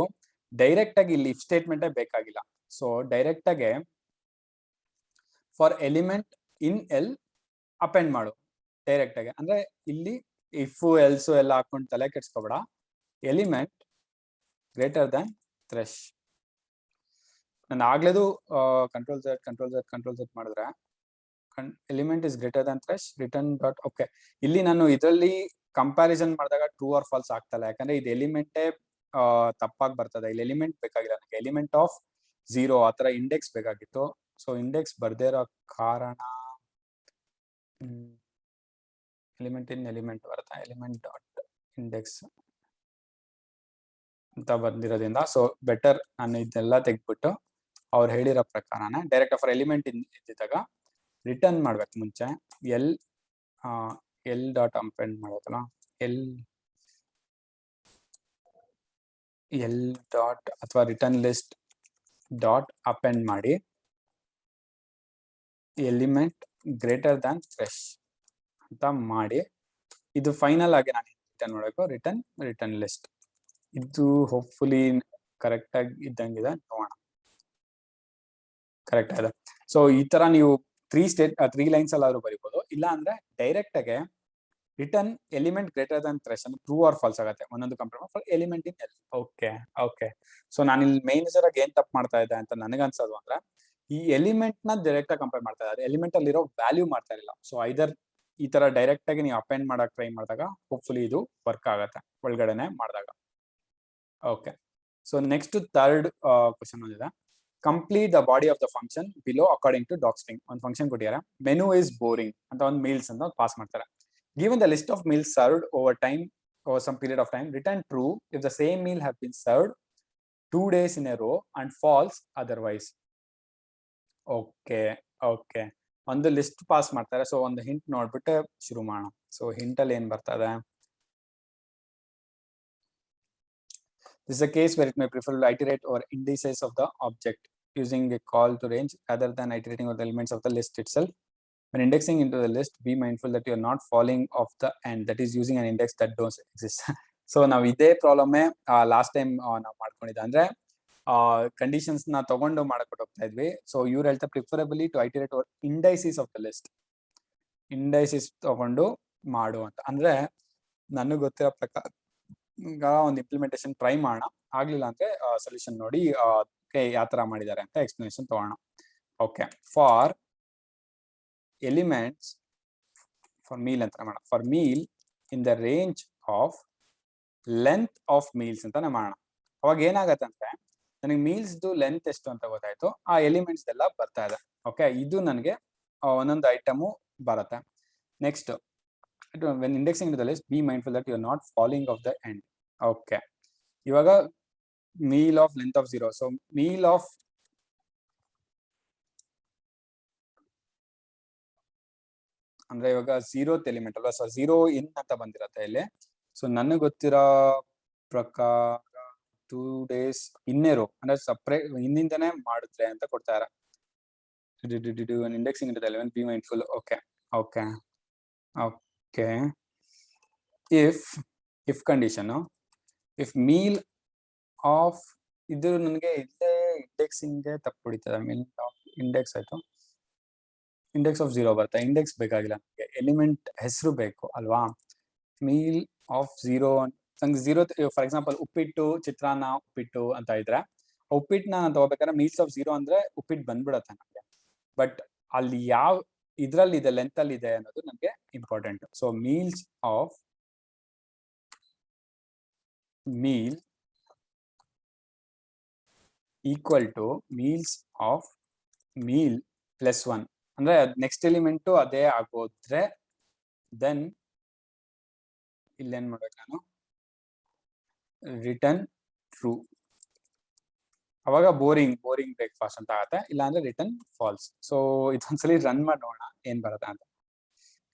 ಡೈರೆಕ್ಟ್ ಆಗಿ ಇಲ್ಲಿ ಇಫ್ ಸ್ಟೇಟ್ಮೆಂಟೇ ಬೇಕಾಗಿಲ್ಲ. ಸೊ ಡೈರೆಕ್ಟ್ ಆಗಿ for element in L append ಮಾಡು ಡೈರೆಕ್ಟ್ ಆಗಿ. ಅಂದ್ರೆ ಇಲ್ಲಿ ಇಫ್ ಎಲ್ಸು ಎಲ್ಲ ಹಾಕೊಂಡು ತಲೆ ಕೆಡ್ಸ್ಕೊಬೇಡ, ಎಲಿಮೆಂಟ್ ಗ್ರೇಟರ್ ದ್ಯಾನ್ ಥ್ರೆಶ್. ನಾನು ಆಗ್ಲೇದು ಕಂಟ್ರೋಲ್ ಝೆಡ್ ಮಾಡಿದ್ರೆ element is greater than thresh return dot. Okay, ಇಲ್ಲಿ ನಾನು ಇದರಲ್ಲಿ ಕಂಪ್ಯಾರಿಸನ್ ಮಾಡಿದಾಗ ಟ್ರೂ ಆರ್ ಫಾಲ್ಸ್ ಆಗ್ತಲ್ಲ, ಯಾಕಂದ್ರೆ ಇದು ಎಲಿಮೆಂಟೇ ತಪ್ಪಾಗಿ ಬರ್ತದೆ. ಇಲ್ಲಿ ಎಲಿಮೆಂಟ್ ಬೇಕಾಗಿಲ್ಲ ನನಗೆ, ಎಲಿಮೆಂಟ್ ಆಫ್ 0 ಆತರ ಇಂಡೆಕ್ಸ್ ಬೇಕಾಗಿತ್ತು. ಸೊ ಇಂಡೆಕ್ಸ್ ಬರ್ದೇ ಇರೋ ಕಾರಣ ಎಲಿಮೆಂಟ್ ಇನ್ ಎಲಿಮೆಂಟ್ ಬರುತ್ತೆ, ಎಲಿಮೆಂಟ್ ಡಾಟ್ ಇಂಡೆಕ್ಸ್ ಅಂತ ಬಂದಿರೋದ್ರಿಂದ ಸೊ ಬೆಟರ್ ನಾನು ಇದನ್ನೆಲ್ಲ ತೆಗ್ದ್ಬಿಟ್ಟು ಅವ್ರು ಹೇಳಿರೋ ಪ್ರಕಾರನೇ ಡೈರೆಕ್ಟ್ ಫಾರ್ ಎಲಿಮೆಂಟ್ ಇದ್ದಾಗ ರಿಟರ್ನ್ ಮಾಡ್ಬೇಕು. ಮುಂಚೆ ಎಲ್ ಡಾಟ್ ಅಪೆಂಡ್ ಮಾಡ್ಬೇಕಲ್ಲ, ಎಲ್ ಡಾಟ್ ಅಥವಾ ರಿಟರ್ನ್ ಲಿಸ್ಟ್ ಡಾಟ್ ಅಪೆಂಡ್ ಮಾಡಿ ಎಲಿಮೆಂಟ್ ಗ್ರೇಟರ್ ದ್ಯಾನ್ ಥ್ರೆಶ್ ಅಂತ ಮಾಡಿ, ಇದು ಫೈನಲ್ ಆಗಿ ನಾನು ರಿಟರ್ನ್ ಮಾಡಬೇಕು ರಿಟರ್ನ್ ಲಿಸ್ಟ್. ಇದು ಹೋಪ್ಫುಲಿ ಕರೆಕ್ಟ್ ಆಗಿ ಇದ್ದಂಗಿದೆ, ನೋಡೋಣ ಕರೆಕ್ಟ್ ಆಗಿದೆ. ಸೊ ಈ ತರ ನೀವು 3 ಲೈನ್ಸ್ ಅಲ್ಲಾದ್ರೂ ಬರೀಬಹುದು. ಇಲ್ಲ ಅಂದ್ರೆ ಡೈರೆಕ್ಟ್ ಆಗಿ return element greater than thresh ಅಂದ್ರೆ ಟ್ರೂ ಆರ್ ಫಾಲ್ಸ್ ಆಗುತ್ತೆ ಒಂದೊಂದು compare for element in L. Okay okay, so ನಾನು ಇಲ್ಲಿ ಮೇಜರ್ ಆಗಿ ಏನ್ ತಪ್ಪು ಮಾಡ್ತಾ ಇದ್ದೆ ಅಂತ ನನಗನ್ಸೋದು ಅಂದ್ರೆ ಈ ಎಲಿಮೆಂಟ್ ನ ಡೈರೆಕ್ಟ್ ಆಗಿ ಕಂಪೇರ್ ಮಾಡ್ತಾ ಇದ್ದಾರೆ, ಎಲಿಮೆಂಟ್ ಅಲ್ಲಿರೋ ವ್ಯಾಲ್ಯೂ ಮಾಡ್ತಾ ಇರಲಿಲ್ಲ. ಸೊ ಐದರ್ ಈ ತರ ಡೈರೆಕ್ಟ್ ಆಗಿ ನೀವು ಅಪೆಂಡ್ ಮಾಡಕ್ ಟ್ರೈ ಮಾಡಿದಾಗ ಹೋಪ್ಫುಲಿ ಇದು ವರ್ಕ್ ಆಗತ್ತೆ ಒಳಗಡೆನೆ ಮಾಡಿದಾಗ. Okay, so next third question ಬಂದಿದೆ. Complete the body of the function below according to docstring. ಒಂದು ಫಂಕ್ಷನ್ ಕೊಟ್ಟಿದ್ದಾರೆ, ಮೆನು ಇಸ್ ಬೋರಿಂಗ್ ಅಂತ ಒಂದು ಮೀಲ್ಸ್ ಅಂತ ಪಾಸ್ ಮಾಡ್ತಾರೆ. Given the list of meals served over some period of time, return true if the same meal have been served 2 days in a row and false otherwise. Okay okay, ಒಂದು list pass ಮಾಡ್ತಾರೆ. So ಒಂದು hint ನೋಡ್ಬಿಟ್ಟು ಶುರು ಮಾಡೋಣ. So hint ಅಲ್ಲಿ ಏನ್ ಬರ್ತದೆ, this is a case where it may prefer to iterate over indices of the object using a call to range rather than iterating over the elements of the list itself. When indexing into the list, be mindful that you are not falling off the end, that is using an index that don't exist. So ನಾವು ಇದೇ problem last time ನಾವು ಮಾಡ್ಕೊಂಡಿದ್ದೆ. ಅಂದ್ರೆ conditions ನ ತಗೊಂಡು ಮಾಡಕೊಟ್ಟು ಹೋಗ್ತಾ ಇದ್ವಿ. So ಇವ್ರು ಹೇಳ್ತಾ preferably to iterate over indices of the list, indices ತಗೊಂಡು ಮಾಡು ಅಂತ. ಅಂದ್ರೆ ನನಗೆ ಗೊತ್ತಿರೋ ಪ್ರಕಾರ ಈಗ ಒಂದು ಇಂಪ್ಲಿಮೆಂಟೇಷನ್ ಟ್ರೈ ಮಾಡೋಣ, ಆಗ್ಲಿಲ್ಲ ಅಂದ್ರೆ ಸೊಲ್ಯೂಷನ್ ನೋಡಿ ಯಾವ ತರ ಮಾಡಿದ್ದಾರೆ ಅಂತ ಎಕ್ಸ್ಪ್ಲನೇಷನ್ ತಗೋಣ. Okay, for elements for meal ಅಂತ ಮಾಡೋಣ. For meal in the range of length of meals ಅಂತಾನೆ ಮಾಡೋಣ. ಅವಾಗ ಏನಾಗತ್ತೆ ಅಂದ್ರೆ ನನಗೆ ಮೀಲ್ಸ್ ಲೆಂತ್ ಎಷ್ಟು ಅಂತ ಗೊತ್ತಾಯ್ತು, ಆ ಎಲಿಮೆಂಟ್ಸ್ ಎಲ್ಲ ಬರ್ತಾ ಇದೆ. ಓಕೆ, ಇದು ನನಗೆ ಒಂದೊಂದು ಐಟಮು ಬರುತ್ತೆ. Next, when indexing into the list, be mindful that you are not falling off the end. Okay, ಇವಾಗ meal of length of 0. So meal of ಅಂದ್ರೆ ಇವಾಗ 0th ಎಲಿಮೆಂಟ್ ಅಲ್ವಾ, ಸೊ 0 ಇನ್ ಅಂತ ಬಂದಿರತ್ತೆ ಇಲ್ಲಿ. ಸೊ ನನಗೆ ಗೊತ್ತಿರೋ ಪ್ರಕಾರ 2 days ಇನ್ನೇರು ಅಂದ್ರೆ ಸಪ್ರೇಟ್ ಹಿಂದಿಂದನೇ ಮಾಡಿದ್ರೆ ಅಂತ ಕೊಡ್ತಾರೆ. Indexing into the element, be mindful. Okay okay okay, if condition, if meal of ಇದು ನನಗೆ ಇಲ್ಲೇ ಇಂಡೆಕ್ಸಿಂಗ್ ತಪ್ಪು ಹೊಡಿತದೆ. ಮೀಲ್ ಆಫ್ ಇಂಡೆಕ್ಸ್ ಆಯ್ತು, ಇಂಡೆಕ್ಸ್ ಆಫ್ 0 ಬರುತ್ತೆ. ಇಂಡೆಕ್ಸ್ ಬೇಕಾಗಿಲ್ಲ ನನಗೆ, ಎಲಿಮೆಂಟ್ ಹೆಸರು ಬೇಕು ಅಲ್ವಾ. ಮೀಲ್ ಆಫ್ 0 ನಂಗೆ 0 ಫಾರ್ ಎಕ್ಸಾಂಪಲ್ ಉಪ್ಪಿಟ್ಟು, ಚಿತ್ರಾನ್ನ, ಉಪ್ಪಿಟ್ಟು ಅಂತ ಇದ್ರೆ ಉಪ್ಪಿಟ್ಟನ್ನ ನಾನು ತಗೋಬೇಕಾದ್ರೆ ಮೀಲ್ಸ್ ಆಫ್ 0 ಅಂದ್ರೆ ಉಪ್ಪಿಟ್ಟು ಬಂದ್ಬಿಡತ್ತೆ ನನಗೆ. ಬಟ್ ಅಲ್ಲಿ ಯಾವ ಇದ್ರಲ್ಲಿ ಇದೆ, ಲೆಂತ್ ಅಲ್ಲಿ ಇದೆ ಅನ್ನೋದು ನನಗೆ important. So meals of meal equal to meals of meal plus 1 ಅಂದ್ರೆ ನೆಕ್ಸ್ಟ್ ಎಲಿಮೆಂಟು ಅದೇ ಆಗೋದ್ರೆ ದೆನ್ ಇಲ್ಲೇನ್ ಮಾಡ್ಬೇಕು ನಾನು, ರಿಟರ್ನ್ ಟ್ರೂ. ಅವಾಗ ಬೋರಿಂಗ್ ಬ್ರೇಕ್ಫಾಸ್ಟ್ ಅಂತ ಆಗತ್ತೆ, ಇಲ್ಲ ಅಂದ್ರೆ ರಿಟರ್ನ್ ಫಾಲ್ಸ್. ಸೊ ಇದೊಂದ್ಸಲಿ ರನ್ ಮಾಡಿ ನೋಡೋಣ ಏನ್ ಬರುತ್ತೆ ಅಂತ.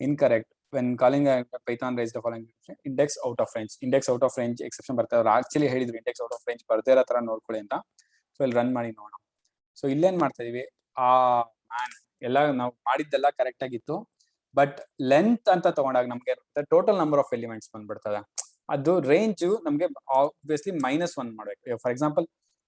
Incorrect, when calling Python raise the following index out of range. Index out of range exception ಬರ್ತಾರೆ. ಆಕ್ಚುಲಿ ಹೇಳಿದ್ರು ಇಂಡೆಕ್ಸ್ ಔಟ್ ಆಫ್ ರೇಂಜ್ ಬರ್ದೇ ಇರೋ ತರ ನೋಡ್ಕೊಳ್ಳಿ ಅಂತ. ಸೊ ಇಲ್ಲಿ ರನ್ ಮಾಡಿ ನೋಡೋಣ. ಸೊ ಇಲ್ಲೇನ್ ಮಾಡ್ತಾ ಇದೀವಿ, ಮ್ಯಾನ್ ಎಲ್ಲ ನಾವು ಮಾಡಿದ್ದೆಲ್ಲ ಕರೆಕ್ಟ್ ಆಗಿತ್ತು, ಬಟ್ ಲೆಂತ್ ಅಂತ ತಗೊಂಡಾಗ ನಮ್ಗೆ ಟೋಟಲ್ ನಂಬರ್ ಆಫ್ ಎಲಿಮೆಂಟ್ಸ್ ಬಂದ್ಬಿಡ್ತದೆ. ಅದು ರೇಂಜ್ ನಮ್ಗೆ ಆಬ್ವಿಯಸ್ಲಿ -1 ಮಾಡ್ಬೇಕು. For example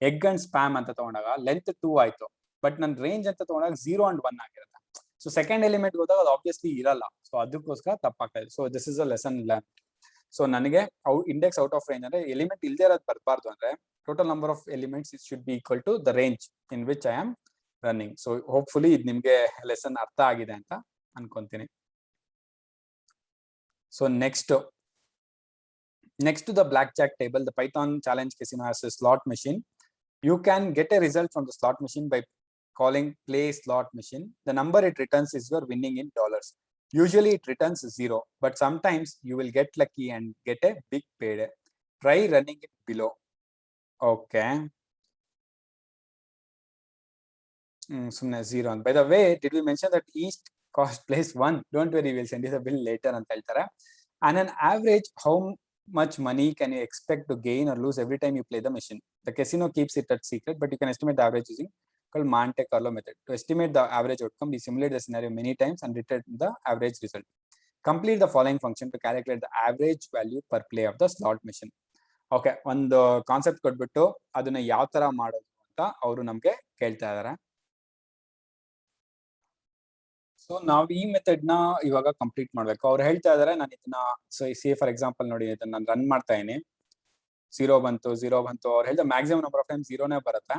egg and spam ಅಂತ ತಗೊಂಡಾಗ ಲೆಂತ್ 2 ಆಯ್ತು, ಬಟ್ ನನ್ ರೇಂಜ್ ಅಂತ ತಗೊಂಡಾಗ 0 and 1 ಆಗಿರುತ್ತೆ. ಸೊ ಸೆಕೆಂಡ್ ಎಲಿಮೆಂಟ್ ಹೋದಾಗ ಅದು ಆಬ್ವಿಯಸ್ಲಿ ಇರಲ್ಲ. ಸೊ ಅದಕ್ಕೋಸ್ಕರ ತಪ್ಪಾಗ್ತಾ ಇದೆ. So this is a lesson learn. So ನನಗೆ ಇಂಡೆಕ್ಸ್ ಔಟ್ ಆಫ್ ರೇಂಜ್ ಅಂದ್ರೆ ಎಲಿಮೆಂಟ್ ಇಲ್ದೇ ಇರೋದು ಬರಬಾರ್ದು ಅಂದ್ರೆ total number of elements it should be equal to the range in which I am running. So hopefully ಇದು ನಿಮ್ಗೆ ಲೆಸನ್ ಅರ್ಥ ಆಗಿದೆ ಅಂತ ಅನ್ಕೊಂತೀನಿ. So next to the blackjack table, the Python challenge casino has a slot machine. You can get a result from the slot machine by calling play slot machine. The number it returns is your winning in dollars. Usually it returns 0, but sometimes you will get lucky and get a big payday. Try running it below. Okay. So 0. By the way, did we mention that each cost plays 1? Don't worry, we'll send you the bill later ಅಂತ ಹೇಳ್ತಾರೆ. And an average, how much money can you expect to gain or lose every time you play the machine? The casino keeps it at secret, but you can estimate the average using called Monte Carlo method. To estimate the average outcome, we simulate the scenario many times and return the average result. Complete the following function to calculate the average value per play of the slot machine. Okay, ಒಂದು concept ಕೊಟ್ಬಿಟ್ಟು ಅದನ್ನ ಯಾವ ತರ ಮಾಡೋದು ಅಂತ ಅವರು ನಮ್ಗೆ ಕೇಳ್ತಾ ಇದಾರೆ. ಸೊ ನಾವು ಈ ಮೆಥಡ್ ನ ಇವಾಗ ಕಂಪ್ಲೀಟ್ ಮಾಡ್ಬೇಕು. ಅವ್ರು ಹೇಳ್ತಾ ಇದಾರೆ ನಾನು ಇದನ್ನ ಸಿ ಫಾರ್ ಎಕ್ಸಾಂಪಲ್ ನೋಡಿ ಇದನ್ನ ನಾನು ರನ್ ಮಾಡ್ತಾ ಇದೀನಿ, 0 ಬಂತು. ಅವ್ರು ಹೇಳಿದ ಮ್ಯಾಕ್ಸಿಮಮ್ ನಂಬರ್ ಆಫ್ ಟೈಮ್ 0ನೇ ಬರುತ್ತೆ,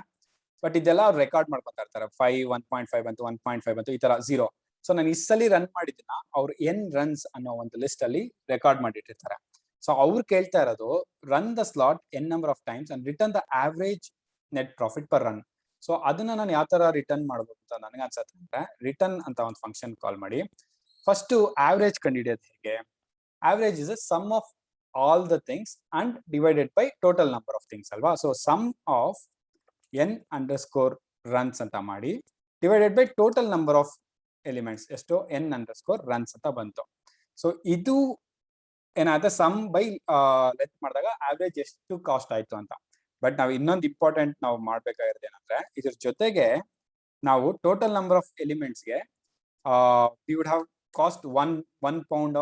ಬಟ್ ಇದೆಲ್ಲ ಅವ್ರು ರೆಕಾರ್ಡ್ ಮಾಡ್ಕೊತಾ ಇರ್ತಾರೆ. 5, 1.5 ಬಂತು, 1.5 ಬಂತು, ಈ ತರ 0. ಸೊ ನಾನು ಇಷ್ಟಲ್ಲಿ ರನ್ ಮಾಡಿದ್ದನ್ನ ಅವ್ರು n ರನ್ಸ್ ಅನ್ನೋ ಒಂದು ಲಿಸ್ಟ್ ಅಲ್ಲಿ ರೆಕಾರ್ಡ್ ಮಾಡಿಟ್ಟಿರ್ತಾರೆ. ಸೊ ಅವ್ರು ಕೇಳ್ತಾ ಇರೋದು run the slot n number of times and return the average net profit per run. So ಅದನ್ನ ನಾನು ಯಾವ ತರ ರಿಟರ್ನ್ ಮಾಡ್ಬೋದು ಅಂತ ನನಗೆ ಅನ್ಸತ್ತೆ ಅಂದ್ರೆ ರಿಟರ್ನ್ ಅಂತ ಒಂದು ಫಂಕ್ಷನ್ ಕಾಲ್ ಮಾಡಿ ಫಸ್ಟ್ ಆವರೇಜ್ ಕಂಡುಹಿಡಿಯೋದು ಹೇಗೆ. Average is a sum of all the things and divided by total number of things ಅಲ್ವಾ. So sum of n_ runs ಅಂತ ಮಾಡಿ divided by total number of elements ಎಷ್ಟು n_ runs ಅಂತ ಬಂತು. So ಇದು ಏನಾದ್ರೆ ಸಮ್ ಬೈ ಲೆಂತ್ ಮಾಡಿದಾಗ average ಎಷ್ಟು ಕಾಸ್ಟ್ ಆಯ್ತು ಅಂತ. ಬಟ್ ನಾವು ಇನ್ನೊಂದು ಇಂಪಾರ್ಟೆಂಟ್ ನಾವು ಮಾಡ್ಬೇಕಾಗಿರೋದು ಏನಂದ್ರೆ ಇದ್ರ ಜೊತೆಗೆ ನಾವು ಟೋಟಲ್ ನಂಬರ್ ಆಫ್ ಎಲಿಮೆಂಟ್ಸ್ಗೆ we would have cost one pound,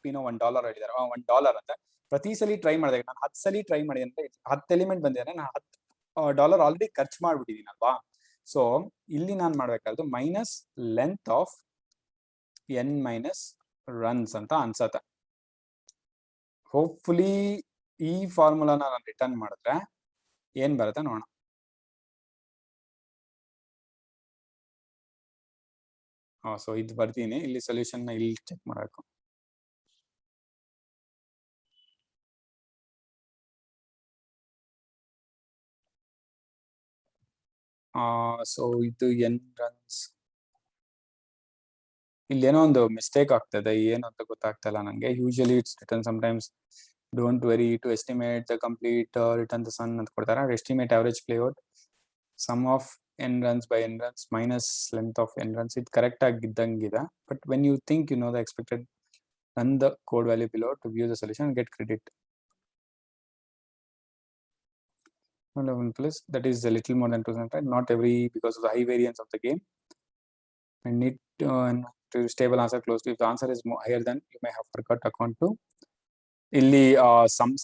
$1 ಹೇಳಿದಾರೆ, $1 ಅಂತ. ಪ್ರತಿ ಸಲ ಟ್ರೈ ಮಾಡಿದಾಗ ನಾನು 10 ಸಲ ಟ್ರೈ ಮಾಡಿದೆ ಅಂದ್ರೆ 10 ಎಲಿಮೆಂಟ್ ಬಂದಿದೆ, ನಾನು $10 ಆಲ್ರೆಡಿ ಖರ್ಚು ಮಾಡ್ಬಿಟ್ಟಿದೀನಿ ಅಲ್ವಾ. ಸೊ ಇಲ್ಲಿ ನಾನು ಮಾಡ್ಬೇಕಾದ್ರು minus length of n- runs ಅಂತ ಅನ್ಸತ್ತೆ. ಹೋಪ್ಫುಲಿ ಈ ಫಾರ್ಮುಲಾನ ನಾನು ರಿಟರ್ನ್ ಮಾಡಿದ್ರೆ ಏನ್ ಬರುತ್ತೆ ನೋಡೋಣ. ಸೊ ಇದು ಬರ್ತೀನಿ, ಇಲ್ಲಿ ಸೊಲ್ಯೂಷನ್ ಇಲ್ಲಿ ಚೆಕ್ ಮಾಡಬೇಕು. ಸೊ ಇದು n runs, ಇಲ್ಲೇನೋ ಒಂದು ಮಿಸ್ಟೇಕ್ ಆಗ್ತದೆ, ಏನು ಅಂತ ಗೊತ್ತಾಗ್ತಾ ಇಲ್ಲ ನಂಗೆ. Usually it's return sometimes don't very to estimate the complete return the sum ಅಂತ ಕೊಡ್ತಾರೆ. Estimate average playout sum of n runs by n runs minus length of n runs. ಇದು ಕರೆಕ್ಟ್ ಆಗಿದ್ದಂಗಿದೆ, but when you think you know the expected run the code value below to view the solution and get credit. 11 plus, that is a little more than 2%, right? Not every, because of the high variance of the game. I need to stable answer close to. If the answer is more higher than, you may have forgot account to. ಇಲ್ಲಿ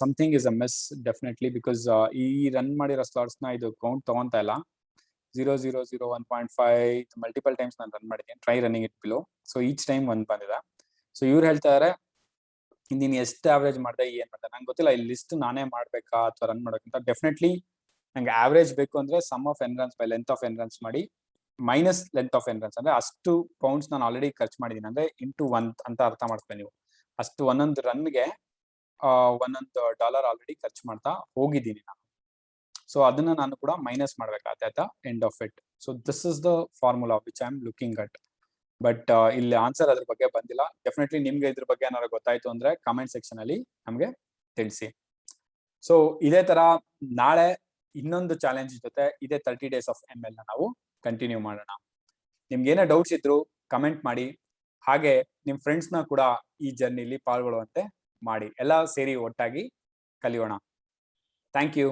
something is a miss definitely, because ಈ run ಮಾಡಿರೋ slots ನ ಇದು count ತಗೊಂತಾ ಇಲ್ಲ. 0, 0, 0, 1.5 multiple times ನಾನು run ಮಾಡಿದ್ದೀನಿ. Try running it below. So each time 1 ಬಂದಿದೆ. So ಇವ್ರು ಹೇಳ್ತಾ ಇದಾರೆ ನೀನು ಎಷ್ಟು ಆವರೇಜ್ ಮಾಡಿದೆ, ಏನ್ ಮಾಡಿದೆ ನಂಗೆ ಗೊತ್ತಿಲ್ಲ. ಈ ಲಿಸ್ಟ್ ನಾನೇ ಮಾಡ್ಬೇಕಾ ಅಥವಾ ರನ್ ಮಾಡ್ಬೇಕಂತ. ಡೆಫಿನೆಟ್ಲಿ ನಂಗೆ ಆವರೇಜ್ ಬೇಕು ಅಂದ್ರೆ sum of n runs by length of n runs ಮಾಡಿ minus length of n runs ಅಂದ್ರೆ ಅಷ್ಟು ಪೌಂಡ್ಸ್ ನಾನು ಆಲ್ರೆಡಿ ಖರ್ಚು ಮಾಡಿದ್ದೀನಿ, ಅಂದ್ರೆ ಇಂಟು 1 ಅಂತ ಅರ್ಥ ಮಾಡ್ಕೊಳ್ಳಿ ನೀವು. ಅಷ್ಟು ಒಂದೊಂದು ರನ್ಗೆ $1 ಆಲ್ರೆಡಿ ಖರ್ಚು ಮಾಡ್ತಾ ಹೋಗಿದ್ದೀನಿ ನಾನು. ಸೊ ಅದನ್ನ ನಾನು ಕೂಡ ಮೈನಸ್ ಮಾಡ್ಬೇಕಾಗುತ್ತೆ ಆಯ್ತಾ, end of it. So this is the formula which I am looking at. But ಇಲ್ಲಿ ಆನ್ಸರ್ ಅದ್ರ ಬಗ್ಗೆ ಬಂದಿಲ್ಲ. ಡೆಫಿನೆಟ್ಲಿ ನಿಮ್ಗೆ ಇದ್ರ ಬಗ್ಗೆ ಏನಾದ್ರು ಗೊತ್ತಾಯ್ತು ಅಂದ್ರೆ ಕಮೆಂಟ್ ಸೆಕ್ಷನ್ ಅಲ್ಲಿ ನಮ್ಗೆ ತಿಳಿಸಿ. ಸೊ ಇದೇ ತರ ನಾಳೆ ಇನ್ನೊಂದು ಚಾಲೆಂಜ್ ಜೊತೆ ಇದೇ 30 days of ML ನಾವು ಕಂಟಿನ್ಯೂ ಮಾಡೋಣ. ನಿಮ್ಗೆ ಏನೇ ಡೌಟ್ಸ್ ಇದ್ರು ಕಮೆಂಟ್ ಮಾಡಿ, ಹಾಗೆ ನಿಮ್ ಫ್ರೆಂಡ್ಸ್ ನ ಕೂಡ ಈ ಜರ್ನಿಲಿ ಪಾಲ್ಗೊಳ್ಳುವಂತೆ ಮಾಡಿ. ಎಲ್ಲ ಸೇರಿ ಒಟ್ಟಾಗಿ ಕಲಿಯೋಣ. Thank you.